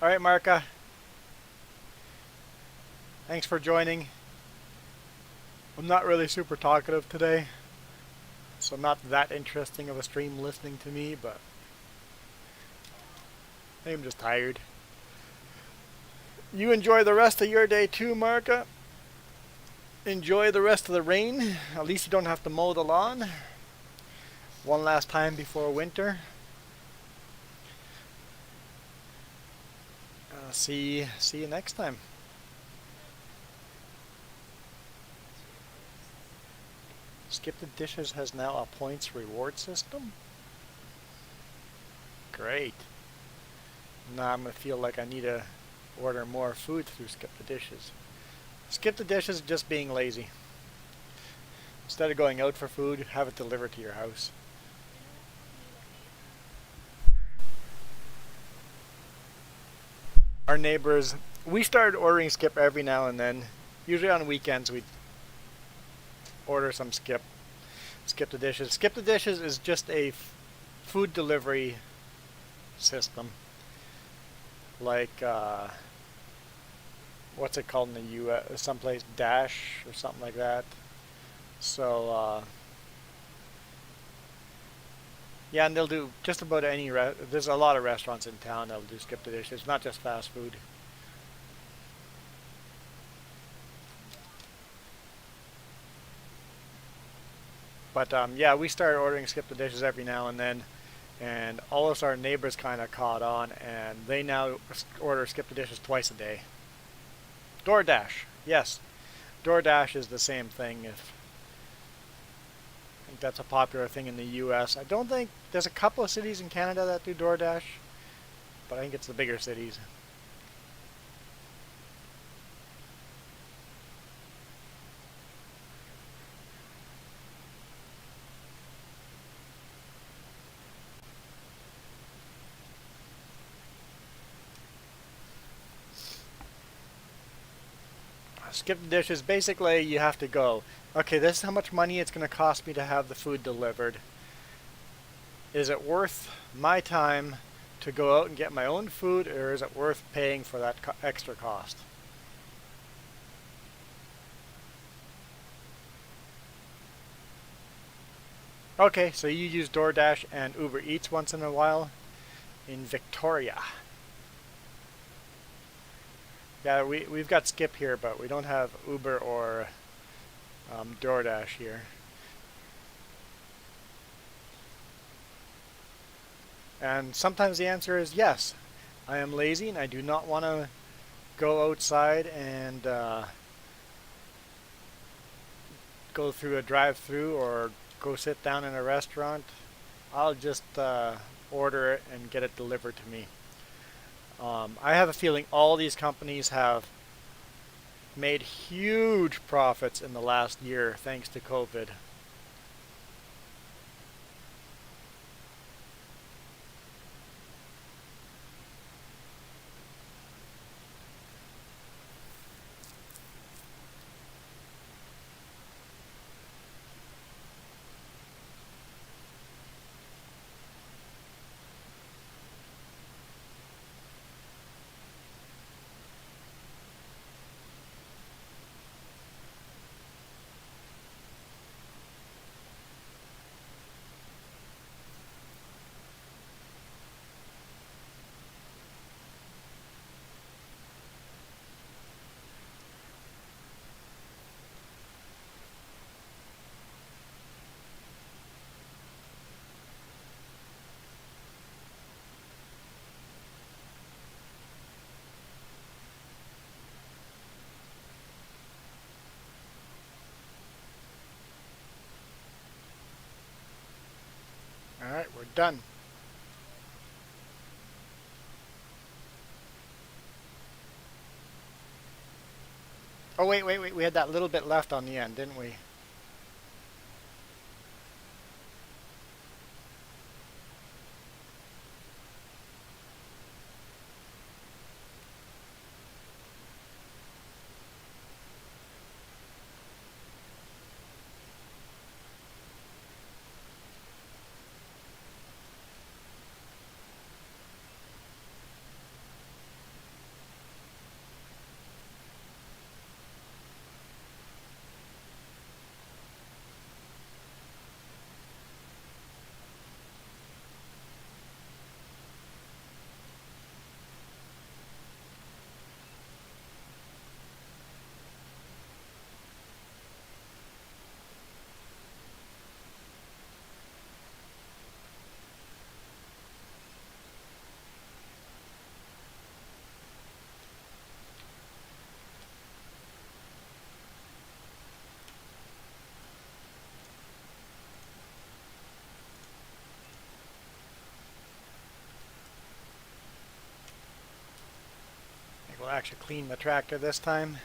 All right, Marka. Thanks for joining. I'm not really super talkative today, so not that interesting of a stream listening to me, but I'm just tired. You enjoy the rest of your day too, Marka. Enjoy the rest of the rain. At least you don't have to mow the lawn. One last time before winter. See you next time. Skip the Dishes has now a points reward system. Great. Now I'm gonna feel like I need to order more food through Skip the Dishes. Skip the Dishes is just being lazy. Instead of going out for food, have it delivered to your house. Our neighbors, we started ordering Skip every now and then. Usually on weekends we order some Skip the Dishes. Skip the Dishes is just a food delivery system. Like what's it called in the U.S. Someplace Dash or something like that. So yeah, and they'll do just about any. There's a lot of restaurants in town that'll do skip the dishes, not just fast food. But yeah, we started ordering skip the dishes every now and then, and all of our neighbors kind of caught on, and they now order skip the dishes twice a day. DoorDash, yes, DoorDash is the same thing. If I think that's a popular thing in the U.S. I don't think there's a couple of cities in Canada that do DoorDash, but I think it's the bigger cities. Skip the dishes. Basically, you have to go, okay, this is how much money it's going to cost me to have the food delivered. Is it worth my time to go out and get my own food, or is it worth paying for that extra cost? Okay, so you use DoorDash and Uber Eats once in a while in Victoria. Yeah, we've got Skip here, but we don't have Uber or DoorDash here. And sometimes the answer is yes. I am lazy and I do not want to go outside and go through a drive-through or go sit down in a restaurant. I'll just order it and get it delivered to me. I have a feeling all these companies have made huge profits in the last year thanks to COVID. All right, we're done. Oh, wait. We had that little bit left on the end, didn't we? I think we'll actually clean the tractor this time.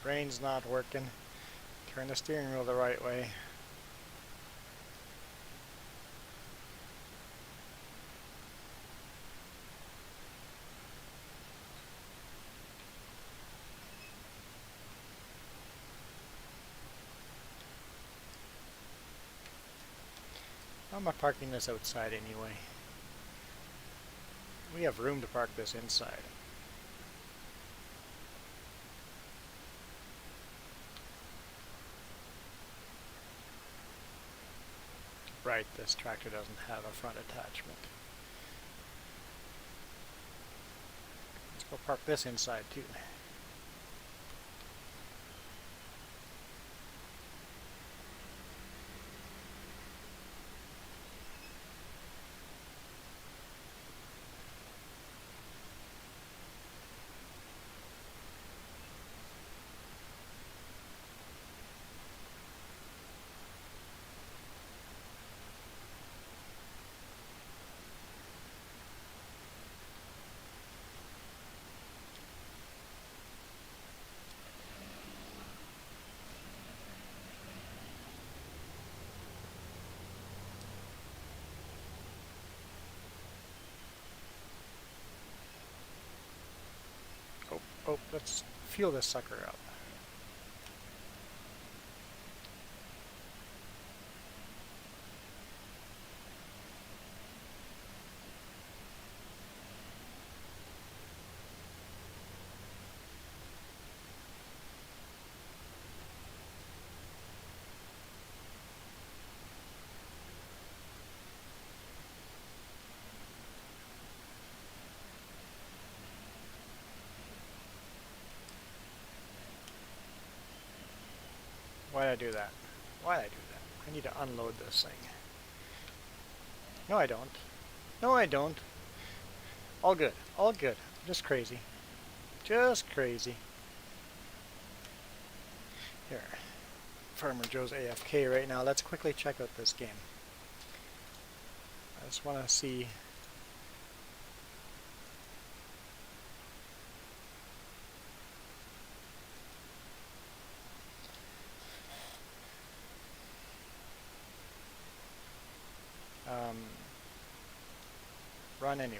brain's not working. Turn the steering wheel the right way. How am I parking this outside anyway? We have room to park this inside. Right, this tractor doesn't have a front attachment. Let's go park this inside too. Oh, let's fuel this sucker up. Why did I do that? Why did I do that? I need to unload this thing. No, I don't. No, I don't. All good. All good. Just crazy. Just crazy. Here. Farmer Joe's AFK right now. Let's quickly check out this game. I just want to see. Run anyway.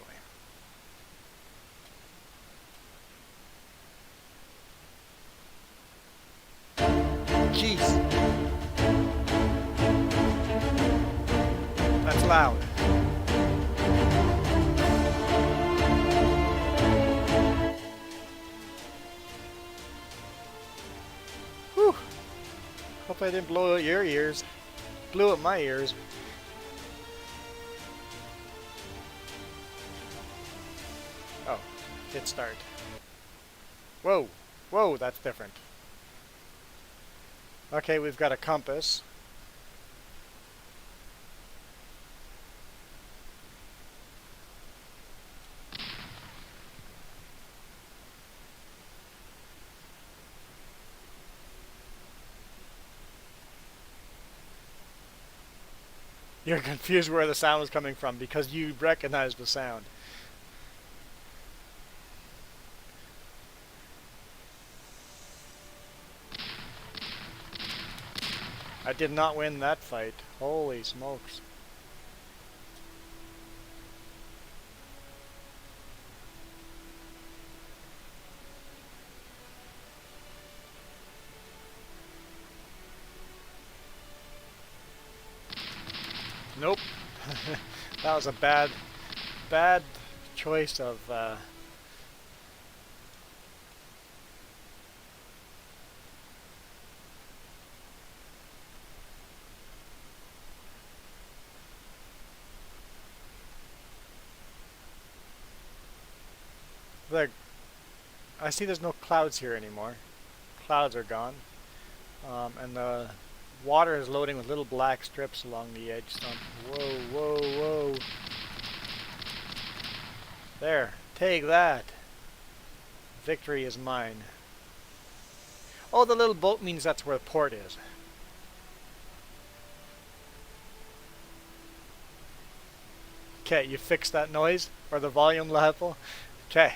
Jeez. That's loud. Whew. Hope I didn't blow out your ears. Blew out my ears. Oh, hit start. Whoa, whoa, that's different. Okay, we've got a compass. You're confused where the sound was coming from because you recognize the sound. I did not win that fight. Holy smokes. Nope. That was a bad choice of look, I see there's no clouds here anymore. Clouds are gone. And the water is loading with little black strips along the edge. Whoa, whoa, whoa. There, take that. Victory is mine. Oh, the little boat means that's where the port is. Okay, you fixed that noise or the volume level? Okay.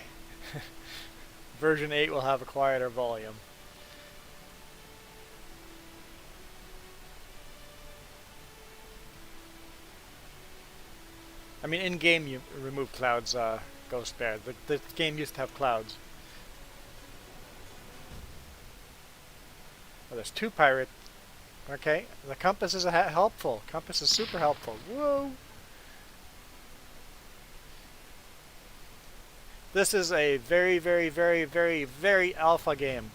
Version 8 will have a quieter volume. I mean, in game you remove clouds. Ghost Bear. The game used to have clouds. Oh, there's 2 pirates. Okay, the compass is helpful. Compass is super helpful. Whoa! This is a very, very, very, very, very alpha game.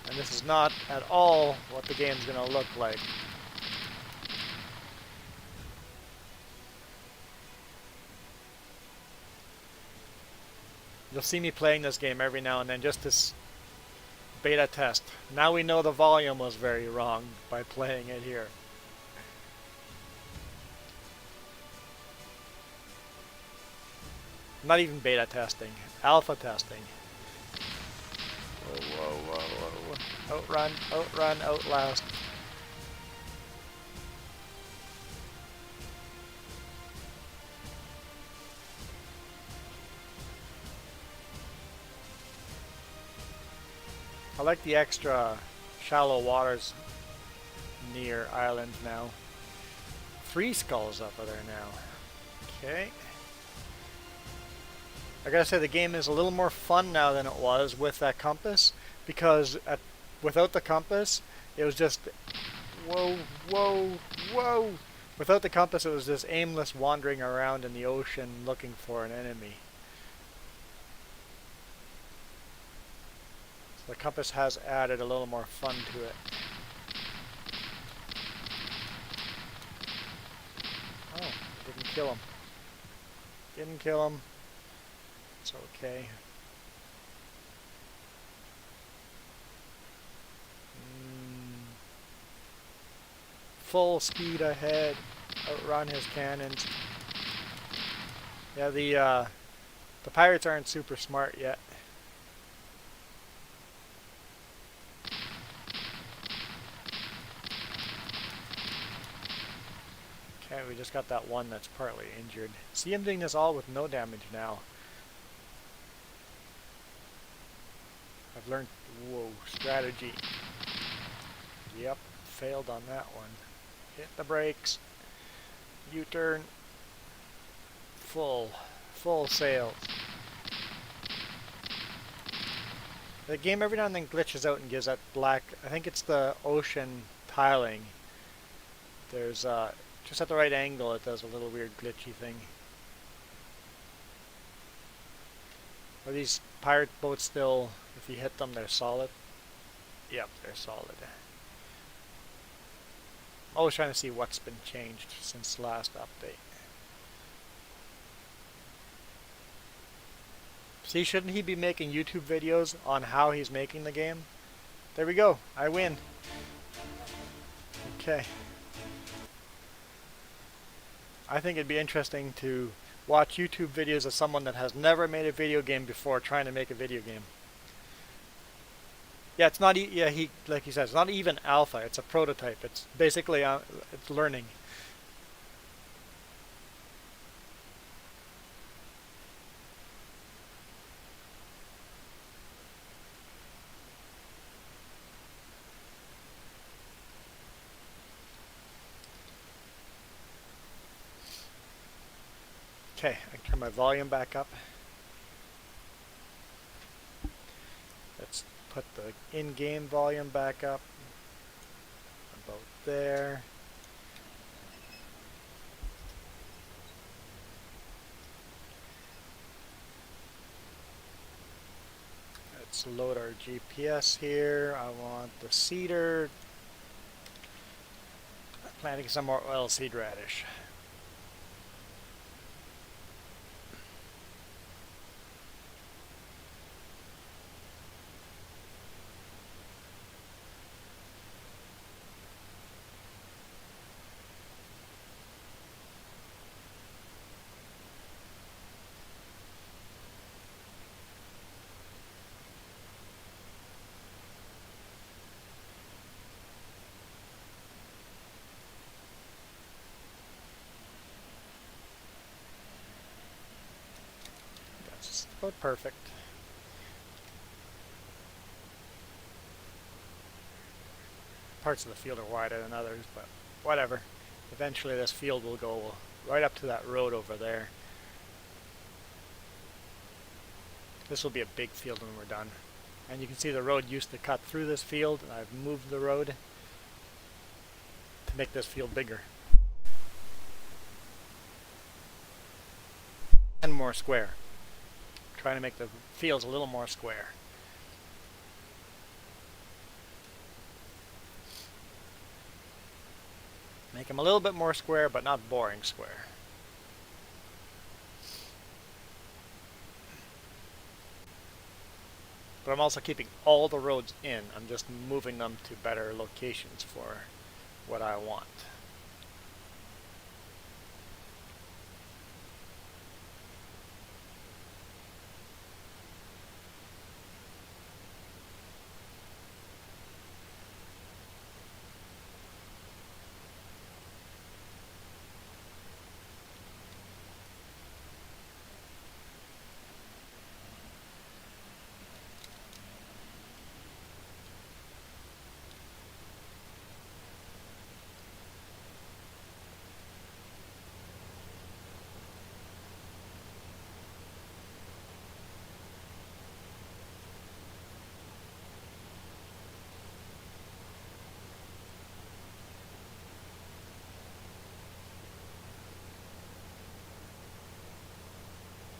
And this is not at all what the game's going to look like. You'll see me playing this game every now and then, just this beta test. Now we know the volume was very wrong by playing it here. Not even beta testing, alpha testing. Whoa, whoa, whoa, whoa. Outrun, outrun, outlast. I like the extra shallow waters near island now. 3 skulls up there now. Okay. I gotta say the game is a little more fun now than it was with that compass, because without the compass it was just whoa, whoa, whoa. Without the compass it was just aimless wandering around in the ocean looking for an enemy. The compass has added a little more fun to it. Oh, didn't kill him. Didn't kill him. It's okay. Full speed ahead. Outrun his cannons. Yeah, the pirates aren't super smart yet. Okay, we just got that one that's partly injured. See, I'm doing this all with no damage now. I've learned, whoa, strategy. Yep, failed on that one. Hit the brakes. U-turn. Full sails. The game every now and then glitches out and gives that black, I think it's the ocean tiling. There's just at the right angle it does a little weird glitchy thing. Are these pirate boats still, if you hit them, they're solid? Yep, they're solid. I'm always trying to see what's been changed since last update. See, shouldn't he be making YouTube videos on how he's making the game? There we go, I win. Okay. I think it'd be interesting to watch YouTube videos of someone that has never made a video game before trying to make a video game. Yeah, it's not. Yeah, like he says, it's not even alpha. It's a prototype. It's basically it's learning. Okay, I can turn my volume back up. Let's put the in-game volume back up. About there. Let's load our GPS here. I want the cedar. I'm planting some more oilseed radish. About perfect. Parts of the field are wider than others, but whatever. Eventually this field will go right up to that road over there. This will be a big field when we're done. And you can see the road used to cut through this field, and I've moved the road to make this field bigger. And more square. Trying to make the fields a little more square. Make them a little bit more square, but not boring square. But I'm also keeping all the roads in. I'm just moving them to better locations for what I want.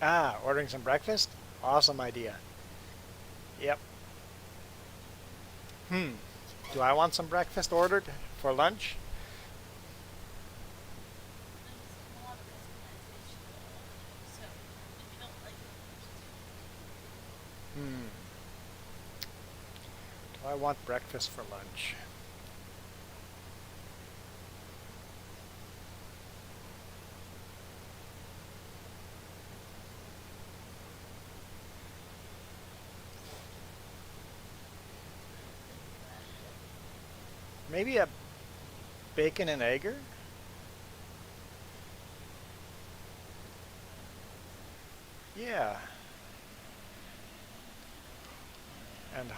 Ah, ordering some breakfast? Awesome idea. Yep. Do I want some breakfast ordered for lunch? Do I want breakfast for lunch? Maybe a bacon and egger? Yeah. And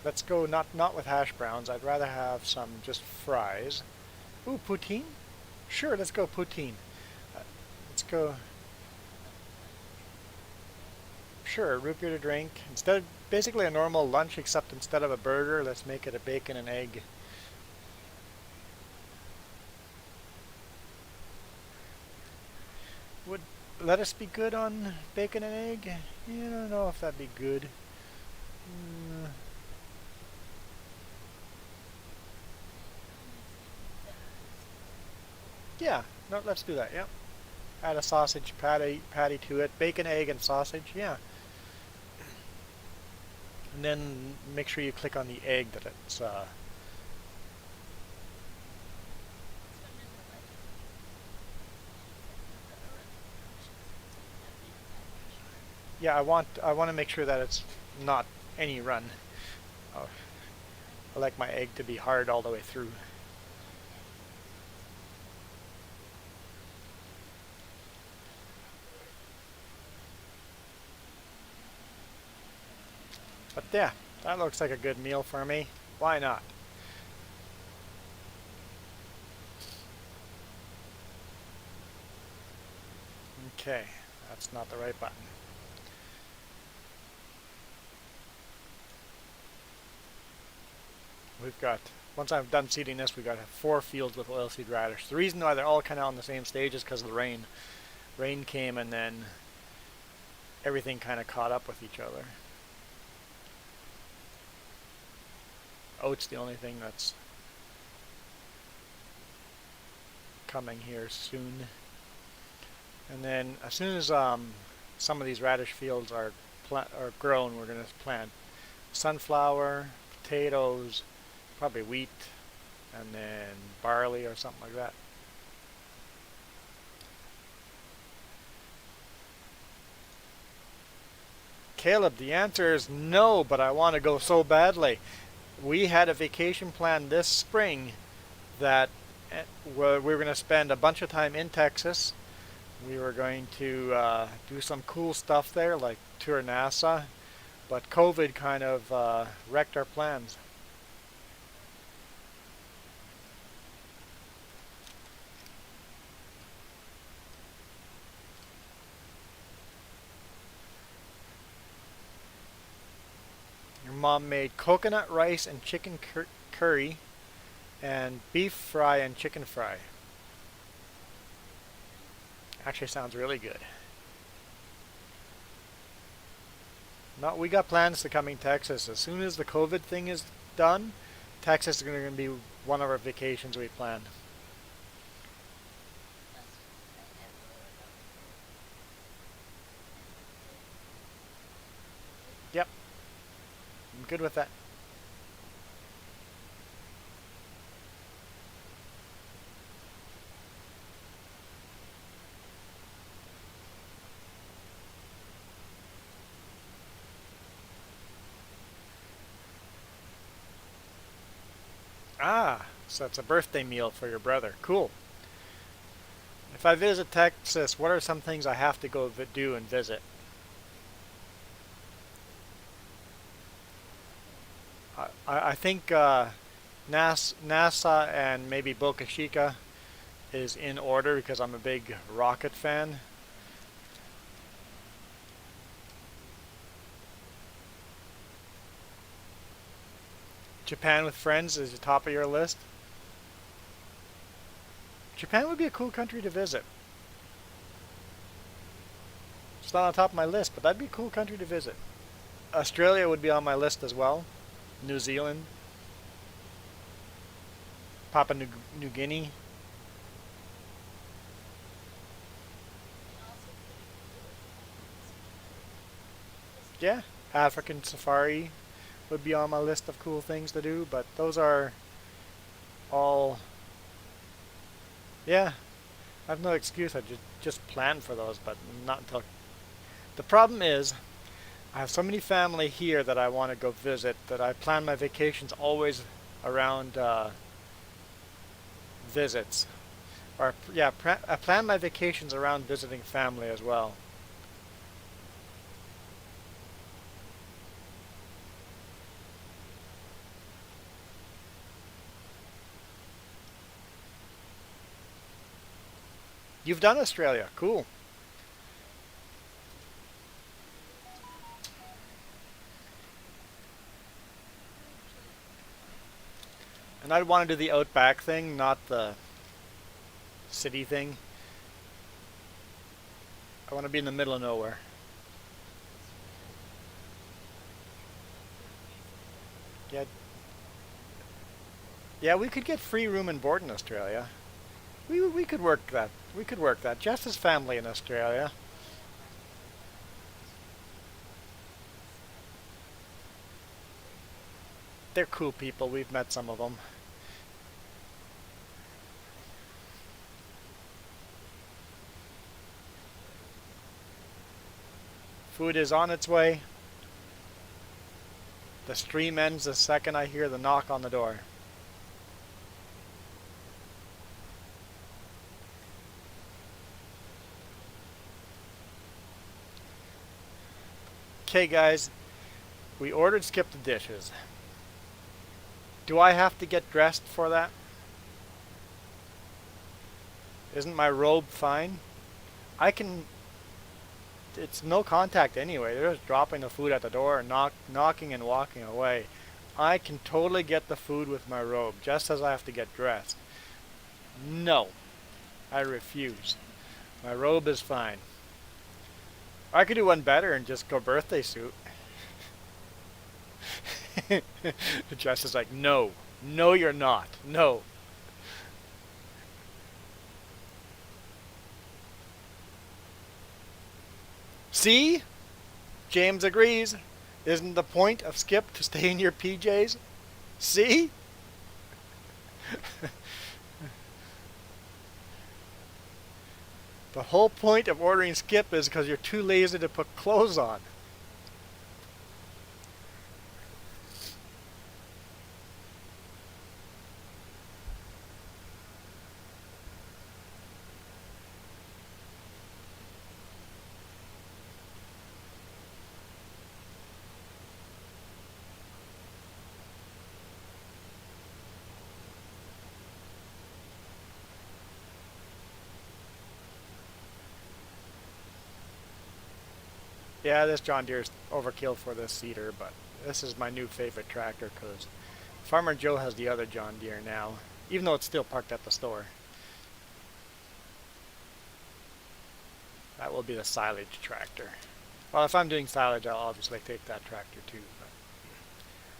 let's go not with hash browns. I'd rather have some just fries. Ooh, poutine? Sure, let's go poutine. Let's go. Sure, root beer to drink. Instead of basically a normal lunch, except instead of a burger, let's make it a bacon and egg. Would lettuce be good on bacon and egg? Yeah, I don't know if that'd be good. Yeah, no, let's do that. Yep. Add a sausage patty to it. Bacon, egg, and sausage. Yeah. And then make sure you click on the egg that it's. Yeah, I want to make sure that it's not any run. I like my egg to be hard all the way through. But yeah, that looks like a good meal for me. Why not? Okay, that's not the right button. We've got, once I'm done seeding this, we've got 4 fields with oilseed radish. The reason why they're all kind of on the same stage is because of the rain. Rain came and then everything kind of caught up with each other. Oat's the only thing that's coming here soon. And then as soon as some of these radish fields are grown, we're going to plant sunflower, potatoes, probably wheat, and then barley or something like that. Caleb, the answer is no, but I want to go so badly. We had a vacation plan this spring that we were going to spend a bunch of time in Texas, We were going to do some cool stuff there, like tour NASA, but COVID kind of wrecked our plans. Your mom made coconut rice and chicken curry and beef fry and chicken fry. Actually sounds really good. No, we got plans to coming Texas. As soon as the COVID thing is done, Texas is going to be one of our vacations we plan. Yep, I'm good with that. Ah, so it's a birthday meal for your brother. Cool. If I visit Texas, what are some things I have to go do and visit? I think NASA and maybe Boca Chica is in order because I'm a big rocket fan. Japan with friends is the top of your list. Japan would be a cool country to visit. It's not on top of my list, but that'd be a cool country to visit. Australia would be on my list as well. New Zealand, Papua New Guinea. Yeah, African safari would be on my list of cool things to do, but those are all, yeah, I have no excuse. I just plan for those, but not until. The problem is, I have so many family here that I want to go visit that I plan my vacations always around visits. Or yeah, I plan my vacations around visiting family as well. You've done Australia, cool. And I'd want to do the outback thing, not the city thing. I want to be in the middle of nowhere. Yeah, yeah, we could get free room and board in Australia. We could work that. We could work that. Jess has family in Australia. They're cool people. We've met some of them. Food is on its way. The stream ends the second I hear the knock on the door. Okay, guys, we ordered Skip the Dishes. Do I have to get dressed for that? Isn't my robe fine? I can. It's no contact anyway. They're just dropping the food at the door and knocking and walking away. I can totally get the food with my robe, just as I have to get dressed. No, I refuse. My robe is fine. I could do one better and just go birthday suit. Jess is like, no, no, you're not. No. See? James agrees. Isn't the point of Skip to stay in your PJs? See? The whole point of ordering Skip is because you're too lazy to put clothes on. Yeah, this John Deere is overkill for this seeder, but this is my new favorite tractor because Farmer Joe has the other John Deere now, even though it's still parked at the store. That will be the silage tractor. Well, if I'm doing silage, I'll obviously take that tractor too, but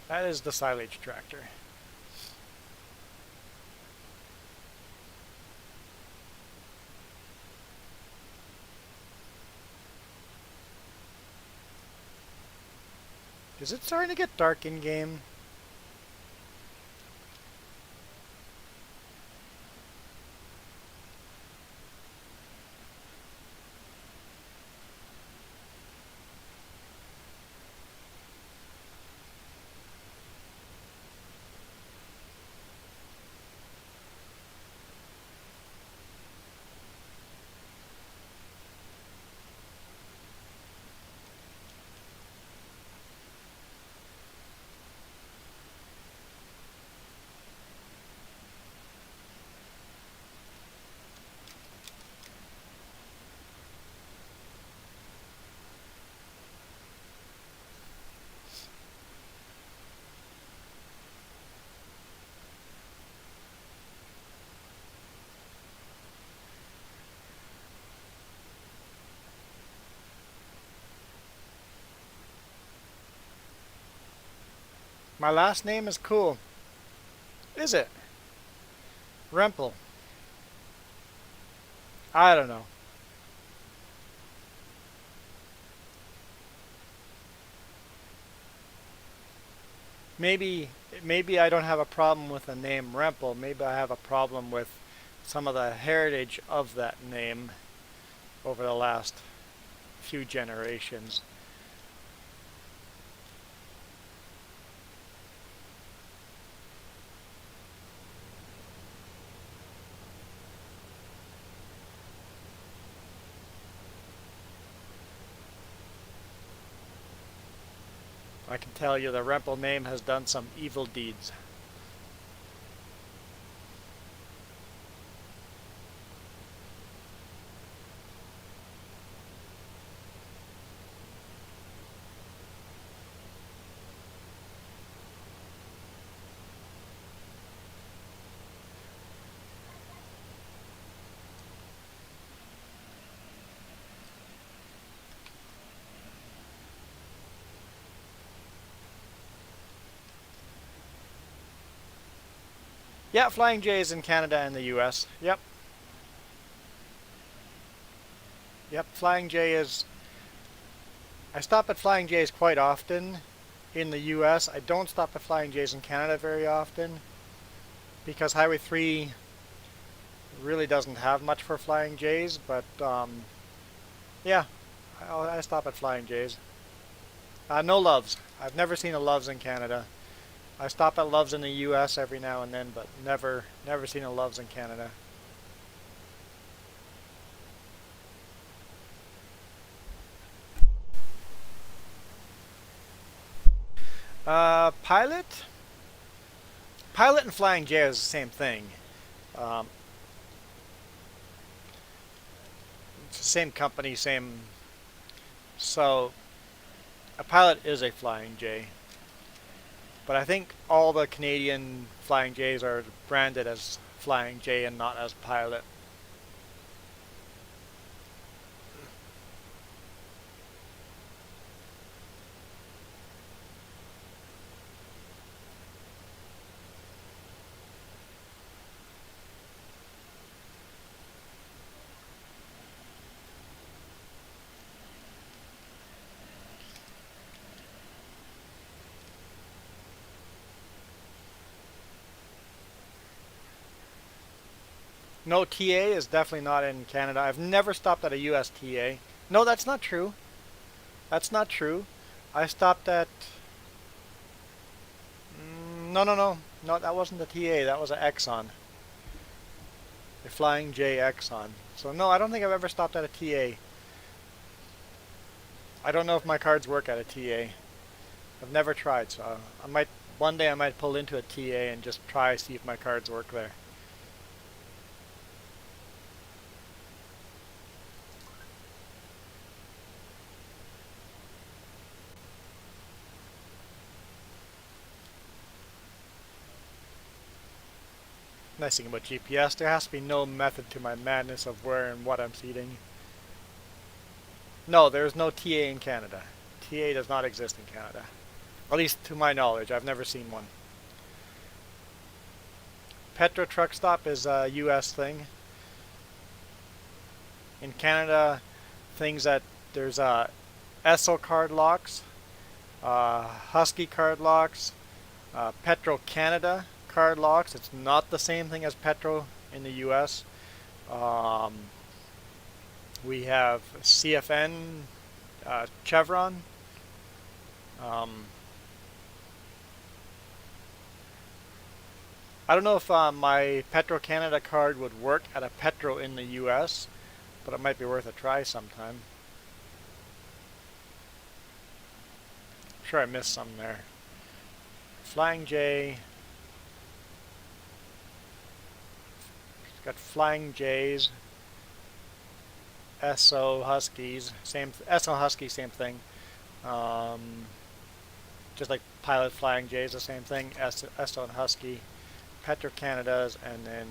that is the silage tractor. Is it starting to get dark in game? My last name is cool. Is it? Rempel. I don't know. Maybe I don't have a problem with the name Rempel. Maybe I have a problem with some of the heritage of that name over the last few generations. I can tell you the Rempel name has done some evil deeds. Yeah, Flying J is in Canada and the US. Yep. Yep, Flying J is... I stop at Flying J's quite often in the US. I don't stop at Flying J's in Canada very often because Highway 3 really doesn't have much for Flying J's, but yeah, I stop at Flying J's. No Loves. I've never seen a Loves in Canada. I stop at Loves in the US every now and then, but never seen a Loves in Canada. Pilot? Pilot and Flying J is the same thing. It's the same company, same... So, a Pilot is a Flying J. But I think all the Canadian Flying J's are branded as Flying J and not as Pilot. No, TA is definitely not in Canada. I've never stopped at a US TA. No, that's not true. That's not true. I stopped at... No, no, no. No, that wasn't a TA. That was an Exxon. A Flying J Exxon. So no, I don't think I've ever stopped at a TA. I don't know if my cards work at a TA. I've never tried, so I might... One day I might pull into a TA and just try see if my cards work there. Nice thing about GPS, there has to be no method to my madness of where and what I'm seeding. No, there is no TA in Canada. TA does not exist in Canada. At least to my knowledge, I've never seen one. Petro truck stop is a US thing. In Canada, things that there's Esso card locks, Husky card locks, Petro Canada card locks. It's not the same thing as Petro in the US. We have CFN, Chevron. I don't know if my Petro Canada card would work at a Petro in the US, but it might be worth a try sometime. I'm sure I missed some there. Flying J. It's got Flying J's. Esso Huskies. Esso Husky, same thing. Just like Pilot Flying J's, the same thing. Esso and Husky. Petro Canada's, and then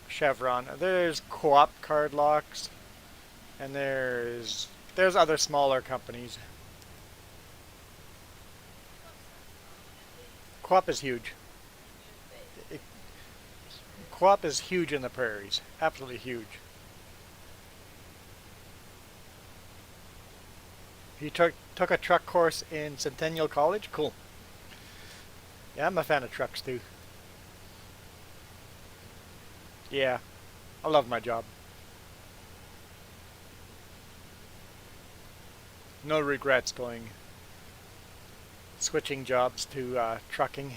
Chevron. There's Co-op card locks, and there's other smaller companies. Co-op is huge. Co-op is huge in the prairies. Absolutely huge. You took a truck course in Centennial College? Cool. Yeah, I'm a fan of trucks too. Yeah, I love my job. No regrets switching jobs to trucking.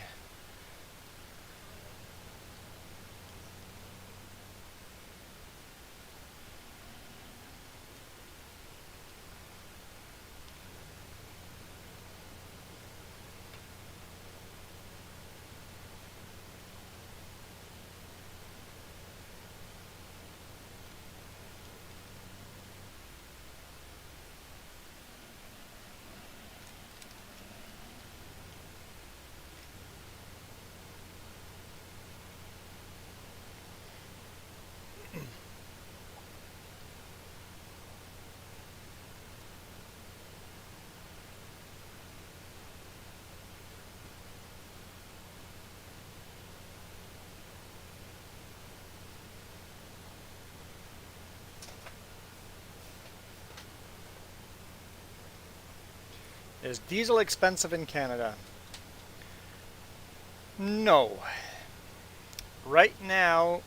Is diesel expensive in Canada? No. Right now,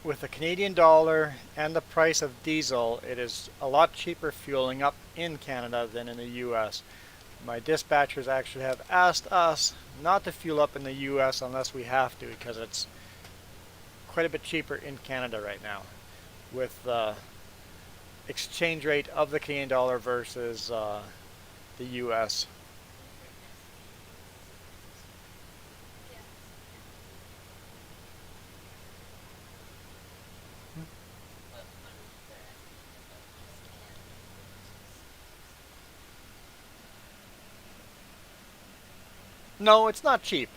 with the Canadian dollar and the price of diesel, it is a lot cheaper fueling up in Canada than in the US. My dispatchers actually have asked us not to fuel up in the US unless we have to, because it's quite a bit cheaper in Canada right now with the exchange rate of the Canadian dollar versus the US. No, it's not cheap.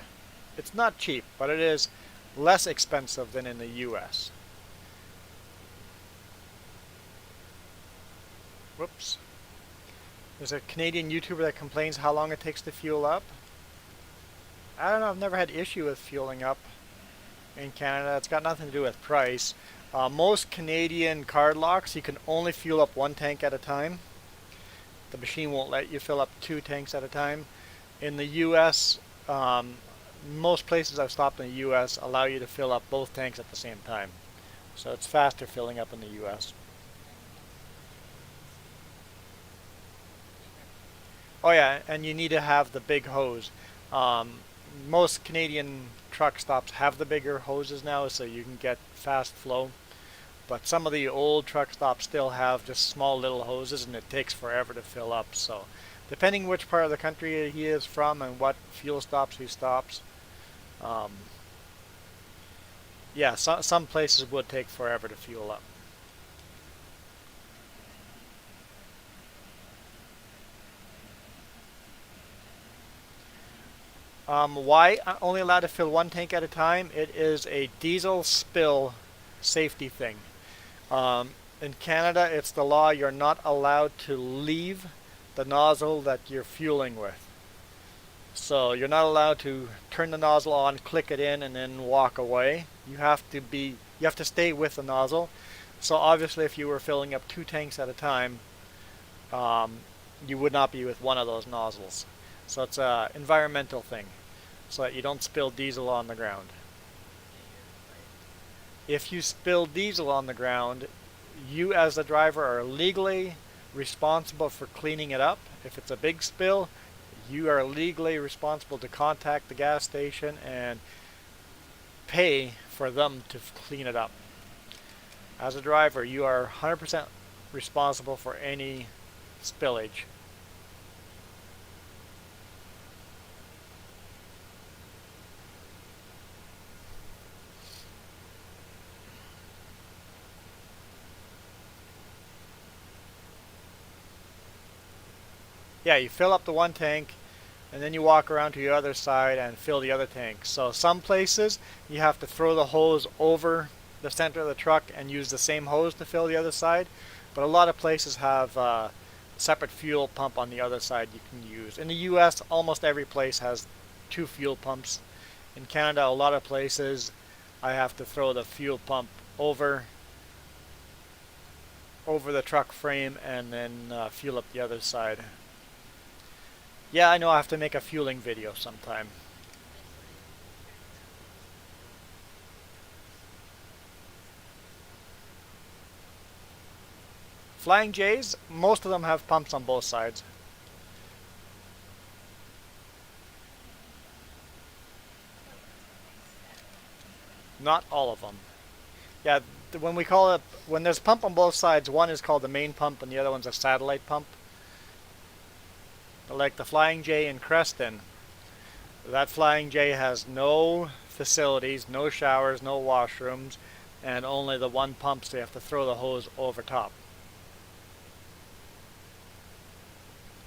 It's not cheap, but it is less expensive than in the US. Whoops. There's a Canadian YouTuber that complains how long it takes to fuel up. I don't know, I've never had issue with fueling up in Canada. It's got nothing to do with price. Most Canadian card locks, you can only fuel up one tank at a time. The machine won't let you fill up 2 tanks at a time. In the US, most places I've stopped in the US allow you to fill up both tanks at the same time. So it's faster filling up in the US. Oh yeah, and you need to have the big hose. Most Canadian truck stops have the bigger hoses now, so you can get fast flow. But some of the old truck stops still have just small little hoses, and it takes forever to fill up. So depending which part of the country he is from and what fuel stops he stops, yeah, some places would take forever to fuel up. Why only allowed to fill one tank at a time? It is a diesel spill safety thing. In Canada, it's the law you're not allowed to leave the nozzle that you're fueling with. So you're not allowed to turn the nozzle on, click it in, and then walk away. You have to stay with the nozzle. So obviously, if you were filling up 2 tanks at a time, you would not be with one of those nozzles. So it's an environmental thing, so that you don't spill diesel on the ground. If you spill diesel on the ground, you as the driver are legally responsible for cleaning it up. If it's a big spill, you are legally responsible to contact the gas station and pay for them to clean it up. As a driver, you are 100% responsible for any spillage. Yeah, you fill up the one tank and then you walk around to your other side and fill the other tank. So some places you have to throw the hose over the center of the truck and use the same hose to fill the other side. But a lot of places have a separate fuel pump on the other side you can use. In the US, almost every place has 2 fuel pumps. In Canada, a lot of places I have to throw the fuel pump over the truck frame and then fuel up the other side. Yeah, I know I have to make a fueling video sometime. Flying J's, most of them have pumps on both sides. Not all of them. Yeah, when there's pump on both sides, one is called the main pump and the other one's a satellite pump. Like the Flying J in Creston, that Flying J has no facilities, no showers, no washrooms, and only the one pump, so you have to throw the hose over top.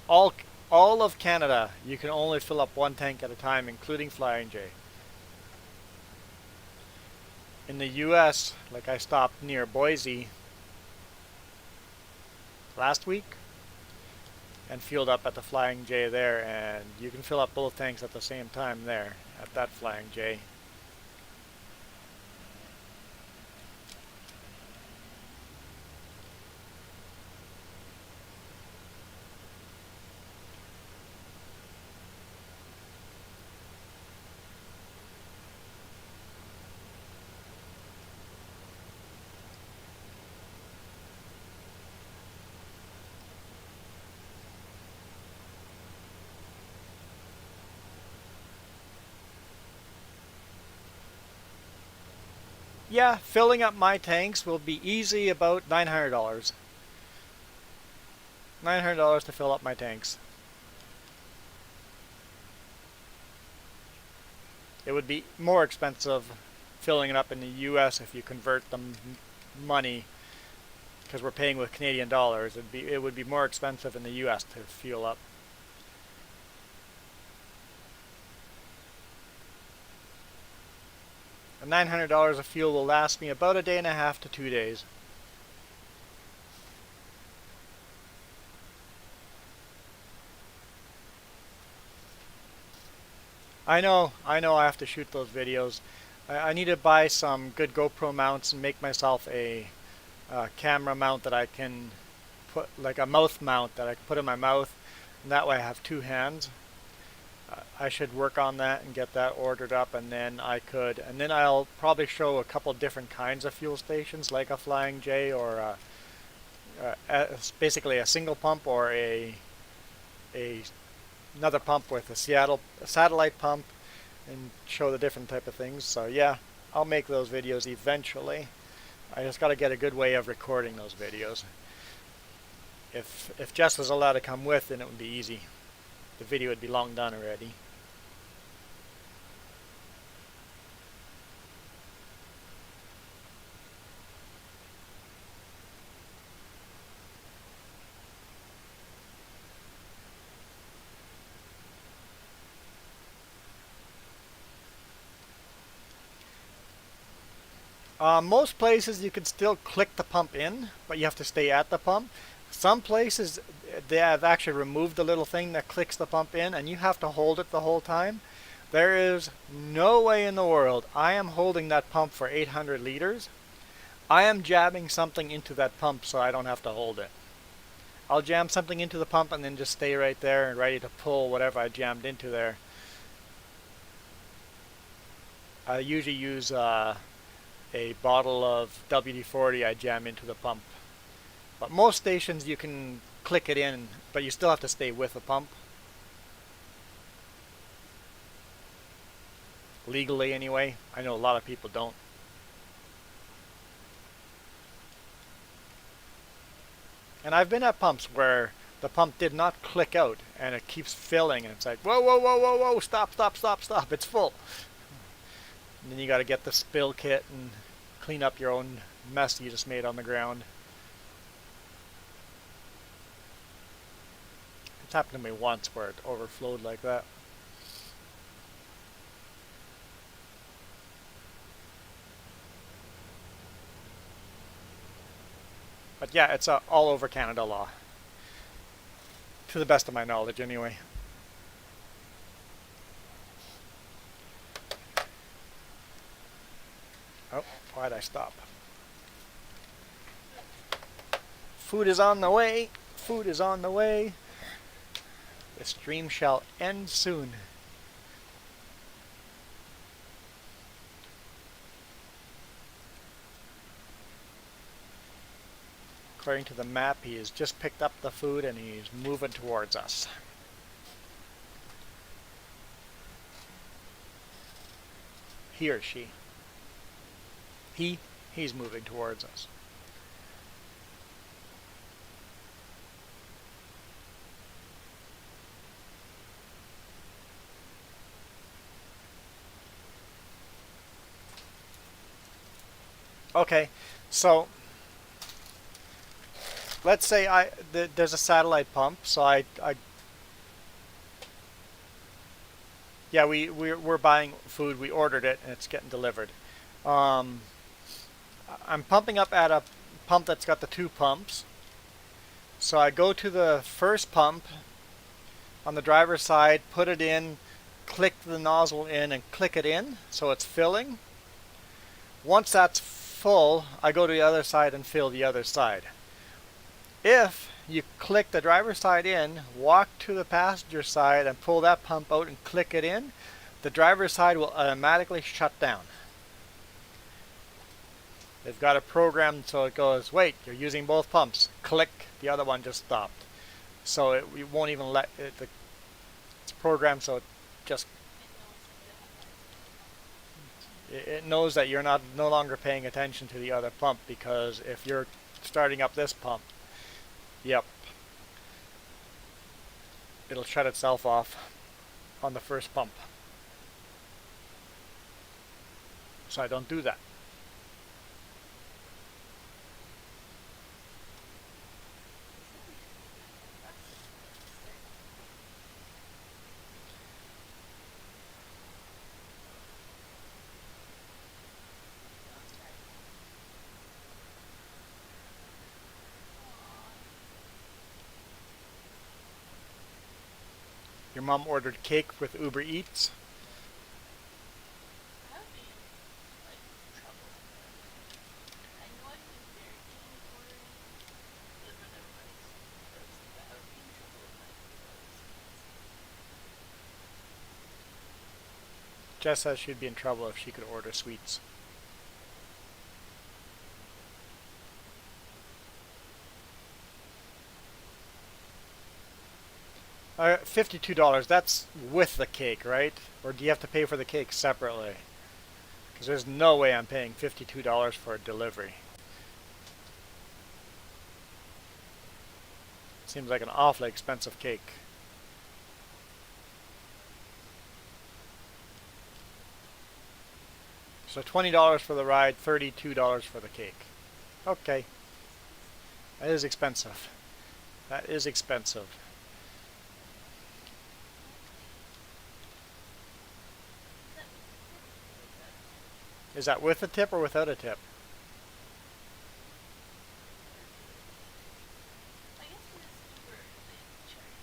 All of Canada, you can only fill up 1 tank at a time, including Flying J. In the US, like I stopped near Boise last week and fueled up at the Flying J there, and you can fill up both tanks at the same time there at that Flying J. Yeah, filling up my tanks will be easy about $900. $900 to fill up my tanks. It would be more expensive filling it up in the US if you convert the money, because we're paying with Canadian dollars. It would be more expensive in the US to fuel up. And $900 of fuel will last me about a day and a half to 2 days. I know I have to shoot those videos. I need to buy some good GoPro mounts and make myself a camera mount that I can put, like a mouth mount that I can put in my mouth, and that way I have 2 hands. I should work on that and get that ordered up, and then I'll probably show a couple different kinds of fuel stations, like a Flying J or basically a single pump or another pump with a satellite pump, and show the different type of things. So yeah, I'll make those videos eventually. I just got to get a good way of recording those videos. If Jess was allowed to come with, then it would be easy. The video would be long done already. Most places you can still click the pump in, but you have to stay at the pump. Some places they have actually removed the little thing that clicks the pump in, and you have to hold it the whole time. There is no way in the world I am holding that pump for 800 liters. I am jabbing something into that pump so I don't have to hold it. I'll jam something into the pump and then just stay right there and ready to pull whatever I jammed into there. I usually use a bottle of WD-40 I jam into the pump. But most stations you can click it in, but you still have to stay with the pump. Legally anyway. I know a lot of people don't. And I've been at pumps where the pump did not click out and it keeps filling and it's like, whoa, whoa, whoa, whoa, whoa, stop, stop, stop, stop, it's full. And then you got to get the spill kit and clean up your own mess you just made on the ground. It's happened to me once where it overflowed like that. But yeah, it's a all over Canada law. To the best of my knowledge, anyway. Oh, why'd I stop? Food is on the way. Food is on the way. The stream shall end soon. According to the map, he has just picked up the food and he's moving towards us. He or she. He's moving towards us. Okay, so let's say there's a satellite pump, so yeah, we're buying food, we ordered it, and it's getting delivered. I'm pumping up at a pump that's got the two pumps. So I go to the first pump on the driver's side, put it in, click the nozzle in, and click it in so it's filling. Once that's full, I go to the other side and fill the other side. If you click the driver's side in, walk to the passenger side and pull that pump out and click it in, the driver's side will automatically shut down. They've got it programmed so it goes, wait, you're using both pumps. Click, the other one just stopped. So it won't even let it, it's programmed so it just it knows that you're no longer paying attention to the other pump, because if you're starting up this pump, yep, it'll shut itself off on the first pump. So I don't do that. Your mom ordered cake with Uber Eats. Jess says she'd be in trouble if she could order sweets. $52, that's with the cake, right? Or do you have to pay for the cake separately? Because there's no way I'm paying $52 for a delivery. Seems like an awfully expensive cake. So $20 for the ride, $32 for the cake. Okay. That is expensive. That is expensive. Is that with a tip or without a tip? I guess it is super early in the charge,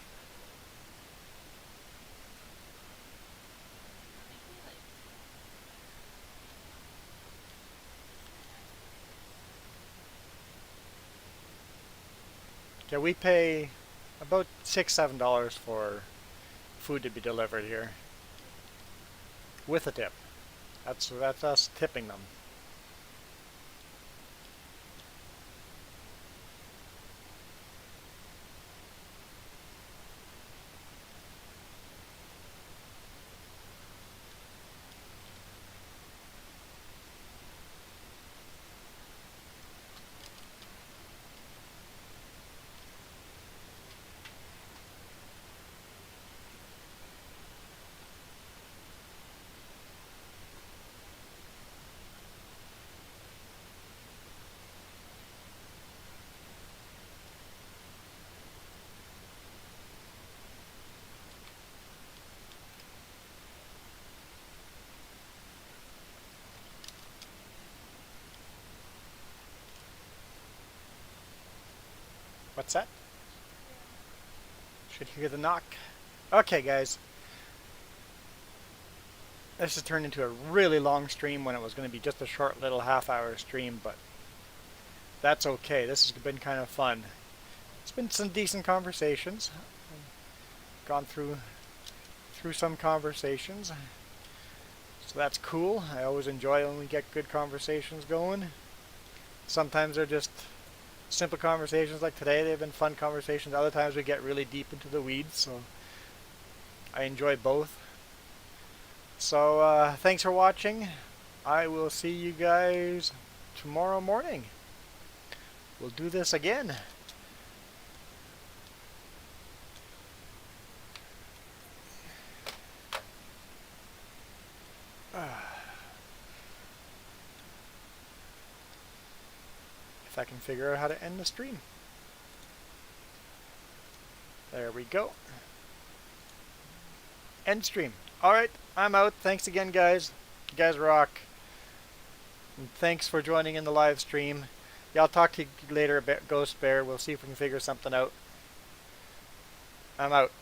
but maybe like Yeah, we pay about $6-7 for food to be delivered here with a tip. That's us tipping them. What's that? Should hear the knock. Okay, guys. This has turned into a really long stream when it was going to be just a short little half-hour stream, but that's okay. This has been kind of fun. It's been some decent conversations. Gone through some conversations. So that's cool. I always enjoy when we get good conversations going. Sometimes they're just simple conversations like today. They've been fun conversations. Other times we get really deep into the weeds, so I enjoy both. So thanks for watching. I will see you guys tomorrow morning. We'll do this again. If I can figure out how to end the stream. There we go. End stream. Alright, I'm out. Thanks again, guys. You guys rock. And thanks for joining in the live stream. Yeah, I'll talk to you later about Ghost Bear. We'll see if we can figure something out. I'm out.